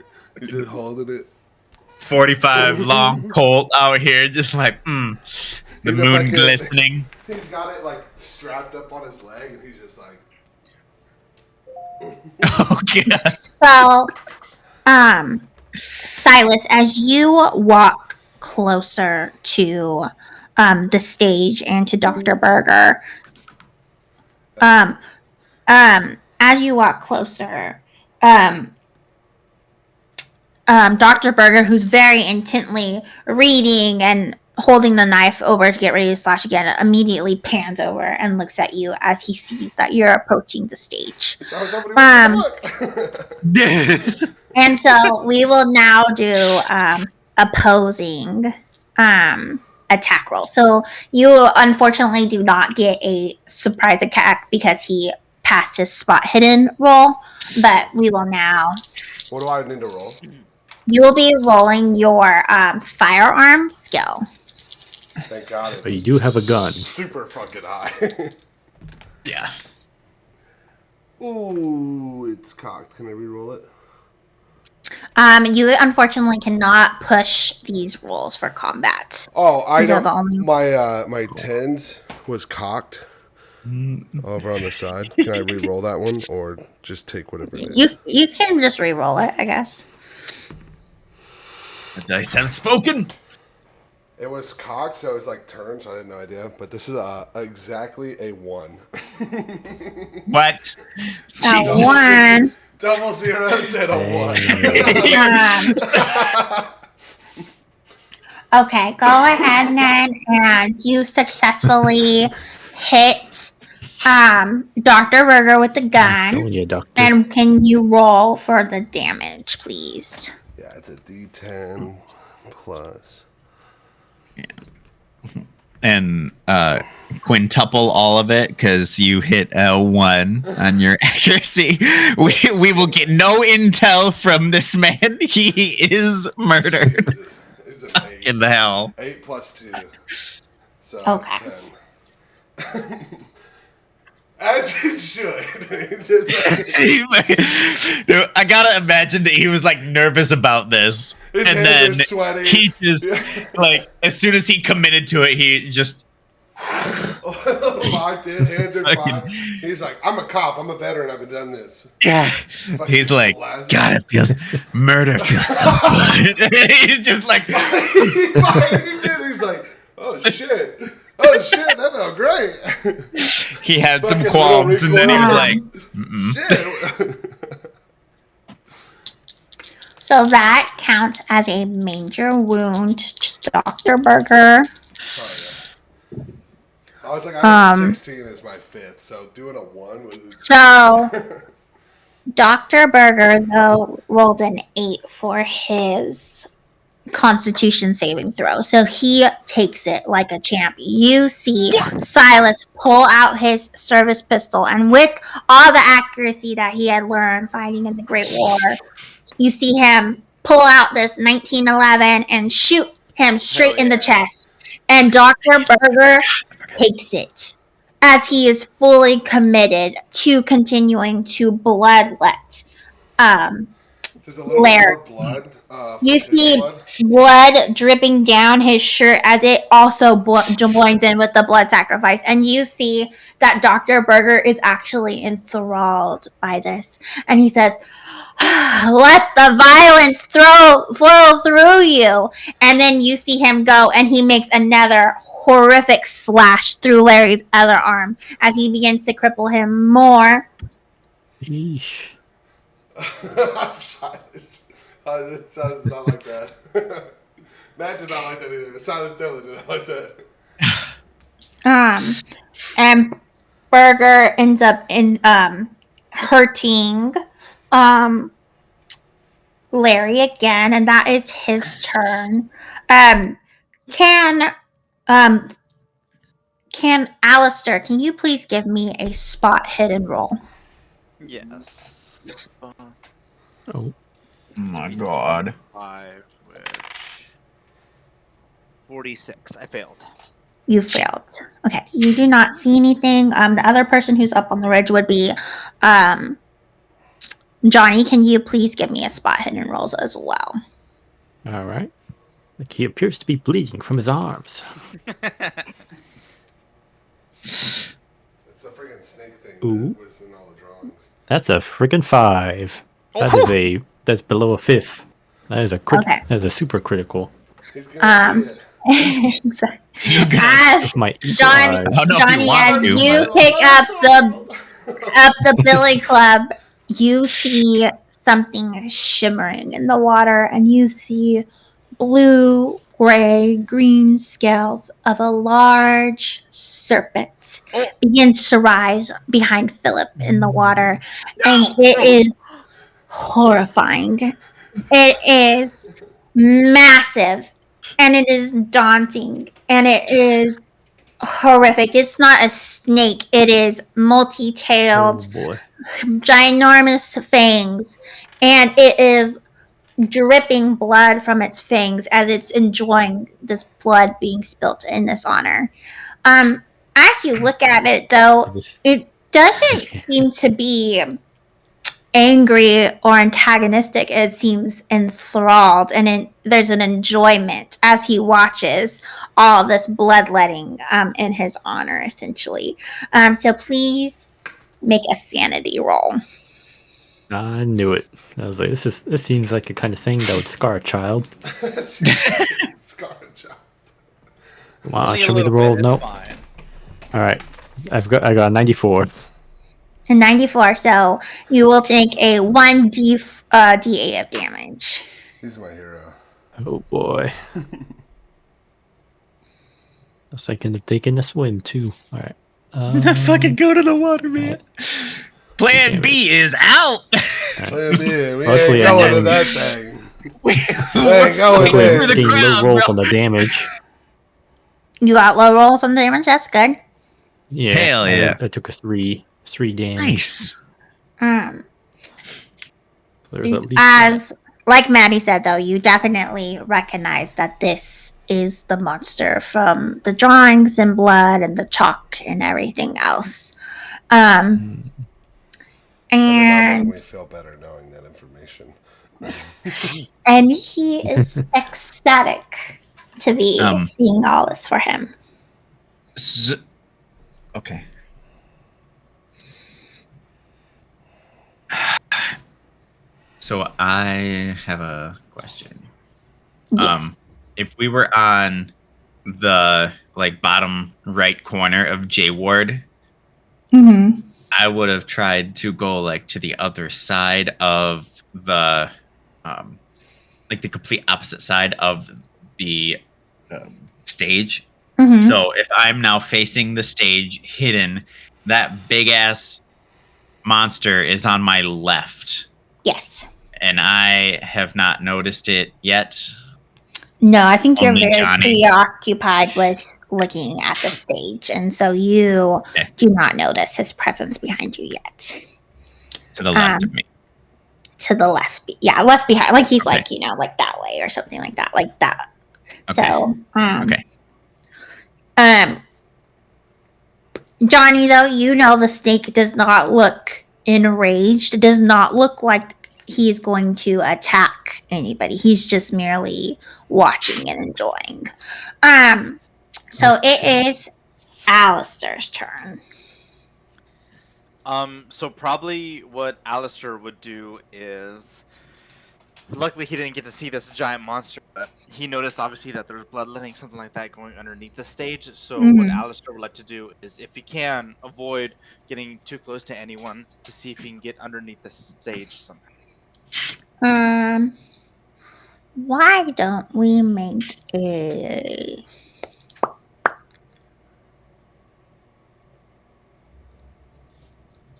just holding it. 45 long Colt out here, just like, the He's a moon fucking- glistening. He's got it like strapped up on his leg, and he's just like. Oh, God. So, Silas, as you walk closer to the stage and to Dr. Berger, as you walk closer, Dr. Berger, who's very intently reading and holding the knife over to get ready to slash again, immediately pans over and looks at you as he sees that you're approaching the stage. Oh, somebody wants to look. And so we will now do opposing attack roll. So you unfortunately do not get a surprise attack because he passed his spot hidden roll, but we will now. What do I need to roll? You will be rolling your firearm skill. Thank God it's But you do have a gun. super fucking high. Yeah. Ooh, it's cocked. Can I re-roll it? You unfortunately cannot push these rolls for combat. Oh, I These are don't. the only- My tens was cocked over on the side. Can I re-roll that one, or just take whatever it is? You can just re-roll it, I guess. The dice have spoken. It was cocked, so it was like turned, so I had no idea. But this is exactly a 1. What? A one. Double zeros and a 1. Okay, go ahead then, and you successfully hit Dr. Berger with the gun. Telling you, doctor. And can you roll for the damage, please? Yeah, it's a D10 plus. And quintuple all of it because you hit a 1 on your accuracy. We will get no intel from this man. He is murdered Is it 8? in the hell. 8 plus 2. So Okay. 10. As it should. It's just like- I gotta imagine that he was like nervous about this, His and hands then are sweaty. he just like as soon as he committed to it, he just locked in, hands are Fucking- fine. He's like, I'm a cop. I'm a veteran. I've done this. yeah. He's like, God, it feels murder feels so good. He's just like, He fires it. He's like, oh shit. Oh shit, that felt great. he had some Fucking qualms, and then he was recoil. like, Shit. So that counts as a major wound to Dr. Berger. I was like, I have 16 as my 5th, so doing a 1 was. So Dr. Berger, though, rolled an 8 for his Constitution saving throw. So he takes it like a champ. You see Silas pull out his service pistol, and with all the accuracy that he had learned fighting in the Great War, you see him pull out this 1911 and shoot him straight in the chest. And Dr. Berger takes it as he is fully committed to continuing to bloodlet. There's a little Larry. bit more blood. You from his see blood. blood dripping down his shirt as it also joins in with the blood sacrifice. And you see that Dr. Berger is actually enthralled by this. And he says, let the violence flow through you. And then you see him go, and he makes another horrific slash through Larry's other arm as he begins to cripple him more Yeesh. Silas. Silas did not like that. Matt did not like that either. But Silas definitely did not like that. And Burger ends up hurting Larry again, and that is his turn. Can um can Alistair, can you please give me a spot hidden roll? Yes. Oh, my god. 5, which 46. I failed. You failed. Okay, you do not see anything. The other person who's up on the ridge would be Johnny. Can you please give me a spot hidden rolls as well? all right. Like he appears to be bleeding from his arms. It's a freaking snake thing Ooh. that was in all the drawings. That's a friggin' 5. That's below a 5th. That is a Okay. That is a super critical. He's gonna see it. As With my eagle Johnny, eyes. I don't know if Johnny, he wants as to, you but- pick up the billy club, you see something shimmering in the water, and you see blue, gray, green scales of a large serpent begins to rise behind Philip in the water, and it is horrifying. It is massive, and it is daunting, and it is horrific. It's not a snake. It is multi-tailed, Oh boy. ginormous fangs, and it is dripping blood from its fangs as it's enjoying this blood being spilt in this honor. As you look at it, though, it doesn't seem to be angry or antagonistic. It seems enthralled, and there's an enjoyment as he watches all this bloodletting in his honor, essentially. So please make a sanity roll. I knew it. I was like, this seems like the kind of thing that would scar a child. Scarlet child. Come on, Only a show me the little roll. bit, it's Nope. fine. All right. I got a 94. And 94, so you will take a 1d8 of damage. He's my hero. Oh boy. I was thinking of taking a swim too. All right. Fucking go to the water, man. Plan Damn B is out. Plan B, we Luckily, ain't I'm going to getting- that thing. we ain't going Luckily, there. I'm the getting low ground, rolls bro. on the damage. You got low rolls on damage, that's good. Yeah. Hell yeah. I took a 3 damage. Nice. There's at least As like Maddie said, though, you definitely recognize that this is the monster from the drawings and blood and the chalk and everything else. Every now and then we And feel better knowing that information. he is ecstatic to be seeing all this for him. Okay. So I have a question. Yes. If we were on the bottom right corner of J Ward, Mm-hmm. I would have tried to go to the other side of the the complete opposite side of the stage. Mm-hmm. So if I'm now facing the stage hidden, that big ass monster is on my left, Yes. and I have not noticed it yet. No, I think you're Only very Johnny. preoccupied with looking at the stage, and so you Okay. do not notice his presence behind you yet. To the left of me. To the left, yeah, left behind, like he's Okay. like that way or something like that, like that. Okay. So, Okay. Johnny, though, you know the snake does not look enraged. It does not look like he's going to attack anybody. He's just merely watching and enjoying. So it is Alistair's turn. So probably what Alistair would do is Luckily, he didn't get to see this giant monster, but he noticed obviously that there's bloodletting, something like that, going underneath the stage. So what Mhm. Alistair would like to do is, if he can, avoid getting too close to anyone to see if he can get underneath the stage somehow. Why don't we make a...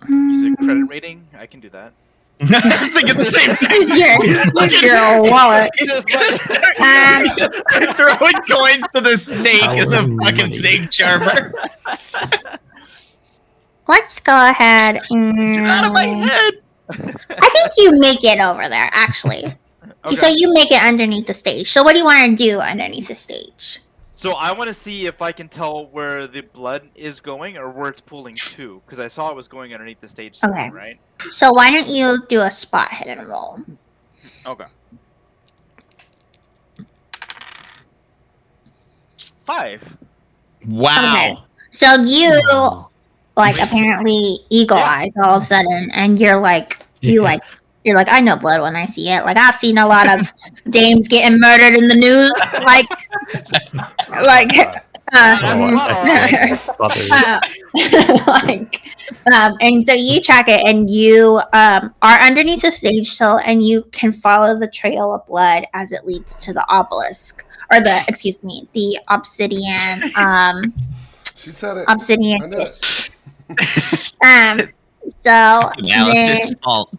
Use a credit rating. I can do that. I was thinking the same thing. Use your wallet. He's Just gonna start throwing coins to the snake as a Our fucking money. snake charmer. Let's go ahead. Get out of my head. I think you make it over there, actually. Okay. So you make it underneath the stage. So what do you want to do underneath the stage? So I want to see if I can tell where the blood is going or where it's pooling to, because I saw it was going underneath the stage somewhere, Okay. right? So why don't you do a spot hidden roll? Okay. 5. Wow. Okay. So you Oh. apparently eagle Yeah. eyes all of a sudden, and you're like, you're like, I know blood when I see it. Like I've seen a lot of dames getting murdered in the news. And so you track it, and you are underneath the stage till, and you can follow the trail of blood as it leads to the obelisk, or the obsidian She said it. obsidian I know disc. So Alistair's then- fault.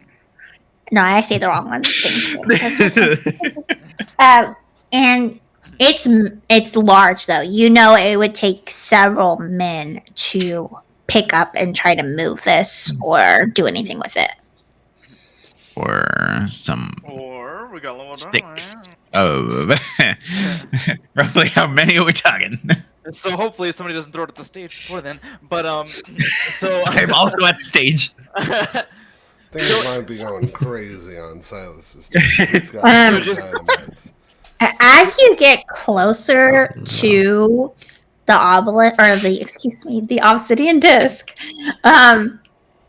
no, I say the wrong one. And it's large though. You know, it would take several men to pick up and try to move this or do anything with it. Or some Or we got a little sticks. Oh, roughly how many are we talking? So hopefully somebody doesn't throw it at the stage before then. But so I'm also at the stage. Things might be going crazy on Silas's team. He's got Um, some dynamites. As you get closer to the obelisk, or the obsidian disc,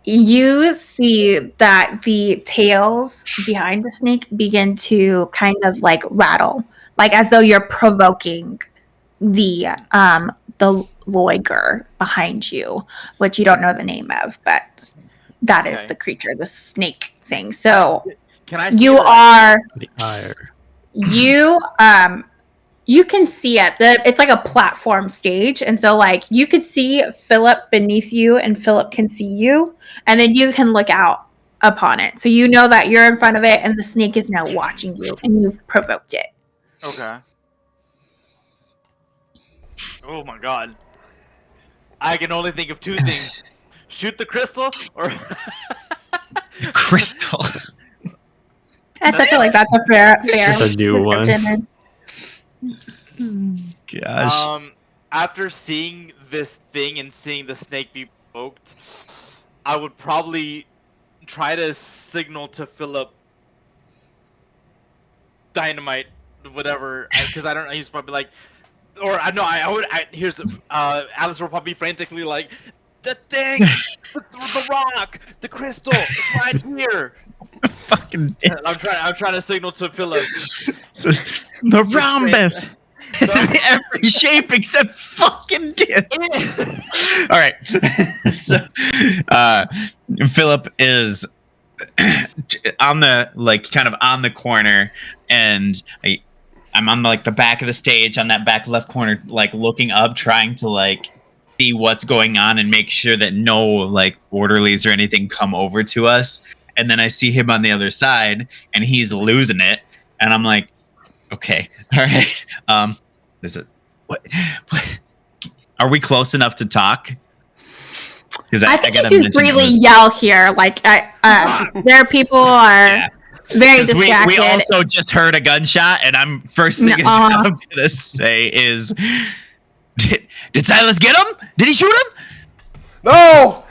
you see that the tails behind the snake begin to kind of like rattle, like as though you're provoking the Loiger behind you, which you don't know the name of, but that is Okay. the creature, the snake thing. So can I see you her? are The ire. you can see it. It's like a platform stage, and so like you could see Philip beneath you, and Philip can see you, and then you can look out upon it. So you know that you're in front of it, and the snake is now watching you, and you've provoked it. Okay. Oh my god. I can only think of two things: shoot the crystal, or Crystal. I feel like that's a fair That's a new one. description. Gosh. after seeing this thing and seeing the snake be poked, I would probably try to signal to Philip dynamite, whatever, because I don't know. He's probably like, or I know I would. Here's Alice will probably frantically like, the thing, the rock, the crystal, it's right here. Fucking I'm trying to signal to Philip. The rhombus. Every shape except fucking disc. All right. So, Philip is on the kind of on the corner, and I'm on the back of the stage on that back left corner, looking up, trying to see what's going on and make sure that no orderlies or anything come over to us. And then I see him on the other side, and he's losing it, and I'm like, okay, all right. Is it what? Are we close enough to talk? Because I think you can freely yell here. There are people who are very distracted. We also just heard a gunshot, and I'm first thing I'm gonna say is, did Silas get him? Did he shoot him? No,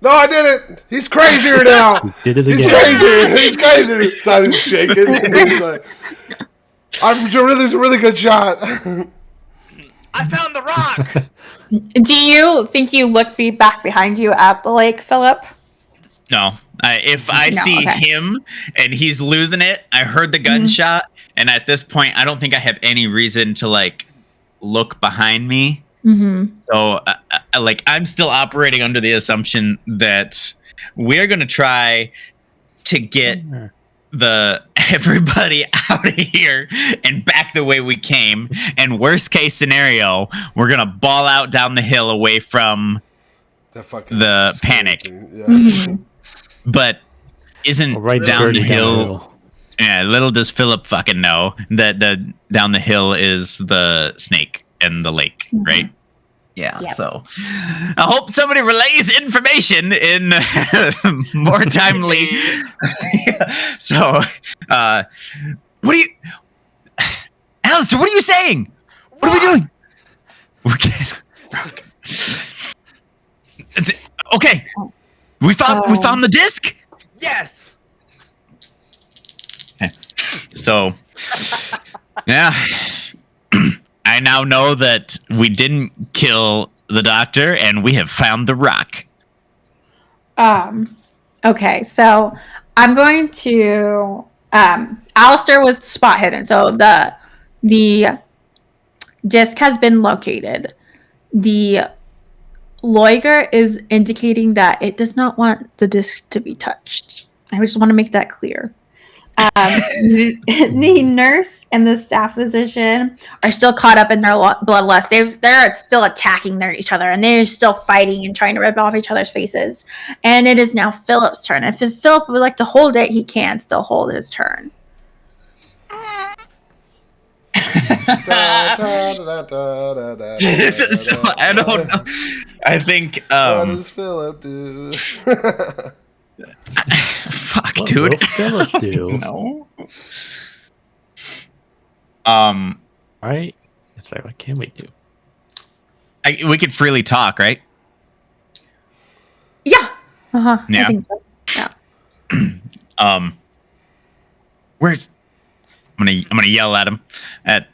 I didn't. He's crazier now. Did it He's again. crazier. He's crazier. Silas is shaking. And he's like, I'm sure there's a really good shot. I found the rock. Do you think you look back behind you at the lake, Philip? No. If I No, see okay. him and he's losing it, I heard the gunshot, and at this point, I don't think I have any reason to like look behind me. Mm-hmm. So, like, I'm still operating under the assumption that we're gonna try to get everybody out of here and back the way we came. And worst case scenario, we're gonna ball out down the hill away from That fucking the scary panic. thing, Yeah. Mm-hmm. But isn't Right, down the dirty hill? Yeah, little does Philip fucking know that the down the hill is the snake and the lake, right? Yeah. Yep. So I hope somebody relays information in more timely. So, what are you, Alistair? What are you saying? What are we doing? Okay. We found the disc. Yes. So, yeah, I now know that we didn't kill the doctor, and we have found the rock. Okay, so I'm going to. Alistair was spot hidden, so the disc has been located. The Loiger is indicating that it does not want the disc to be touched. I just want to make that clear. The nurse and the staff physician are still caught up in their bloodlust. They're still attacking each other, and they're still fighting and trying to rip off each other's faces. And it is now Philip's turn. If Philip would like to hold it, he can still hold his turn. So I don't know. I think. What does Philip do? Fuck, What dude. will Philip do? No. Right? It's like, what can we do? We could freely talk, right? Yeah. Uh-huh. Yeah. I think so. Yeah. Where's? I'm gonna yell at him. At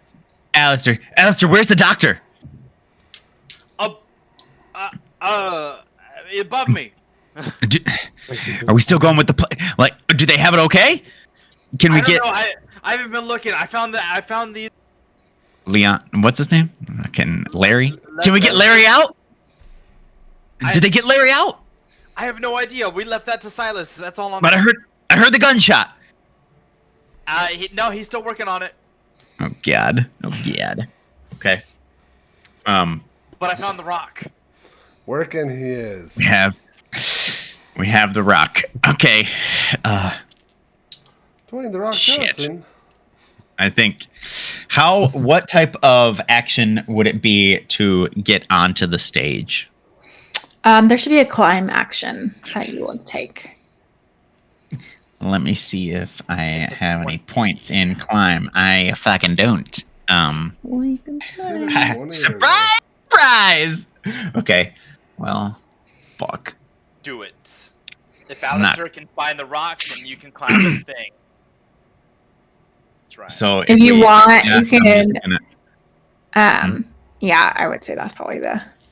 Alistair. Alistair, where's the doctor? Above me. Are we still going with the like? Do they have it okay? Can we I don't get know. I haven't been looking. I found the Leon? What's his name? Larry? Can we get Larry out? Did they get Larry out? I have no idea. We left that to Silas. That's all I'm. But I heard the gunshot. No, he's still working on it. Oh God. Okay. But I found the rock. Working he is. We have the rock. Okay. Dwayne the Rock Shit. Johnson. I think what type of action would it be to get onto the stage? There should be a climb action that you will take. Let me see if I have any points in climb. I fucking don't. Well, you can try. Surprise! Okay. Well, fuck. Do it. If Alistair can find the rock, then you can climb this thing. That's right. So If you want, yeah, you can. I'm just gonna- Yeah, I would say that's probably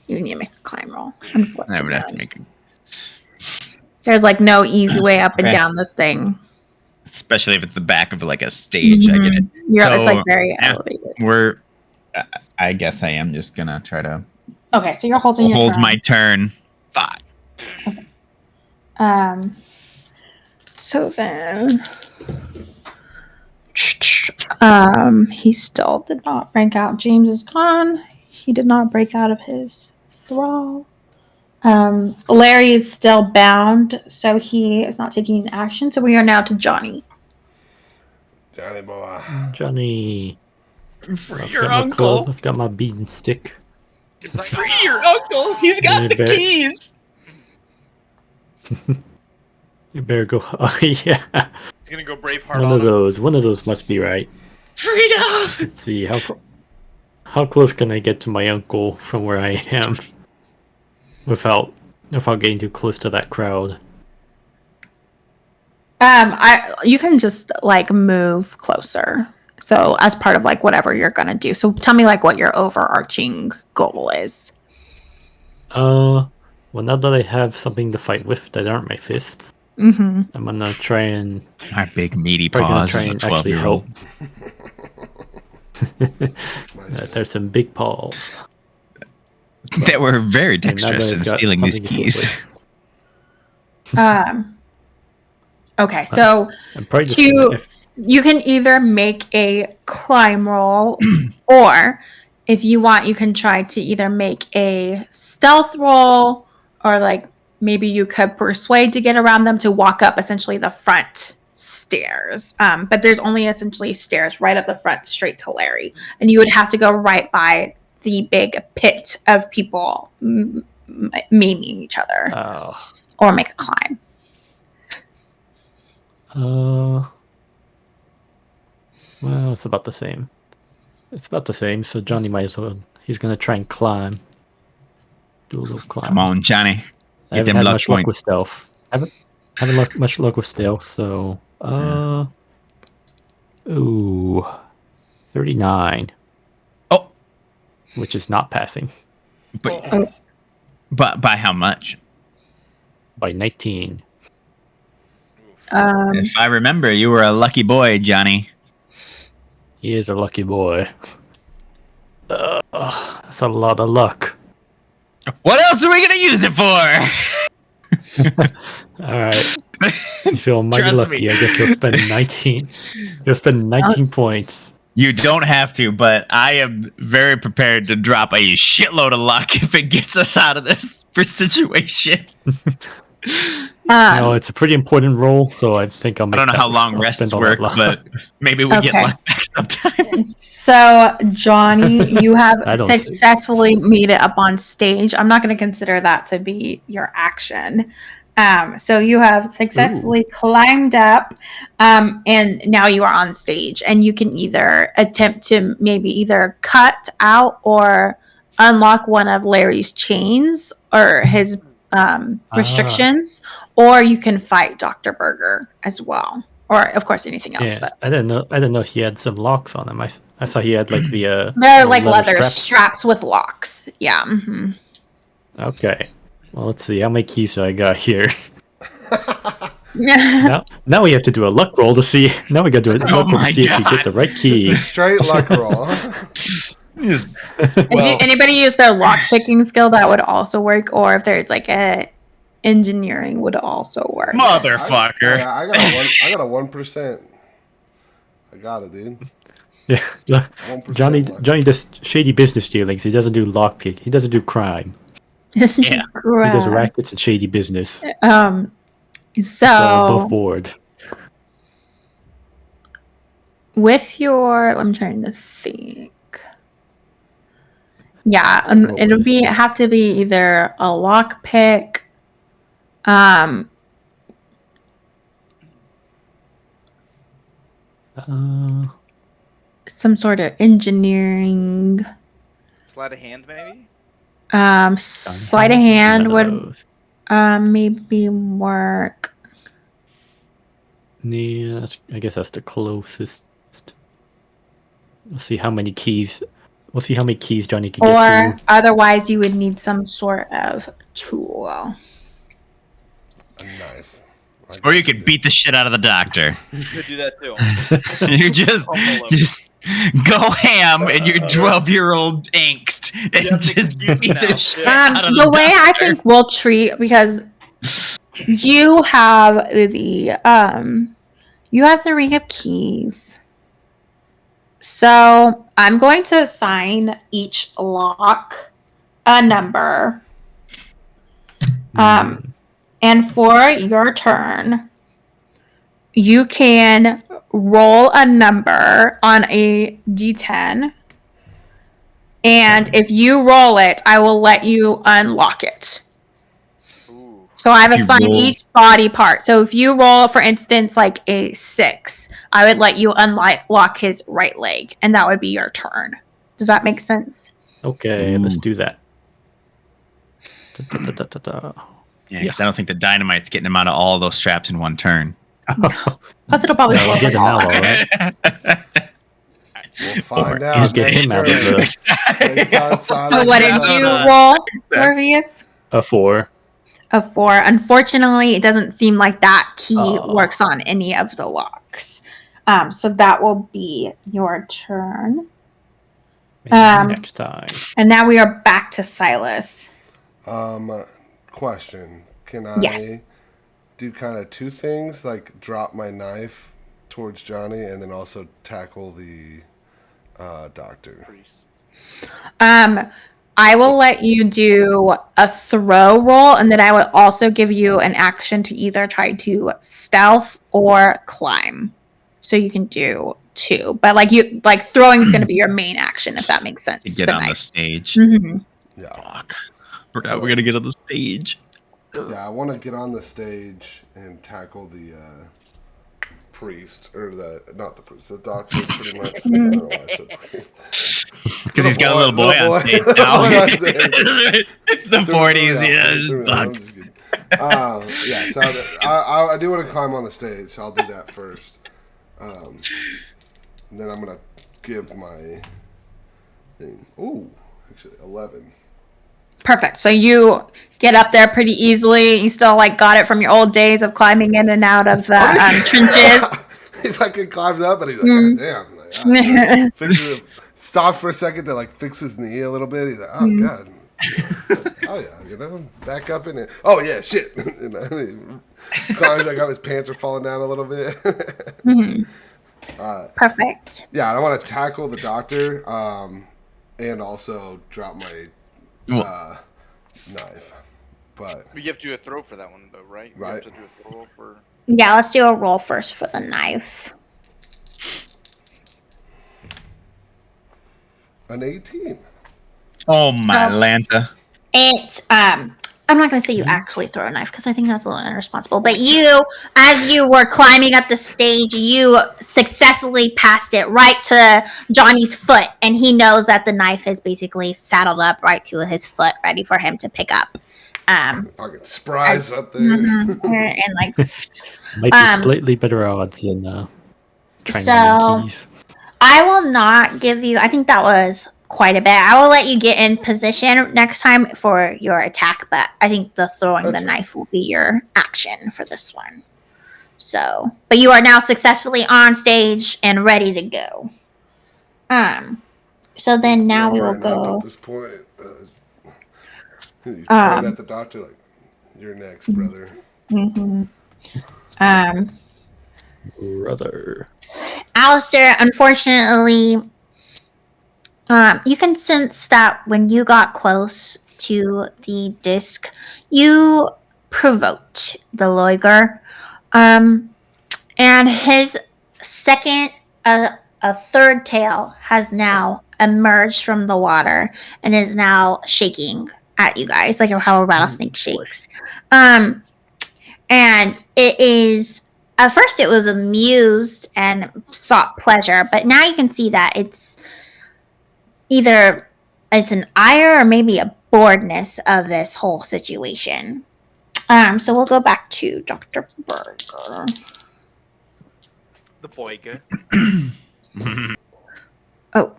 you need to make a climb roll. I would have to Unfortunately, make, there's like no easy way up and Okay. down this thing. especially if it's the back of like a stage. I get it. It's So, like very yeah. elevated. I guess I am just gonna try to Okay, so you're holding your hold turn. my turn. Fuck. So then, he still did not break out. James is gone. He did not break out of his thrall. Larry is still bound, so he is not taking action. So we are now to Johnny. Johnny boy. Johnny. Free I've your got my uncle. club. I've got my beating stick. It's like, Free your uncle. He's got Yeah, the but- keys. You better go. Oh, yeah. he's gonna go Braveheart One on of him. those. One of those must be right. Freedom. Let's see how close can I get to my uncle from where I am without getting too close to that crowd. You can just like move closer. So as part of like whatever you're gonna do. So tell me like what your overarching goal is. Well, now that I have something to fight with that aren't my fists, Mm-hmm. I'm gonna try and Our big meaty probably gonna paws try as a and actually 12-year-old. help. There's some big paws. That were very And now that dexterous I've in got stealing these something to hit keys. with. Okay, so I'm probably just gonna, to you can either make a climb roll, or if you want, you can try to either make a stealth roll, or like maybe you could persuade to get around them to walk up essentially the front stairs. But there's only essentially stairs right up the front, straight to Larry, and you would have to go right by the big pit of people maiming each other, or make a climb. Well, it's about the same. It's about the same, so Johnny might as well. He's gonna try and climb. Do a little climb. Come on, Johnny. I Get haven't them had luck much luck with points. stealth. Much luck with stealth, so ooh, 39. Oh. Which is not passing But by how much? by 19. If I remember, you were a lucky boy, Johnny. He is a lucky boy. That's a lot of luck. What else are we gonna use it for? All right. You feel mighty Trust lucky. me. I guess you'll spend 19. You'll spend 19 points. You don't have to, but I am very prepared to drop a shitload of luck if it gets us out of this situation. No, it's a pretty important role, so I think I'll make I don't know that- how long I'll rests spend all that work, luck. but maybe we get Okay. luck back sometime. So, Johnny, you have I don't see. successfully made it up on stage. I'm not going to consider that to be your action. So you have successfully climbed up, and now you are on stage, and you can either attempt to maybe either cut out or unlock one of Larry's chains or his restrictions, or you can fight Dr. Berger as well, or of course anything else. Yeah, But I didn't know he had some locks on him. I thought he had like the they're little like leather straps. straps with locks. Yeah. Mm-hmm. Okay. Well, let's see how many keys I got here. Yeah. Now we have to do a luck roll to see. Now we got to do a luck roll to my see if you God. get the right Just key. a straight luck roll. Just- If anybody used their lock picking skill, that would also work. Or if there's like a engineering, would also work. Motherfucker. I got a 1%. I got it, dude. Yeah, 1% Johnny luck. does shady business dealings. He doesn't do lockpick. He doesn't do crime. Yeah. He does rackets and shady business. It's all So above board. with your, I'm trying to think. Yeah, Roll it'll with. have to be either a lock pick, some sort of engineering, Sleight of hand, maybe. sleight of hand None of would those. maybe work. Yeah, I guess that's the closest. We'll see how many keys. We'll see how many keys Johnny can get Or through. otherwise, you would need some sort of tool. A knife. Or you could beat the shit out of the doctor. You could do that too. You just go ham in your 12-year-old angst and You have to just excuse beat now. the shit out of The way I doctor. think we'll treat, because you have the ring of keys. So I'm going to assign each lock a number. And for your turn, you can roll a number on a d10. And if you roll it, I will let you unlock it. Ooh. So I've If you assigned roll- each body part. So if you roll, for instance, like a 6, I would let you unlock his right leg, and that would be your turn. Does that make sense? Okay, let's Ooh. do that. Da-da-da-da-da. Yeah, because I don't think the dynamite's getting him out of all those straps in one turn. Plus, it'll probably No, blow I'll get them him all. out, all right. We'll find Or out. is Get him out of the So what did you roll, Morpheus? a 4. A 4. Unfortunately, it doesn't seem like that key Oh. works on any of the locks. So that will be your turn. Maybe next time. And now we are back to Silas. Question: Can Yes. I do kind of two things, like drop my knife towards Johnny, and then also tackle the doctor? Priest. I will let you do a throw roll, and then I would also give you an action to either try to stealth or climb. So you can do 2, but like throwing is going to be your main action, if that makes sense. To get the on the knife. stage. Mhm. Yeah, Fuck. Forgot we gotta get on the stage. yeah. I want to get on the stage and tackle the priest, or not the priest, the doctor, pretty much. I don't know why I said priest. Because he's got a little boy on stage now. It's the 40s, yeah. I'm Fuck. just kidding. Yeah, so I do want to climb on the stage, so I'll do that first. And then I'm going to give my thing. Ooh, actually, 11. Perfect. So you get up there pretty easily. You still like got it from your old days of climbing in and out of the trenches. He fucking climbs up and he's like, God damn. Like, stop for a second to like fix his knee a little bit. He's like, oh God. Oh yeah, back up in it. Oh yeah, shit. He climbs like how his pants are falling down a little bit. Perfect. Yeah, I want to tackle the doctor, and also drop my knife. But You have to do a throw for that one, though, right? You Right. have to do a throw for. Yeah, let's do a roll first for the knife. an 18. Oh my So- Lanta. I'm not going to say you actually throw a knife because I think that's a little irresponsible. But you, as you were climbing up the stage, you successfully passed it right to Johnny's foot, and he knows that the knife is basically saddled up right to his foot, ready for him to pick up. Fucking surprise up there. And like, Might be slightly better odds than trying to So- win keys. I will not give you. I think that was quite a bit. I will let you get in position next time for your attack, but I think the throwing That's the fine. knife will be your action for this one. So, but you are now successfully on stage and ready to go. So then now we will Right up go. at this point. He's pointing at the doctor like, "You're next, brother." Brother. Alistair, unfortunately, you can sense that when you got close to the disc, you provoked the Loiger. And his second, a third tail has now emerged from the water and is now shaking at you guys, like how a rattlesnake shakes. And it is, at first it was amused and sought pleasure, but now you can see that it's either it's an ire or maybe a boredness of this whole situation. So we'll go back to Dr. Berger. The Boyga. Oh.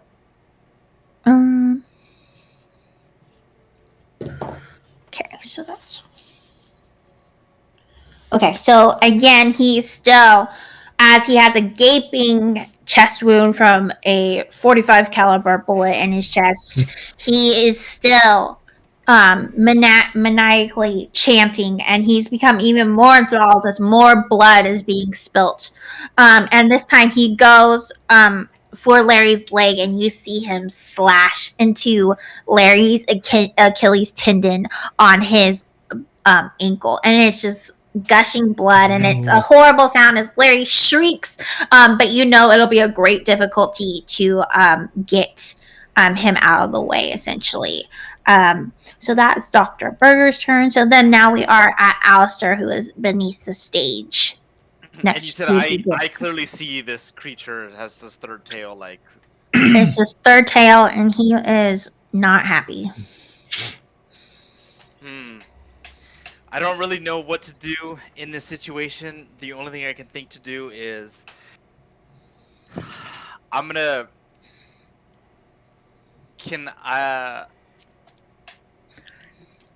Okay, so that's. Okay, so again, he's still, as he has a gaping chest wound from a 45 caliber bullet in his chest, he is still maniacally chanting, and he's become even more enthralled as more blood is being spilt. And this time he goes for Larry's leg, and you see him slash into Larry's Achilles tendon on his ankle, and it's just gushing blood, and it's a horrible sound as Larry shrieks, but you know it'll be a great difficulty to get him out of the way, essentially. So that's Dr. Berger's turn. So then now we are at Alistair, who is beneath the stage. And you Next said to the I disc. clearly see this creature has this third tail, like. It's his third tail, and he is not happy. I don't really know what to do in this situation. The only thing I can think to do is I'm gonna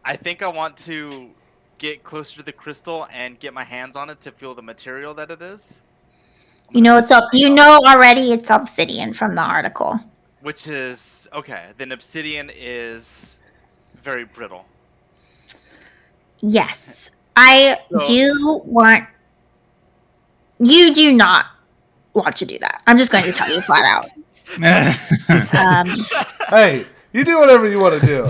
I think I want to get closer to the crystal and get my hands on it to feel the material that it is. I'm You gonna know twist it's up. the thing You off, know already it's obsidian from the article. which is okay. Then obsidian is very brittle. Yes, I So- do want. You do not want to do that. I'm just going to tell you flat out. Hey, you do whatever you want to do.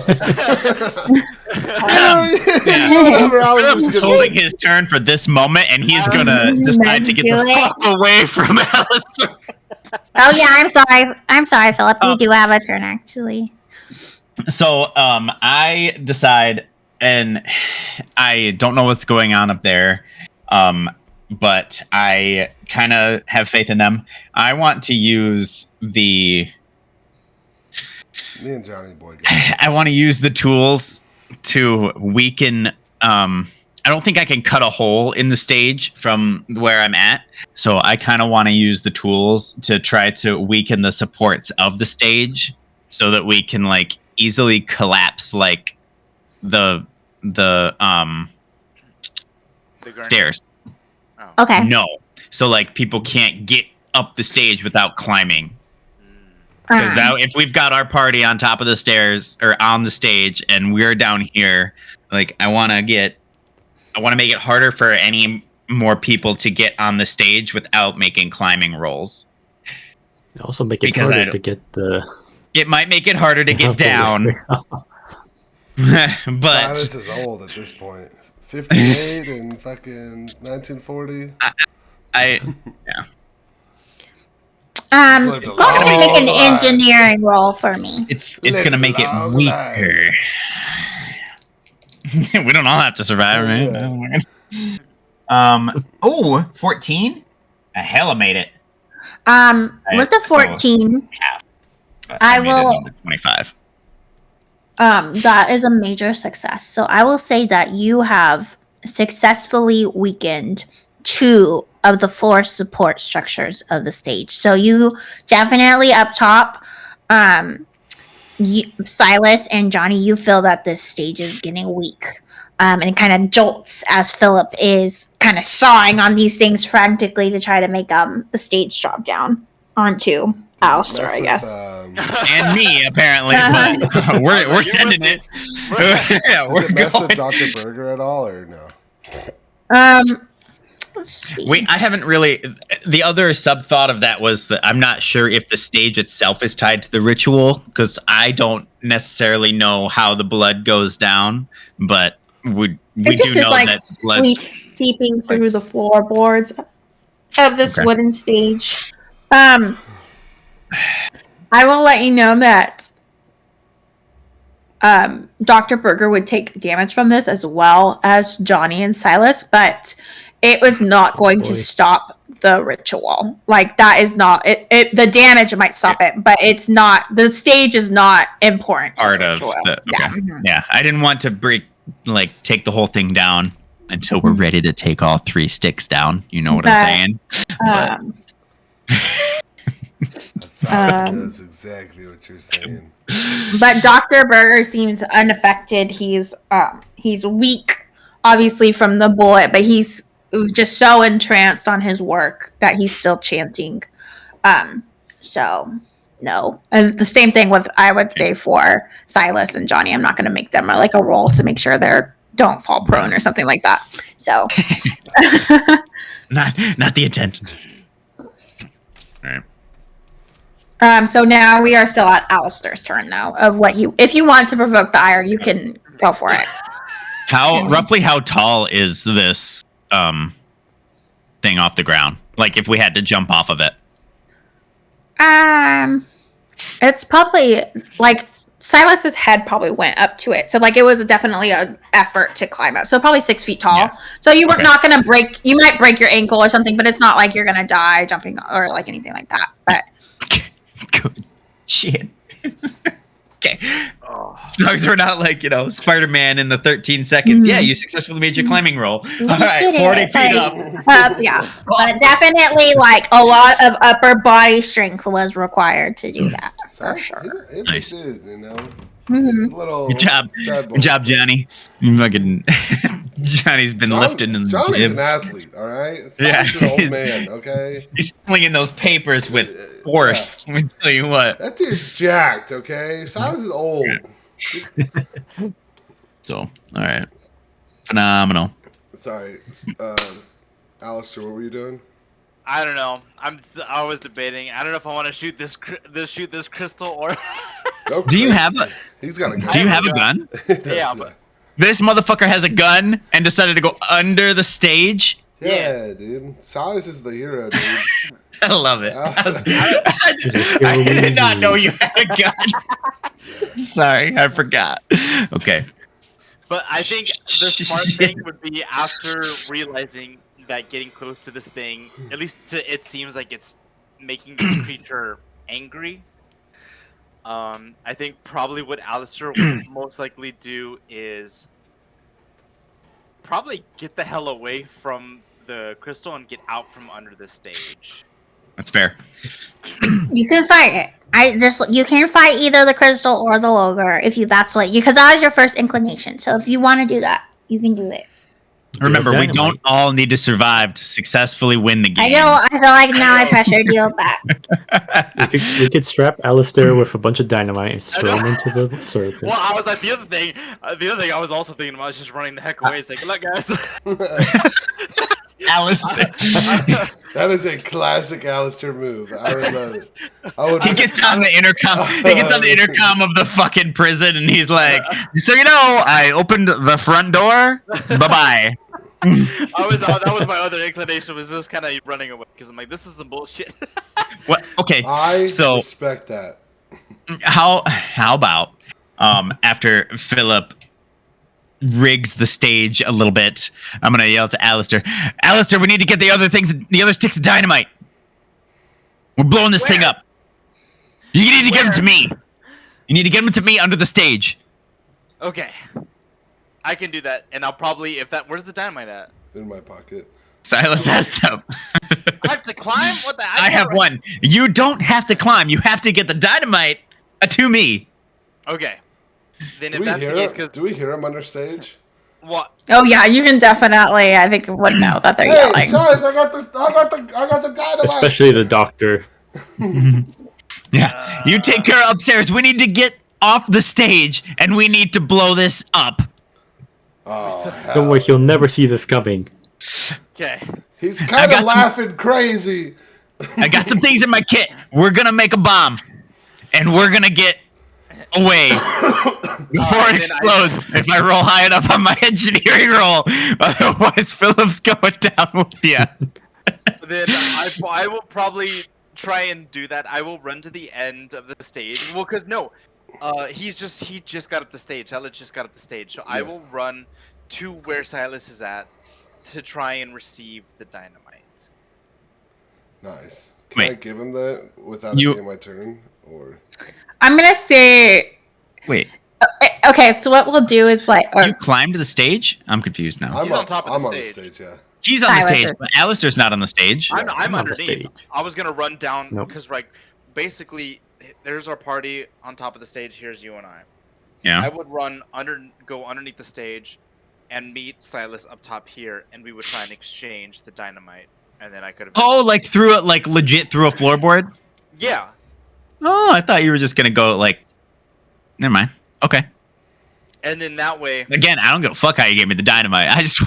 Whatever I was Philip's just gonna holding do. his turn for this moment, and he's gonna decide to get do the it. fuck away from Alistair. Oh yeah, I'm sorry. I'm sorry, Philip. You do have a turn actually. So, I decide, and I don't know what's going on up there, but I kind of have faith in them. I want to use the. Me and Johnny Boy. I want to use the tools to weaken. I don't think I can cut a hole in the stage from where I'm at, so I kind of want to use the tools to try to weaken the supports of the stage, so that we can like easily collapse like the The gurney? stairs. Oh. Okay. No, so like people can't get up the stage without climbing. Because if we've got our party on top of the stairs or on the stage and we're down here, like I want to make it harder for any more people to get on the stage without making climbing rolls. Also make it Because harder to get the. It might make it harder to get down, but Silas is old at this point. 58 and fucking 1940. yeah. Go ahead and make an life. engineering roll for me. It's Live gonna make it long weaker. We don't all have to survive, right? 14? Hell, I made it. With the 14, I made it will- into 25. that is a major success. So I will say that you have successfully weakened 2 of the floor support structures of the stage. So you definitely up top, Silas and Johnny, you feel that this stage is getting weak. And it kind of jolts as Philip is kind of sawing on these things frantically to try to make the stage drop down onto Alistair, I guess. And me, apparently, but we're sending it. Yeah, Does we're it mess with going. Dr. Burger at all, or no? Let's see. Wait, I haven't really. The other sub thought of that was that I'm not sure if the stage itself is tied to the ritual, because I don't necessarily know how the blood goes down, but we It do just know is like that blood's seeping through the floorboards of this Okay. wooden stage. I will let you know that Dr. Berger would take damage from this as well as Johnny and Silas, but it was not going to stop the ritual. Like that is not it. The damage might stop it, but it's not. The stage is not important. to part the of ritual. the. Yeah. Okay. Mhm. Yeah, I didn't want to take the whole thing down until we're ready to take all 3 sticks down. You know what I'm saying? Um, That sounds does exactly what you're saying. But Dr. Berger seems unaffected. He's weak, obviously from the bullet, but he's just so entranced on his work that he's still chanting. So no. And the same thing with I would say for Silas and Johnny. I'm not going to make them like a roll to make sure they're don't fall prone or something like that. So Not the intent. All right. so now we are still at Alistair's turn now of what if you want to provoke the ire, you can go for it. Roughly how tall is this thing off the ground? Like if we had to jump off of it. It's probably like Silas's head probably went up to it, so like it was definitely an effort to climb up. So probably 6 feet tall. Yeah. So you were not gonna break. You might break your ankle or something, but it's not like you're gonna die jumping or like anything like that. But Good shit. Okay. As long as we're not like, Spider-Man in the 13 seconds. Yeah, you successfully made your climbing roll. All right, 40 feet up. Yeah, but definitely like a lot of upper body strength was required to do that for sure. He's a Nice. dude, you know. Mhm. He's a little Good job. bad boy. Good job, Johnny. You fucking Johnny's been lifting in the Johnny's gym. an athlete, all right? Yeah, He's an old he's- man, okay? He's slinging those papers with force. Let me tell you what. That dude's jacked, okay? Silas is old. So, all right. Phenomenal. Sorry, Alistair, what were you doing? I don't know. I was debating. I don't know if I want to shoot this crystal or. Go Do you crazy. have a He's got a gun. Do you have a gun? Yeah, but This motherfucker has a gun and decided to go under the stage. Yeah, dude. Silas is the hero, dude. I love it. Yeah. I did not know you had a gun. Sorry, I forgot. Okay. But I think the smart thing would be after realizing that getting close to this thing, at least it seems like it's making this creature angry. I think probably what Alistair would most likely do is probably get the hell away from the crystal and get out from under the stage. That's fair. You can fight it. You can fight either the crystal or the ogre if that's what you, because that was your first inclination. So if you want to do that, you can do it. Remember, we Dynamite. don't all need to survive to successfully win the game. I feel like now I pressured you back. We could strap Alistair with a bunch of dynamite and throw him into the surface. Well, I was like the other thing I was also thinking about is just running the heck away. Saying, "Good luck, guys." Alistair. That is a classic Alistair move. I would love it. I would. He gets on the intercom. He gets on the intercom of the fucking prison, and he's like, "So you know, I opened the front door. Bye bye." That was my other inclination, was just kind of running away because I'm like, this is some bullshit. What? Okay. I So respect that. how about after Philip rigs the stage a little bit, I'm gonna yell to Alistair. Alistair, we need to get the other sticks of dynamite. We're blowing this thing up. You need to get them to me. You need to get them to me under the stage. Okay, I can do that, and I'll probably where's the dynamite at? In my pocket. Silas has them. I have to climb. What the? I have one. You don't have to climb. You have to get the dynamite to me. Okay. Then Do if we, that's the hear case, him? because Do we hear him under stage? what? Oh yeah, you can definitely. I think would know that they're Hey, yelling. Silas, I got the dynamite. Especially the doctor. Yeah. You take care of upstairs. We need to get off the stage and we need to blow this up. Oh, hell. Don't worry, he'll never see this coming. Okay. He's kind got of laughing crazy. I got some things in my kit. We're gonna make a bomb. And we're gonna get away before it explodes if I roll high enough on my engineering roll. Otherwise, Philip's going down with you. Then I will probably try and do that. I will run to the end of the stage. Well, because no, he just got up the stage. Silas just got up the stage, so I will run to where Silas is at to try and receive the dynamite. Nice. Can I Wait. give him that without it being my turn? Or I'm gonna say. Wait, Okay, so what we'll do is like. you climbed the stage? I'm confused now. He's on top of the I'm on the stage. stage, yeah. He's on the Silas stage, is. but Alistair's not on the stage. I'm I'm on the underneath. stage. I was gonna run down Nope. because basically there's our party on top of the stage. Here's you and I. I Yeah. would go underneath the stage, and meet Silas up top here, and we would try and exchange the dynamite, and then I could have. Oh, like through it, like legit through a floorboard? Yeah. Oh, I thought you were just gonna go like. Never mind. Okay. And then that way, Again, I don't give a fuck how you gave me the dynamite. I just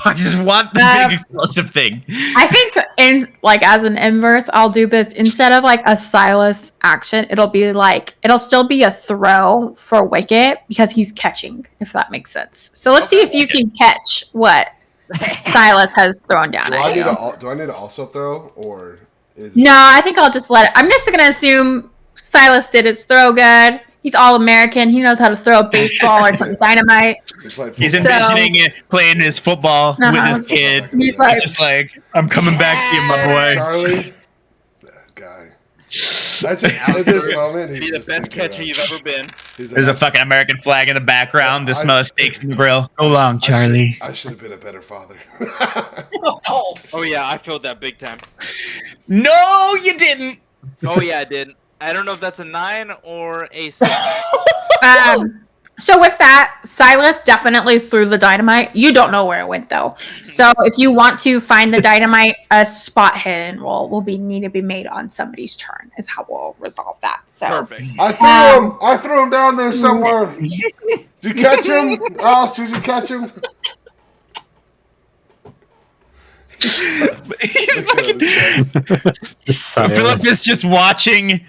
want the big explosive thing. I think as an inverse, I'll do this instead of like a Silas action. It'll still be a throw for Wicket because he's catching, if that makes sense. So let's see if you can catch what Silas has thrown down Do at you. I need to also throw, or is No, I think I'll just let it. I'm just gonna assume Silas did his throw good. He's all American. He knows how to throw a baseball or some dynamite. He's So- envisioning it playing his football with Uh-huh. his kid. He's like, It's just like, I'm coming back to you, my boy. Charlie? That guy. That's it. At this moment, he's be the just best thinking catcher about you've it. ever been. He's There's a like, fucking American flag in the background. The I- smell of steaks in the grill. Go long, Charlie. I should have been a better father. Oh yeah, I felt that big time. No, you didn't. Oh yeah, I did. I don't know if that's a 9 or a 6. So with that, Silas definitely threw the dynamite. You don't know where it went though. So if you want to find the dynamite, a spot hidden roll will need to be made on somebody's turn. Is how we'll resolve that. So Perfect. I threw him down there somewhere. Did you catch him? Alice, did you catch him? He's fucking. Silence. Philip is just watching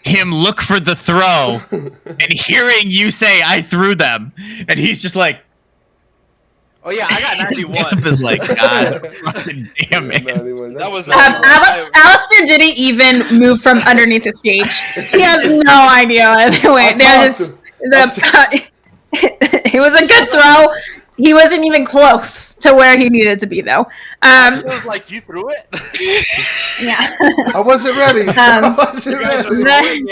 him look for the throw and hearing you say, "I threw them," and he's just like, Oh yeah, I got 91. Philip is like, God fucking damn it. That was Alistair didn't even move from underneath the stage. He has no idea where they went. They're just it was a good throw. He wasn't even close to where he needed to be, though. It was like you threw it. Yeah. I wasn't ready. I wasn't ready.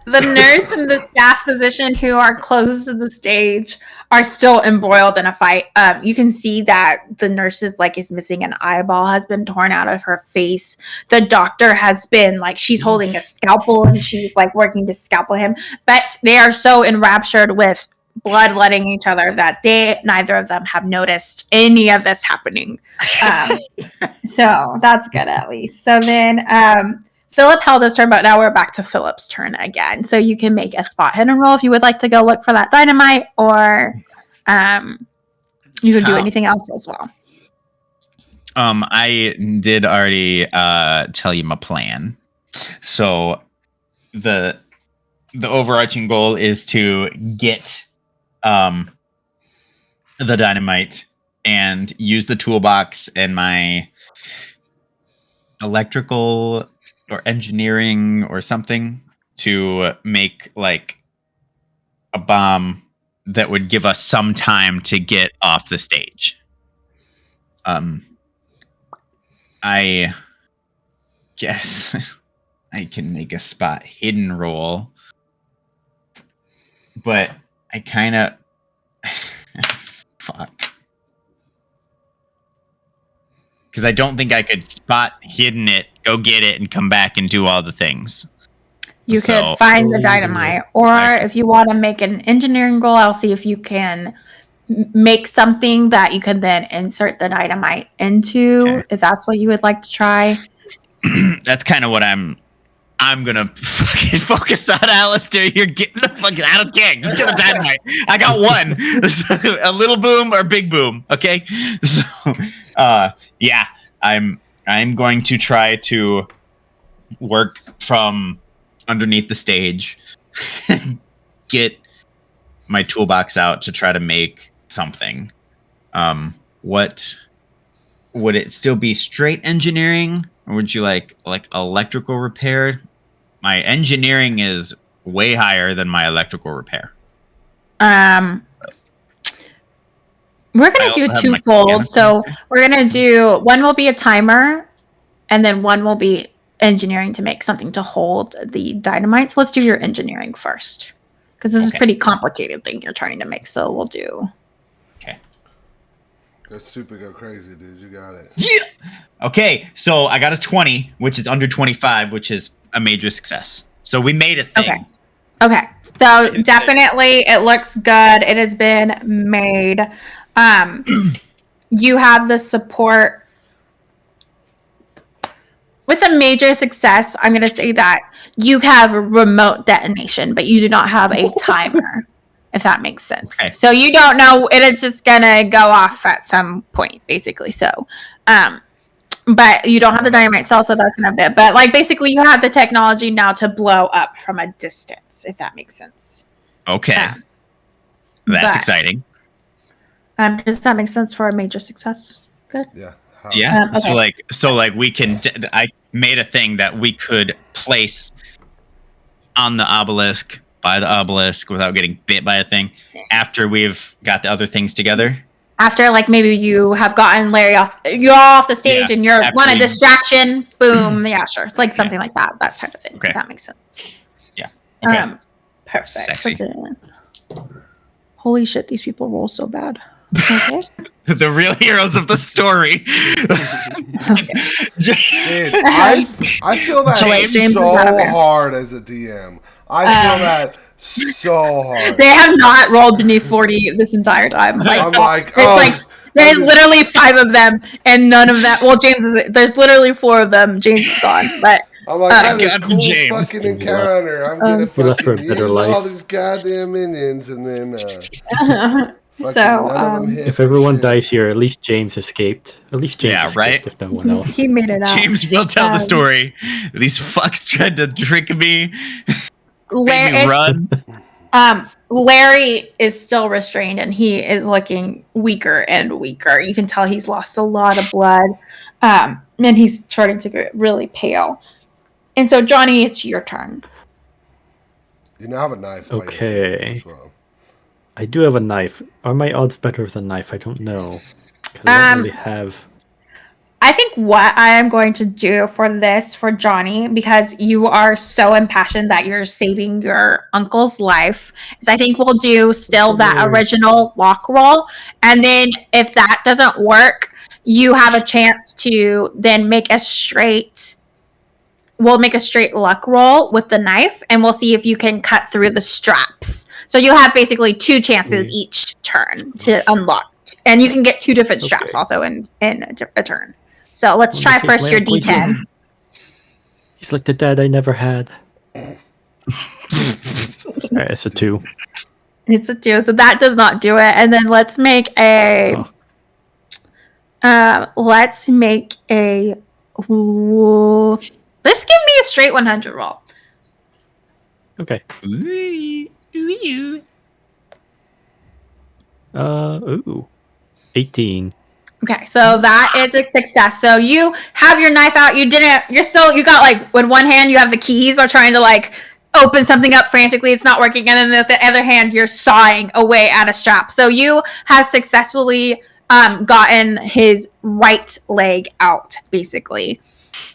The nurse and the staff physician who are closest to the stage are still embroiled in a fight. You can see that the nurse is missing an eyeball, has been torn out of her face. The doctor has been she's holding a scalpel and she's working to scalpel him. But they are so enraptured with bloodletting each other that neither of them have noticed any of this happening. So that's good at least. So then Philip held his turn, but now we're back to Philip's turn again. So you can make a spot hidden roll if you would like to go look for that dynamite, or you can do anything else as well. I did already tell you my plan. So the overarching goal is to get the dynamite and use the toolbox and my electrical or engineering or something to make a bomb that would give us some time to get off the stage. I guess I can make a spot hidden roll, but I kind of fuck, because I don't think I could spot hidden it, go get it, and come back and do all the things. You could find the dynamite, or if you want to make an engineering roll, I'll see if you can make something that you can then insert the dynamite into, if that's what you would like to try. That's kind of what I'm gonna fucking focus on, Alistair. You're getting the fucking out of gang. Just get the dynamite. I got one. A little boom or big boom. Okay. So, yeah, I'm going to try to work from underneath the stage, get my toolbox out to try to make something. What would it still be? Straight engineering, or would you like electrical repair? My engineering is way higher than my electrical repair. We're gonna do twofold. So we're gonna do one will be a timer, and then one will be engineering to make something to hold the dynamite. So let's do your engineering first, because this is a pretty complicated thing you're trying to make. So we'll do. Okay. That stupid go crazy, dude. You got it. Yeah. Okay, so I got a 20, which is under 25, which is a major success. So we made a thing. Okay. So definitely it looks good. It has been made. You have the support. With a major success, I'm going to say that you have a remote detonation, but you do not have a timer, if that makes sense. Okay. So you don't know, it's just going to go off at some point, basically. So, but you don't have the dynamite cell, so that's going to be, but basically you have the technology now to blow up from a distance, if that makes sense. Okay. That's exciting. Does that make sense for a major success? Good. Yeah. Yeah. Okay. So we can. I made a thing that we could place on the obelisk, by the obelisk, without getting bit by a thing. After we've got the other things together. After maybe you have gotten Larry you're off the stage and you're a distraction. Boom. Yeah, sure. It's something like that. That type of thing. Okay. That makes sense. Yeah. Okay. Perfect. Sexy. Holy shit! These people roll so bad. Okay. The real heroes of the story. Dude, I feel that James so hard as a DM. I feel that so hard. They have not rolled beneath 40 this entire time. I'm like, it's like there's I'm just- literally 5 of them, and none of them. Well, James is. There's literally 4 of them. James is gone, but I'm like, I had this God, cool James. fucking encounter. I'm gonna He left for a fucking better use all life. these goddamn minions, and then so none of them hit If for everyone shit. dies here, at least James escaped. At least James Yeah, escaped, right? if no one else. he made it out. James will tell the Um, story. These fucks tried to trick me, Larry, make me run. Larry is still restrained, and he is looking weaker and weaker. You can tell he's lost a lot of blood, and he's starting to get really pale. And so, Johnny, it's your turn. You now have a knife. by your Okay. finger as well. I do have a knife. Are my odds better with a knife? I don't know. Because I don't really have... I think what I am going to do for Johnny, because you are so impassioned that you're saving your uncle's life, is I think we'll do still that original lock roll. And then if that doesn't work, you have a chance to then make a straight luck roll with the knife, and we'll see if you can cut through the straps. So you'll have basically 2 chances each turn to unlock. And you can get 2 different straps also in a turn. So let's try take first my your uncle D10. again. He's like the dad I never had. Alright, it's a 2. It's a 2, so that does not do it. And then let's make a let's give me a straight 100 roll. Okay. Ooh. 18. Okay, so that is a success. So you have your knife out. You got like, with one hand you have the keys or trying to like open something up frantically. It's not working. And then with the other hand, you're sawing away at a strap. So you have successfully gotten his right leg out, basically.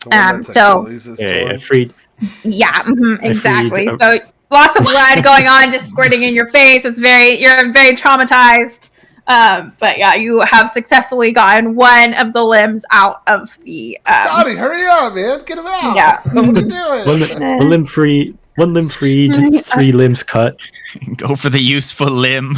The one that's so- Achilles is Yeah, torn. I freed. Yeah, exactly. freed- So lots of blood going on, just squirting in your face. You're very traumatized. But yeah, you have successfully gotten one of the limbs out of the. Johnny, hurry up, man! Get him out! Yeah. What are you doing? One limb freed. 3 limbs cut. Go for the useful limb.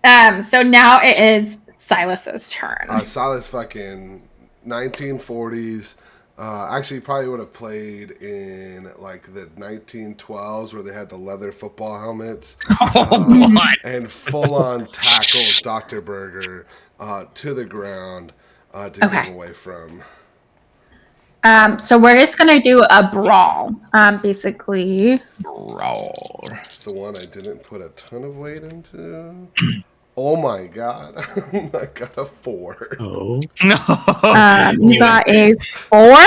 So now it is Silas's turn. Silas fucking 1940s. Actually, probably would have played in like the 1912s where they had the leather football helmets. Oh, God. And full on tackles Dr. Berger to the ground to get him away from. So we're just gonna do a brawl. Basically. Roll. It's the one I didn't put a ton of weight into. Oh my god. I got a 4. Oh. No. You got a 4.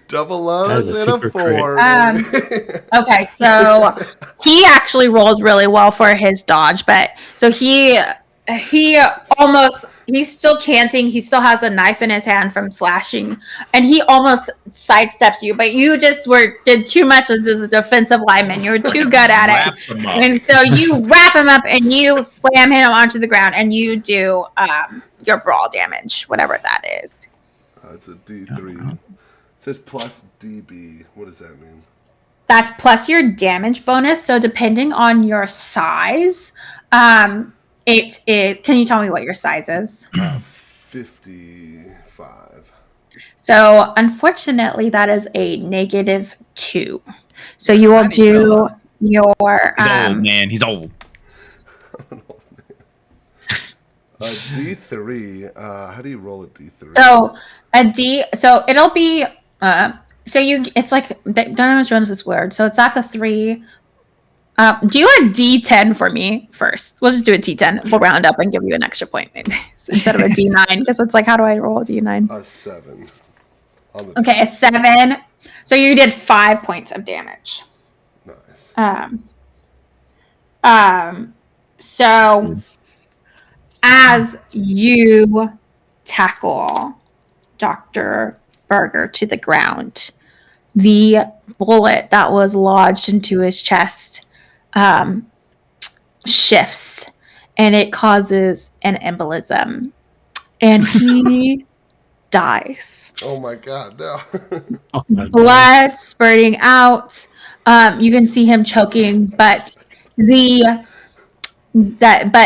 Double That is O's a and a super 4. crit. Okay, so he actually rolled really well for his dodge, but so he's still chanting, he still has a knife in his hand from slashing, and he almost sidesteps you, but you just did too much as a defensive lineman. You were too good at Wrap it. them up. And so you wrap him up and you slam him onto the ground and you do your brawl damage, whatever that is. It's a D3. It says plus DB. What does that mean? That's plus your damage bonus. So depending on your size, it is. Can you tell me what your size is? 55. So unfortunately, that is a -2. So you will do your He's old, man. He's old. D3. How do you roll a D3? so a D. So it'll be it's like Damage bonus is weird. So that's a 3. Do a D10 for me first. We'll just do a D10. We'll round up and give you an extra point maybe instead of a D9, because it's like, how do I roll a D9? A 7. Okay, a 7. So you did 5 points of damage. Nice. So as you tackle Dr. Berger to the ground, the bullet that was lodged into his chest shifts, and it causes an embolism, and he dies. Oh my god, no. Oh, my God. Blood spurting out. You can see him choking, but But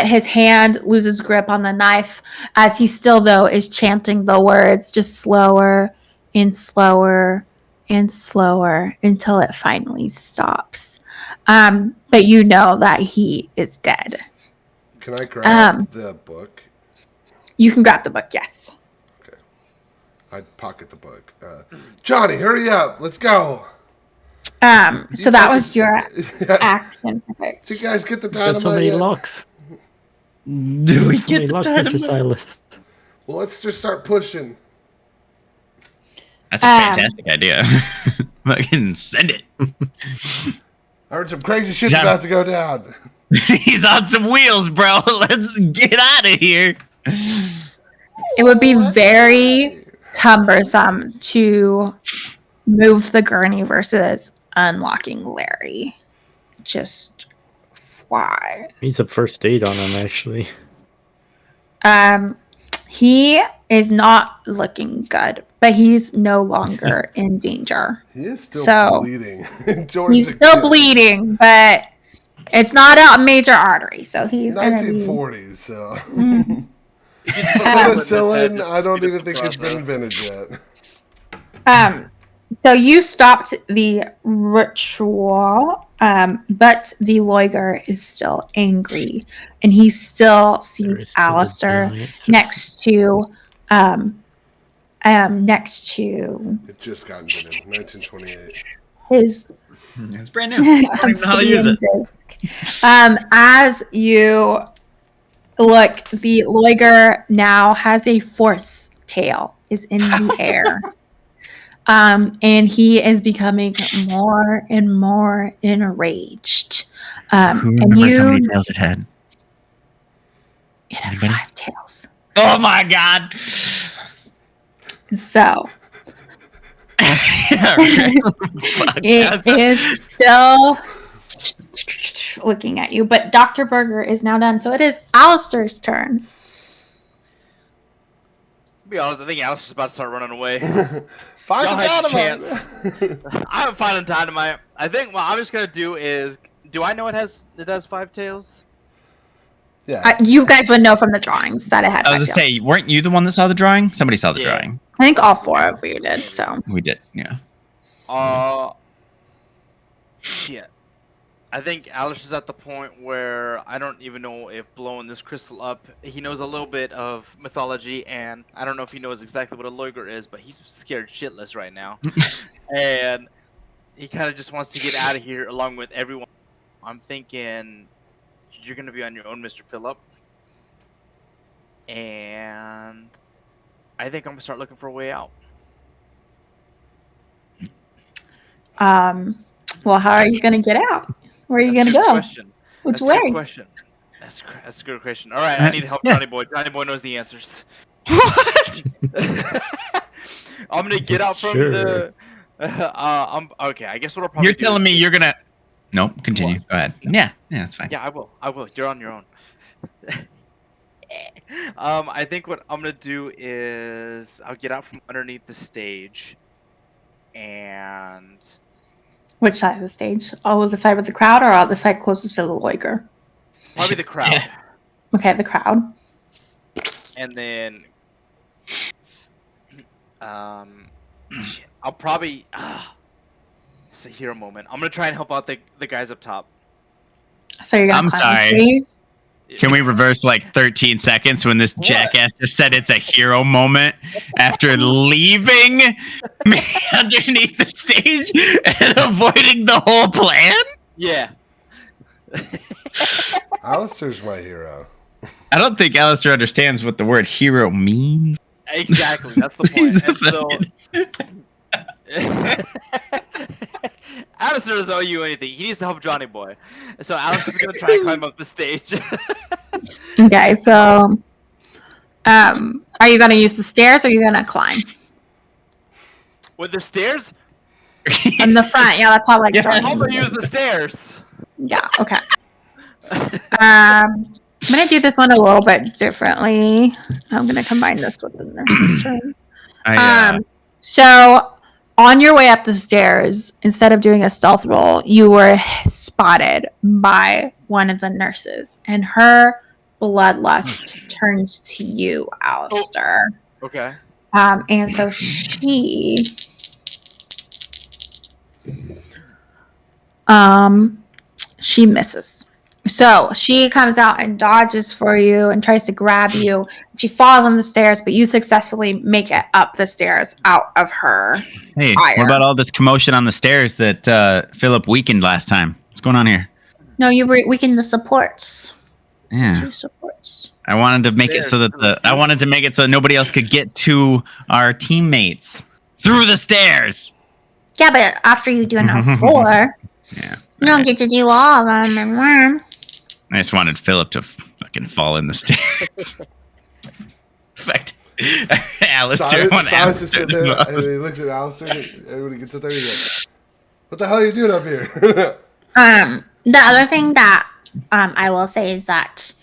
his hand loses grip on the knife as he still though is chanting the words just slower and slower and slower until it finally stops. But you know that he is dead. Can I grab the book? You can grab the book, yes. Okay. I'd pocket the book. Johnny, hurry up. Let's go. So that was your action. So you guys get the There's dynamite so many yet? locks. Do we So many get the locks, Mr. dynamite? Silas. Well, let's just start pushing. That's a fantastic idea. Fucking send it. I heard some crazy shit's John- about to go down. He's on some wheels, bro. Let's get out of here. It would be very cumbersome to move the gurney versus unlocking Larry. Just why? Needs a first aid on him, actually. He is not looking good, but he's no longer in danger. He is still So, bleeding. He's still bleeding, but it's not a major artery, so he's gonna be 1940s, so. Mm. Penicillin, I don't even think it's been invented yet. So you stopped the ritual, but the Loiger is still angry, and he still There sees is still a Alistair giant next to It just got invented, 1928. his It's brand new. I don't even know how to use obsidian it. disc. As you look, the Loiger now has a fourth tail, is in the air. And he is becoming more and more enraged. Who And remembers how many tails it had? it had Anybody? 5 tails. Oh my god. So Fuck, it is still looking at you, but Dr. Berger is now done. So it is Alistair's turn. To be honest, I think Alistair's about to start running away. Find Y'all the had your dynamite! I haven't found dynamite. I think what I'm just gonna do is, do I know it has 5 tails? Yeah. You guys would know from the drawings that it had I 5 was gonna tails. say, weren't you the one that saw the drawing? Somebody saw the Yeah. drawing. I think all 4 of you did. So We did, yeah. Shit. I think Alistair's at the point where I don't even know if blowing this crystal up, he knows a little bit of mythology, and I don't know if he knows exactly what a Loiger is, but he's scared shitless right now. And he kind of just wants to get out of here along with everyone. I'm thinking you're going to be on your own, Mr. Phillip. And I think I'm going to start looking for a way out. well, how are you going to get out? Where are you going to That's a good go? question. Which That's a good way? question. That's a good question. All right, I need help, Yeah. Johnny Boy. Johnny Boy knows the answers. What? I'm gonna get out from Sure. the. I'm okay. I guess what I'll probably. You're do telling is- me you're gonna... Nope, continue. Go ahead. Yeah, that's fine. Yeah, I will. I will. You're on your own. I think what I'm gonna do is I'll get out from underneath the stage, and Which side of the stage? All of the side with the crowd, or all the side closest to the Loiger? probably the crowd, Okay, the crowd. and then shit, I'll probably. It's a hero moment. I'm gonna try and help out the guys up top. So you're gonna I'm climb sorry. the stage? Can we reverse like 13 seconds when this jackass just said it's a hero moment after leaving me underneath the stage and avoiding the whole plan? Yeah. Alistair's my hero. I don't think Alistair understands what the word hero means. Exactly, that's the point. And so, Alistair doesn't owe you anything. He needs to help Johnny Boy. So Alistair's gonna try and climb up the stage. Okay, so are you gonna use the stairs or are you gonna climb? With the stairs, In the front, yeah, that's how like Yeah. I'm doors. gonna use the stairs. Yeah, okay. I'm gonna do this one a little bit differently. I'm gonna combine this with the nurse's turn. So on your way up the stairs, instead of doing a stealth roll, you were spotted by one of the nurses, and her bloodlust turns to you, Alistair. Okay. And so she misses. So she comes out and dodges for you and tries to grab you. She falls on the stairs, but you successfully make it up the stairs out of her. Hey, fire. what about all this commotion on the stairs that Philip weakened last time? What's going on here? No, you weakened the supports. Yeah. 2 supports. I wanted to make it so that nobody else could get to our teammates through the stairs. Yeah, but after you do enough 4, Yeah. you don't get to do all of them in one. I just wanted Philip to fucking fall in the stairs. In fact, Alistair. Silas is sitting there and he looks at Alistair. Everybody gets up there. He's like, "What the hell are you doing up here?" The other thing that I will say is that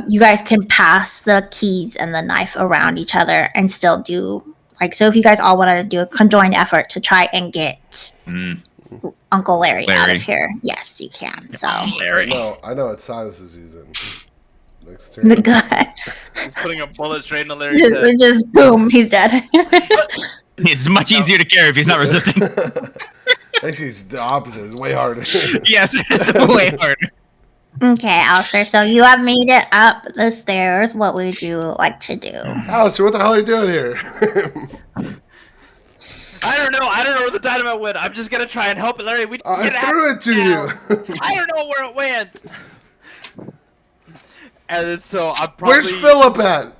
you guys can pass the keys and the knife around each other and still do so. If you guys all want to do a conjoined effort to try and get Uncle Larry out of here, yes, you can. So Larry. I know what Silas is using. Next turn. the guy He's putting a bullet straight into Larry's head. just boom, he's dead. It's much easier to carry if he's not resisting. Actually, it's the opposite. It's way harder. Yes, it's way harder. Okay, Alistair. So you have made it up the stairs. What would you like to do? Alistair, what the hell are you doing here? I don't know. I don't know where the dynamite went. I'm just gonna try and help it, Larry. We I get threw out it to now. you. I don't know where it went. And then, so I'm probably. Where's Philip at?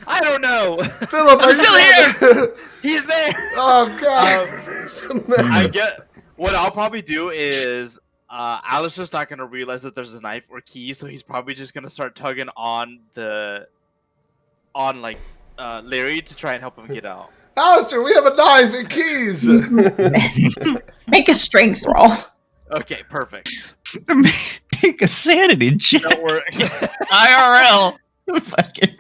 I don't know. Philip, I'm still here. He's there. Oh God. I get. What I'll probably do is, Alistair's not gonna realize that there's a knife or key, so he's probably just gonna start tugging on Larry to try and help him get out. Alistair, we have a knife and keys. Make a strength roll. Okay, perfect. Make a sanity check. Don't worry. IRL. Fucking.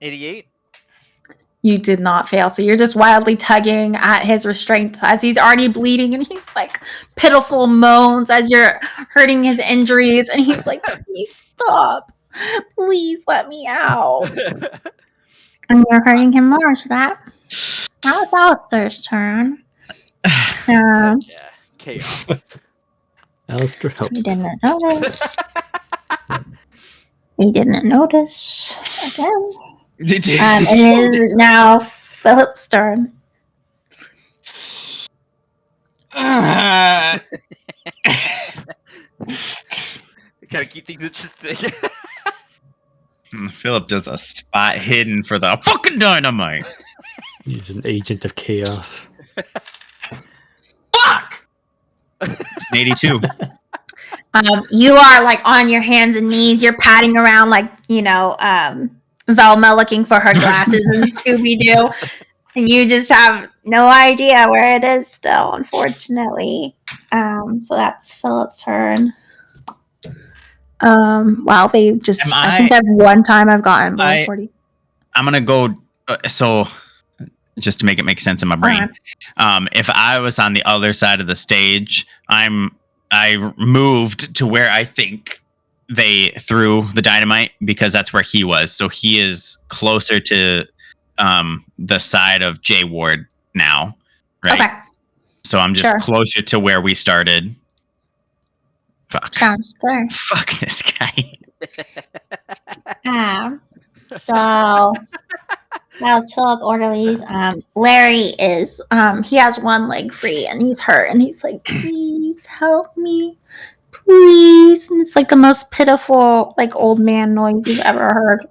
88. You did not fail. So you're just wildly tugging at his restraint as he's already bleeding, and he's like pitiful moans as you're hurting his injuries, and he's like, "Please stop. Please let me out." And you're hurting him more, so now it's Alistair's turn. Yeah, chaos. Alistair, help. You didn't notice. You didn't notice. Again. Did you? It is now Philip's turn. Gotta keep things interesting. Philip does a spot hidden for the fucking dynamite. He's an agent of chaos. Fuck! It's an 82. You are like on your hands and knees. You're patting around like, Velma looking for her glasses in Scooby-Doo. And you just have no idea where it is still, unfortunately. So that's Philip's turn. Wow, they just... I think that's one time I've gotten below 40. I'm going to go... So, just to make it make sense in my brain. If I was on the other side of the stage, I moved to where I think they threw the dynamite because that's where he was. So he is closer to the side of J Ward now, right? Okay. So I'm just closer to where we started. Fuck. Sounds good. Fuck this guy. So that was Philip Orderly's. Larry is he has one leg free and he's hurt and he's like, "Please help me. Please." And it's like the most pitiful, like, old man noise you've ever heard.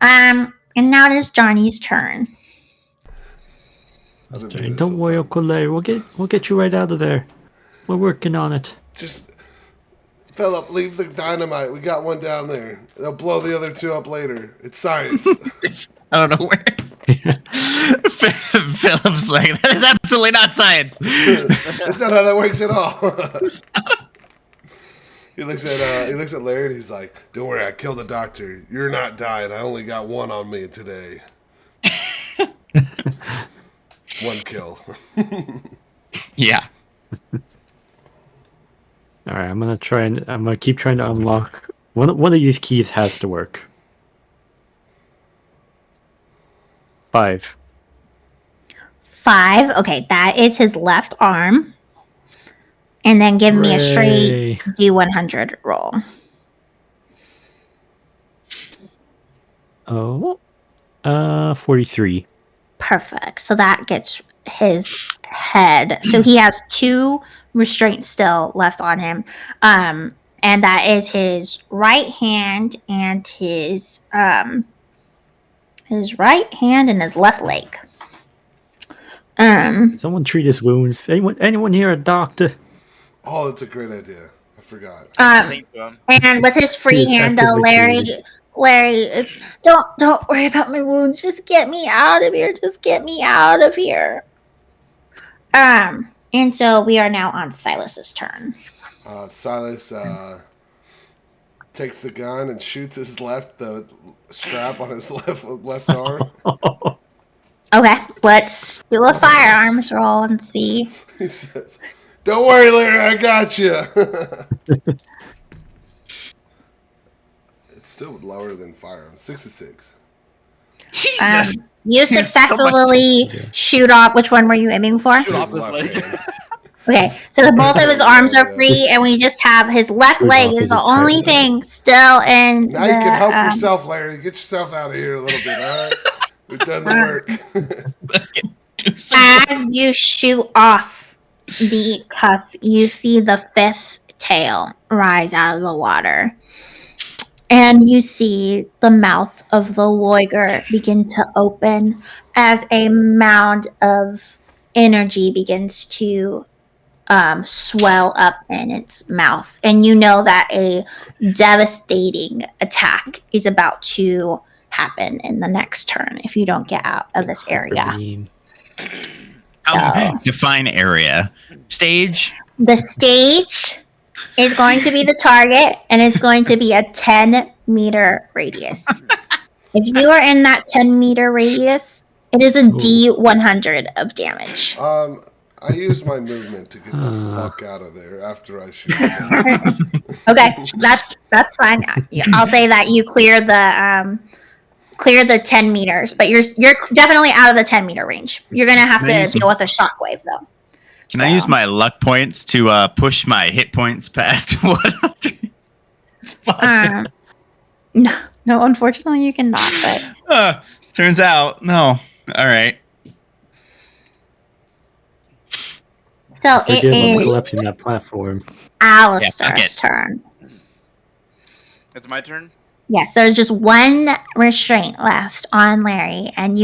And now it is Johnny's turn. Don't worry, Uncle Larry. We'll get you right out of there. We're working on it. Just Philip, leave the dynamite. We got one down there. They'll blow the other 2 up later. It's science. I don't know where. Philip's like, that is absolutely not science. That's not how that works at all. He looks at Larry and he's like, "Don't worry, I killed the doctor. You're not dying. I only got one on me today." 1 kill. Yeah. All right, I'm gonna keep trying to unlock one of these keys. Has to work. 5. 5. Okay, that is his left arm. And then give me a straight Hooray. D100 roll. Oh, 43. Perfect. So that gets his head. So he has 2 restraints still left on him. And that is his right hand and his right hand and his left leg. Someone treat his wounds. Anyone here a doctor? Oh, that's a great idea. I forgot. Same to him. And with his free He is hand, though, actively bleeding. Larry is don't worry about my wounds. Just get me out of here. Just get me out of here. And so we are now on Silas's turn. Silas takes the gun and shoots the strap on his left arm. Okay, let's do a firearms roll and see. He says, "Don't worry, Larry, I got you." It's still lower than firearms. 66. Jesus. You successfully shoot off. Which one were you aiming for? Shoot off his Left leg. hand. Okay, so both of his arms are free, and we just have his left Shoot leg off is his the only head. thing still in. Now you can help yourself, Larry. Get yourself out of here a little bit, all right? We've done the work. Do some As you shoot off the cuff, you see the 5th tail rise out of the water. And you see the mouth of the Loiger begin to open as a mound of energy begins to swell up in its mouth. And you know that a devastating attack is about to happen in the next turn if you don't get out of this area. Green. define area. Stage. The stage is going to be the target, and it's going to be a 10-meter radius. If you are in that 10-meter radius, it is a D100 of damage. I use my movement to get the fuck out of there after I shoot. Okay, that's fine. I'll say that you clear the 10 meters, but you're definitely out of the 10-meter range. You're gonna have to deal with a shockwave though. Can I use my luck points to push my hit points past 100? No, unfortunately you cannot. But Turns out, no. All right. so Forget it about is collapsing that platform. Alistair's turn. It's my turn. Yes, there's just one restraint left on Larry, and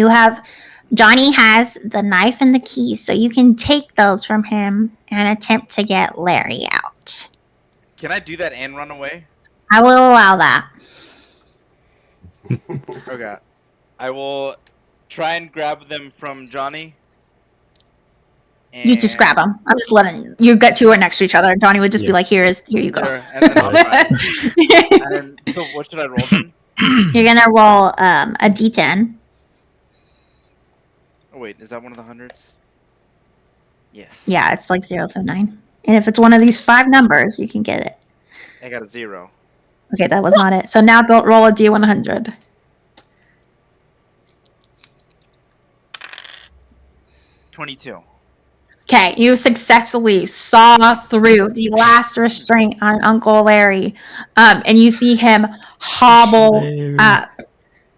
Johnny has the knife and the keys, so you can take those from him and attempt to get Larry out. Can I do that and run away? I will allow that. Okay. I will try and grab them from Johnny. You just grab them. I'm just letting you get 2 are next to each other, and Johnny would just be like, "Here you go." Sure, and then I'll try. And so what should I roll then? You're gonna roll a D10. Oh wait, is that one of the hundreds? Yes. Yeah, it's like 0 to 9. And if it's one of these 5 numbers, you can get it. I got a 0. Okay, that was not it. So now don't roll a D100. 22. Okay, you successfully saw through the last restraint on Uncle Larry, and you see him hobble Larry. up.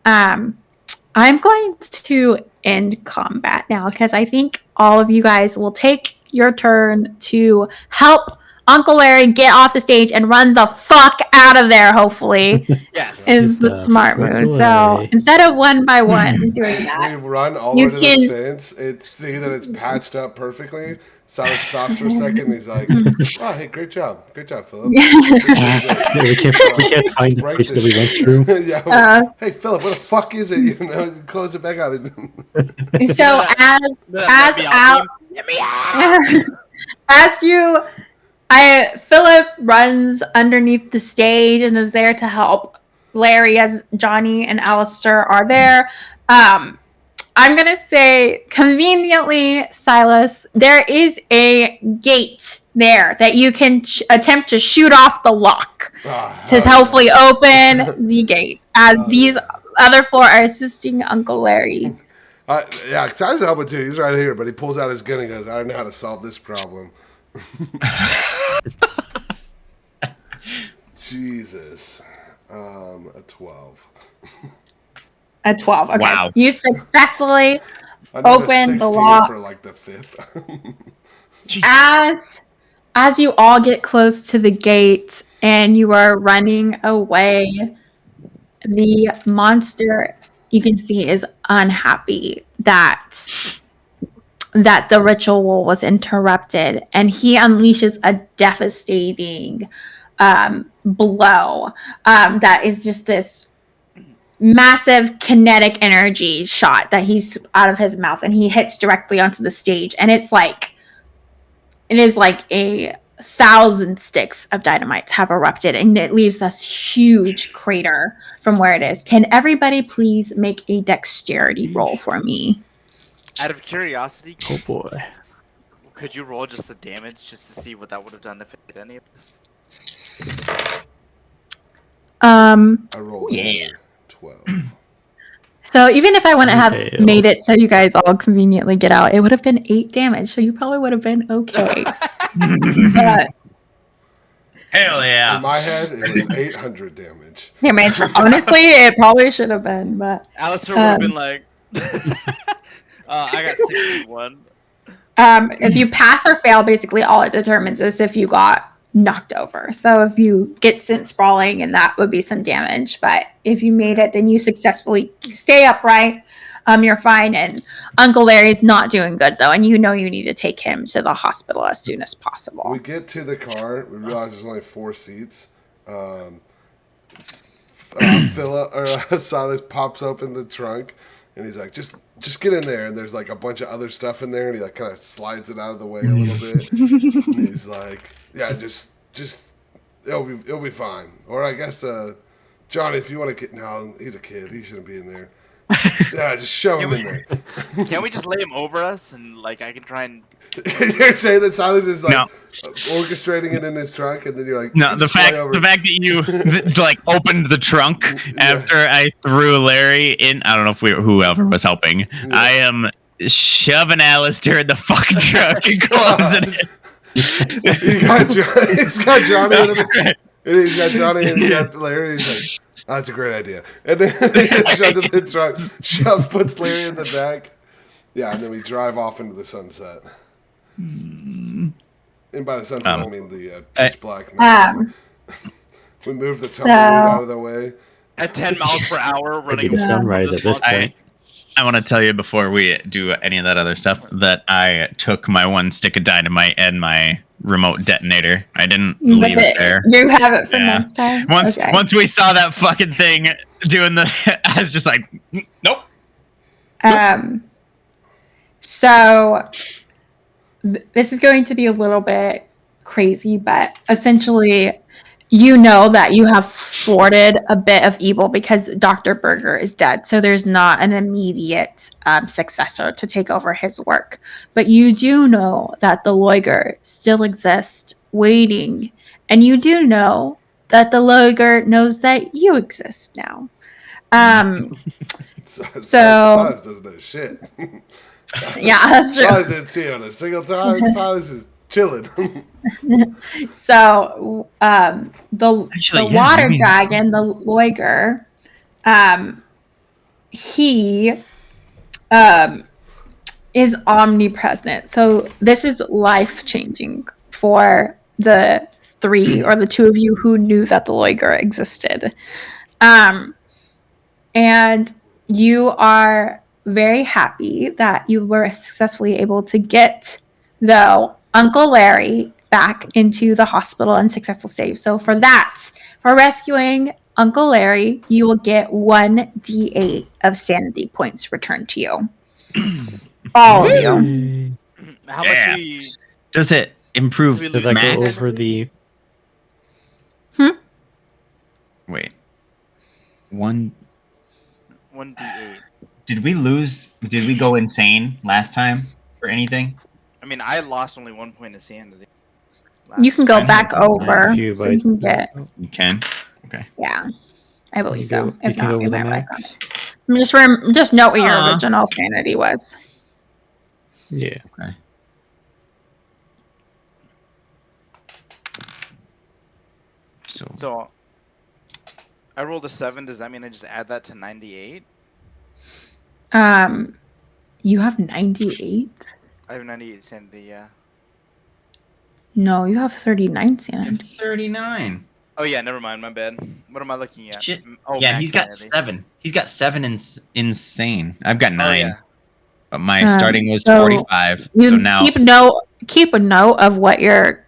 I'm going to end combat now because I think all of you guys will take your turn to help Uncle Larry get off the stage and run the fuck out of there, hopefully, Yes. is the Get the smart fuck move. So away. instead of one by one doing We that, run all You the way to can- the fence and see that it's patched up perfectly. Silas stops for a second and he's like, "Oh, hey, great job, Philip." Yeah, we can't find the Break place that this we went shit. through. Yeah, hey, Philip, what the fuck is it? You know, close it back up. so Philip runs underneath the stage and is there to help Larry as Johnny and Alistair are there. I'm going to say, conveniently, Silas, there is a gate there that you can attempt to shoot off the lock to hopefully open the gate as these other four are assisting Uncle Larry. Yeah, Ty's helping too. He's right here, but he pulls out his gun and goes, I don't know how to solve this problem. Jesus. A 12. A 12. Okay. Wow. You successfully I got a open the 16 lock. for like the 5th. As you all get close to the gate and you are running away, the monster you can see is unhappy that the ritual was interrupted, and he unleashes a devastating blow that is just this massive kinetic energy shot that he's out of his mouth, and he hits directly onto the stage, and it is like 1,000 sticks of dynamite have erupted, and it leaves us huge crater from where it is. Can everybody please make a dexterity roll for me? Out of curiosity, Oh boy. could you roll just the damage just to see what that would have done if it did any of this? I rolled another 12. So even if I wouldn't have Okay. made it so you guys all conveniently get out, it would have been 8 damage. So you probably would have been okay. But Hell In yeah. my head, it was 800 damage. honestly, it probably should have been. But Alistair would have been like, I got 61. if you pass or fail, basically all it determines is if you got knocked over. So if you get sent sprawling, and that would be some damage. But if you made it, then you successfully stay upright. You're fine. And Uncle Larry's not doing good though, and you know you need to take him to the hospital as soon as possible. We get to the car. We realize there's only 4 seats. Silas pops open the trunk, and he's like, "Just get in there." And there's like a bunch of other stuff in there, and he like kind of slides it out of the way a little bit. And he's like, "Yeah, just it'll be fine." Or I guess Johnny, if you want to get he's a kid. He shouldn't be in there. Yeah, just shove him in there. Can't we just lay him over us and like I can try and You're saying that Silas is like No. orchestrating it in his trunk, and then you're like, No, the just fly fact over. that you like opened the trunk after I threw Larry in. I don't know if whoever was helping. I am shoving Alistair in the fucking truck and closing it. He's got Johnny in it. And he's got Johnny and he's got Larry. He's like, oh, that's a great idea. And then he gets shoved in the truck. Puts Larry in the back. Yeah, and then we drive off into the sunset. And by the sunset, I mean the pitch black night. We moved the tumbleweed out of the way. at 10 miles per hour running Maybe sunrise at this point. I want to tell you before we do any of that other stuff that I took my 1 stick of dynamite and my remote detonator. I didn't leave it there. You have it for next time? Once we saw that fucking thing doing the, I was just like, nope. So this is going to be a little bit crazy, but essentially, you know that you have thwarted a bit of evil because Dr. Berger is dead. So there's not an immediate successor to take over his work. But you do know that the Loiger still exists, waiting. And you do know that the Loiger knows that you exist now. Silas doesn't know shit. Yeah, that's true. Silas didn't see it on a single time. Silas is chilling. So the water dragon, the Loiger, he is omnipresent. So this is life changing for the 3 or the 2 of you who knew that the Loiger existed. And you are very happy that you were successfully able to get, though, Uncle Larry back into the hospital and successful save. So for rescuing Uncle Larry, you will get 1d8 of sanity points returned to you. All of you. How about we... Does it improve Does that go over the... Wait. 1d8. Did we lose? Did we go insane last time or anything? I mean, I lost only 1 point of sanity. You can go Fine. back over, If you so you can get. You can. Okay. Yeah, I believe so. You If can not, go we over the might write max. that. Just note what your Aw. original sanity was. Yeah. Okay. So I rolled a 7. Does that mean I just add that to 98? You have 98. I have 98 sanity. Yeah. No, you have 39 sanity. 39. Oh yeah, never mind. My bad. What am I looking at? Shit. Oh, Yeah, max he's got sanity. 7. He's got 7 insane. I've got 9. Oh yeah. But my starting was so 45. You So now keep a note of what your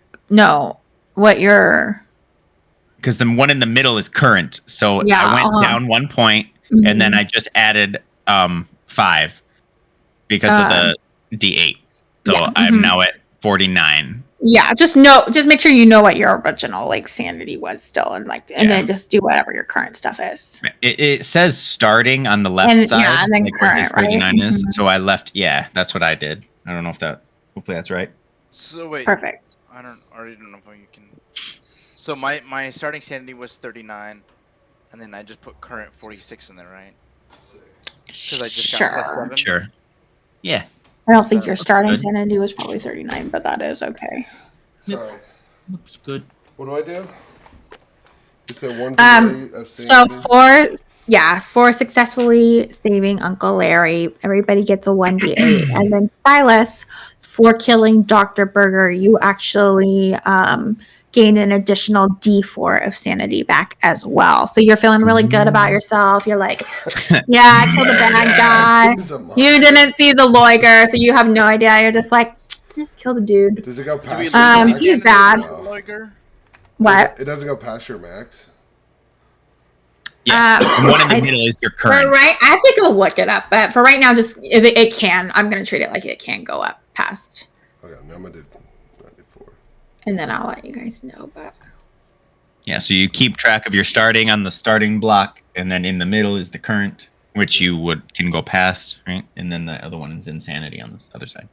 because the one in the middle is current. So Yeah, I went down 1 point and then I just added 5 because of the D8. So yeah, I'm now at 49. just make sure you know what your original like sanity was still, and then just do whatever your current stuff is. It says starting on the left And, side, yeah, and then like where his current, right? 39 is. Mhm. So I left. Yeah, that's what I did. I don't know if hopefully that's right. So wait. Perfect. I already don't know if you can. So my starting sanity was 39, and then I just put current 46 in there, right? Because I just got plus 7. Sure. Yeah. I don't think your starting good. sanity was probably 39, but that is okay. Sorry. Looks good. What do I do? It's a 1 of So sanity. for successfully saving Uncle Larry, everybody gets a 1d8. And then Silas, for killing Dr. Berger, you actually gain an additional d4 of sanity back as well. So you're feeling really good about yourself. You're like, yeah, I killed a bad guy. He's a monster. You didn't see the Loiger, so you have no idea. You're just like, just kill the dude. Does it go Do we past your lose max? he's sanity bad. with the Loiger? What? It doesn't go past your max. Yes. The one in the middle is your current. Right, I have to go look it up, but for right now, just if it can, I'm gonna treat it like it can go up past, Okay, now I'm gonna do 94. and then I'll let you guys know. But Yeah, so you keep track of your starting on the starting block, and then in the middle is the current, which you can go past, right? And then the other one is insanity on this other side.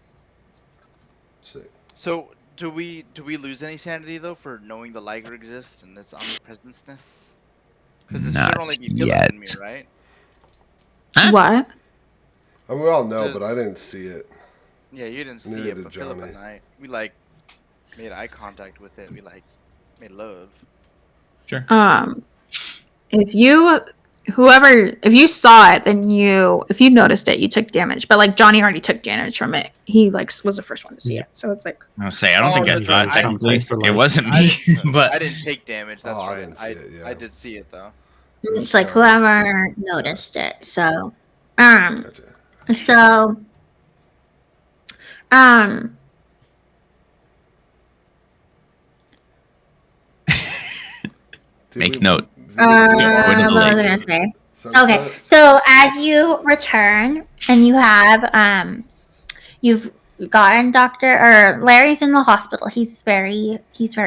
Sick. So do we lose any sanity though for knowing the Liger exists and its omnipresenceness? Because this should only be Philip and me, right? Huh? what? I mean, we all know, Just- but I didn't see it. Yeah, you didn't see Neither it, did but Philip Johnny. and I, we made eye contact with it. We made love. Sure. If you saw it, then if you noticed it, you took damage. But like Johnny already took damage from it. He was the first one to see it, so it's like I'll say I don't think I that's thought right. technically For it life. wasn't I me, didn't, but I didn't take damage. That's I right. didn't see it, yeah. I did see it though. it's like whoever noticed it. So Gotcha. so Make note. what was I gonna say? Okay, Sunset? so as you return and you've gotten Larry's in the hospital. He's very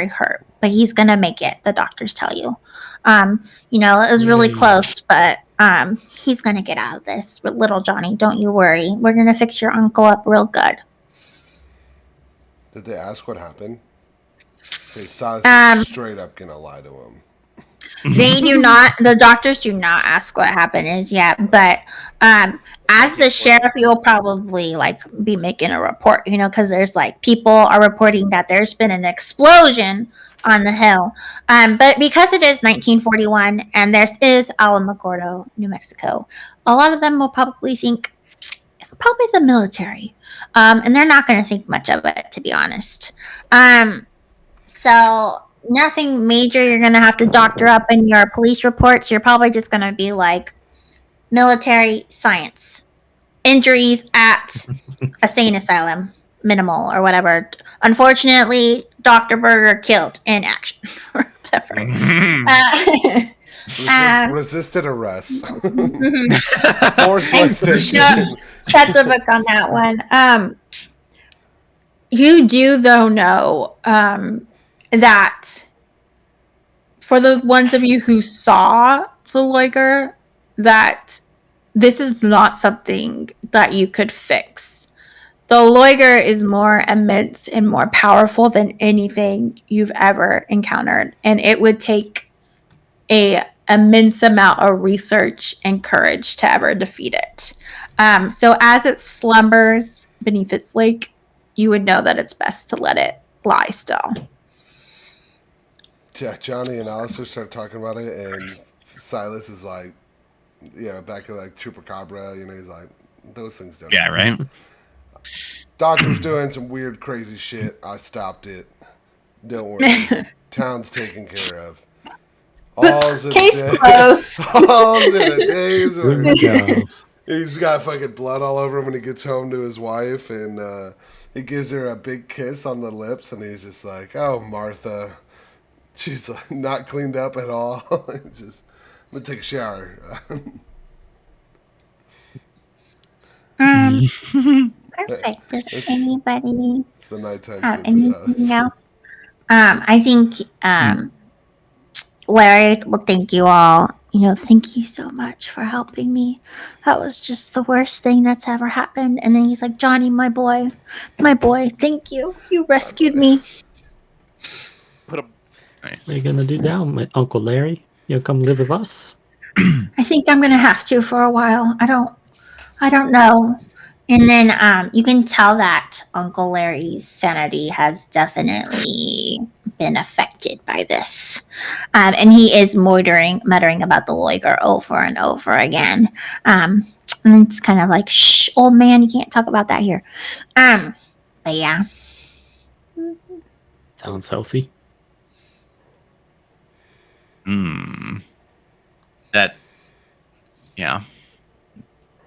hurt, but he's gonna make it. The doctors tell you. It was really Yay. close, but he's gonna get out of this. Little Johnny, don't you worry. We're gonna fix your uncle up real good. Did they ask what happened? They saw straight up gonna lie to him. They do not. The doctors do not ask what happened as yet, but as the sheriff, you'll probably be making a report. Because there's people are reporting that there's been an explosion on the hill. But because it is 1941 and this is Alamogordo, New Mexico, a lot of them will probably think it's probably the military, and they're not going to think much of it, to be honest. So nothing major you're going to have to doctor up in your police reports. You're probably just going to be like military science. Injuries at a sane asylum, minimal or whatever. Unfortunately, Dr. Berger killed in action. Or whatever. Resisted arrest. Shut Forceless detention. the book on that one. You do, though, know that for the ones of you who saw the Loiger, that this is not something that you could fix. The Loiger is more immense and more powerful than anything you've ever encountered, and it would take a immense amount of research and courage to ever defeat it. So as it slumbers beneath its lake, you would know that it's best to let it lie still. Yeah, Johnny and Alistair start talking about it, and Silas is like, back at like Chupacabra, he's like, those things don't. Yeah, right. Doctor's doing some weird, crazy shit. I stopped it. Don't worry. Town's taken care of. All's in Case a day. closed. All's in a days where Good job. he's got fucking blood all over him when he gets home to his wife, and he gives her a big kiss on the lips, and he's just like, "Oh, Martha." She's like, not cleaned up at all. Just, I'm gonna take a shower. Perfect. Does anybody It's the nighttime have sleep anything else? I think Larry will thank you all. Thank you so much for helping me. That was just the worst thing that's ever happened. And then he's like, Johnny, my boy, thank you. You rescued me. Put a What are you gonna do now, my Uncle Larry? You'll come live with us? I think I'm gonna have to for a while. I don't know. And then you can tell that Uncle Larry's sanity has definitely been affected by this. And he is muttering about the Loiger over and over again. And it's kind of like, shh, old man, you can't talk about that here. But yeah. Sounds healthy. That, yeah.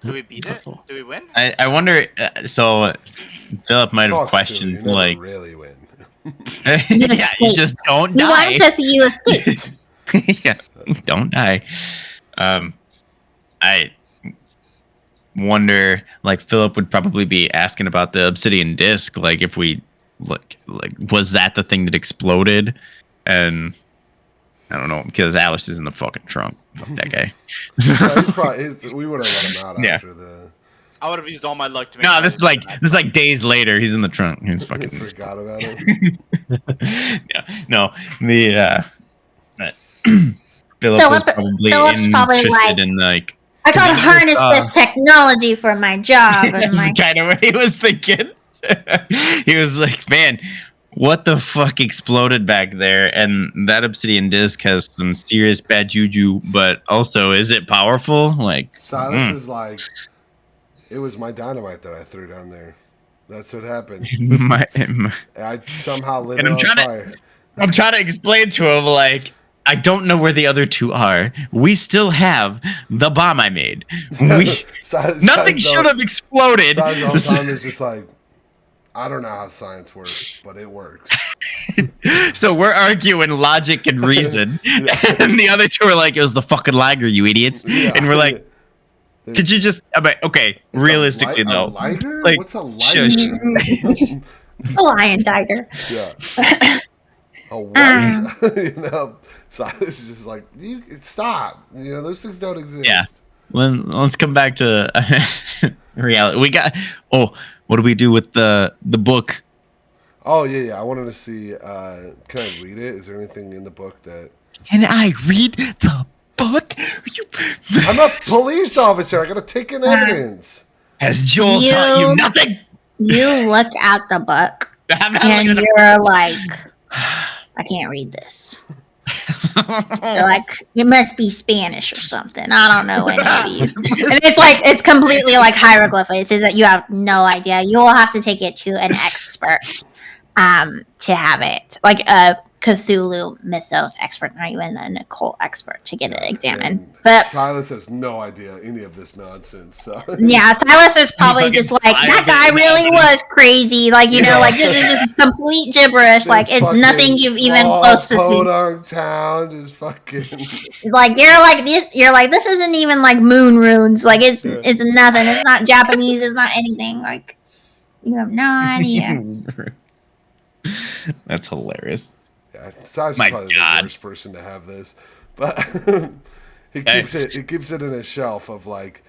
Do we beat it? Do we win? I wonder. So Philip might have Fuck, questioned, dude, you never like, really win. yeah, you escaped. just don't You die. wanted to see you escaped. Yeah, don't die. I wonder, like, Philip would probably be asking about the obsidian disc, like, if we like was that the thing that exploded? And I don't know, because Alice is in the fucking trunk. Fuck that guy. We would have let him out Yeah. after the. I would have used all my luck to make. No, sure this is like days later.'s in the trunk. He's fucking. Forgot about it. Yeah, no, the Philip was probably Philip's probably interested like, in, like, I gotta he harness just, this technology for my job. And that's like, kind of what he was thinking. He was like, man, what the fuck exploded back there? And that obsidian disc has some serious bad juju, but also, is it powerful? Like, Silas is like, it was my dynamite that I threw down there. That's what happened. I somehow lit And it I'm on trying to- fire. I'm trying to explain to him, like, I don't know where the other two are. We still have the bomb I made. Nothing should have exploded. Silas the whole time is just like, I don't know how science works, but it works. So we're arguing logic and reason. And the other two are like, it was the fucking Liger, you idiots. Yeah. And we're like, could you just, okay, realistically, A though. liger? Like, What's a shush. liger? a lion tiger. Yeah. A what? Silas is just like, stop. Those things don't exist. Yeah. Let's come back to reality. We got, what do we do with the book? Oh, yeah. I wanted to see, can I read it? Is there anything in the book that... Can I read the book? I'm a police officer. I gotta take in evidence. Has Joel taught you nothing? You look at the book I'm not and looking at you're like, I can't read this. You're like, it must be Spanish or something. I don't know any of these. And it's completely like hieroglyphics. It says that you have no idea. You will have to take it to an expert to have it. Like a Cthulhu mythos expert, not even an occult expert, to get it examined. And But Silas has no idea any of this nonsense. So. yeah, Silas is probably just like, that guy really was crazy. Like, like, this is just complete gibberish. Like, it's nothing you've even close to see. Podunk town is fucking... Like, you're like, this isn't even like moon runes. Like, it's nothing. It's not Japanese. It's not anything. Like, you have no idea. That's hilarious. Yeah, Silas My is probably God. the worst person to have this. But he keeps it in a shelf of like,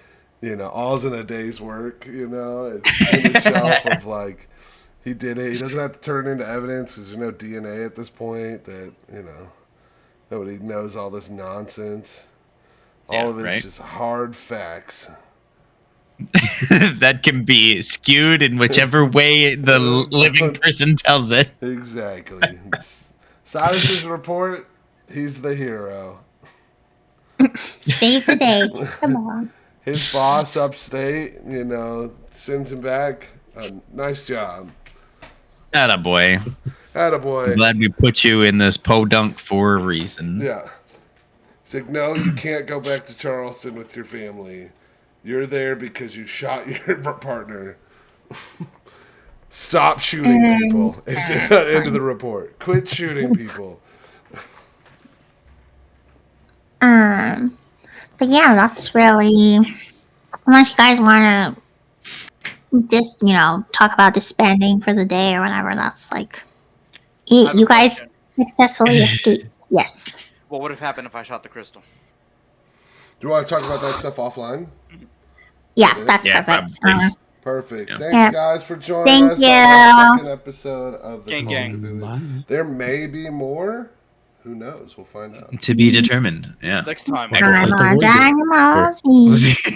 all's in a day's work. It's in itself of like he did it. He doesn't have to turn into evidence because there's no DNA at this point. That nobody knows all this nonsense. All of it's just hard facts. That can be skewed in whichever way the living person tells it. Exactly. Cyrus's report. He's the hero. Save the day. Come on. His boss upstate, sends him back. Nice job. Attaboy. Attaboy. Glad we put you in this podunk for a reason. Yeah. He's like, no, you can't go back to Charleston with your family. You're there because you shot your partner. Stop shooting people. It's at the end of the report. Quit shooting people. But yeah, that's really. Unless you guys want to just, talk about disbanding for the day or whatever, that's like. You guys successfully escaped. Yes. What would have happened if I shot the crystal? Do you want to talk about that stuff offline? Yeah, that's perfect. Perfect. Yeah. Thanks, guys, for joining us on the second episode of the Cthulhu. There may be more. Who knows? We'll find out. To be determined. Yeah. Next time. I'm on Dragon Ball Z.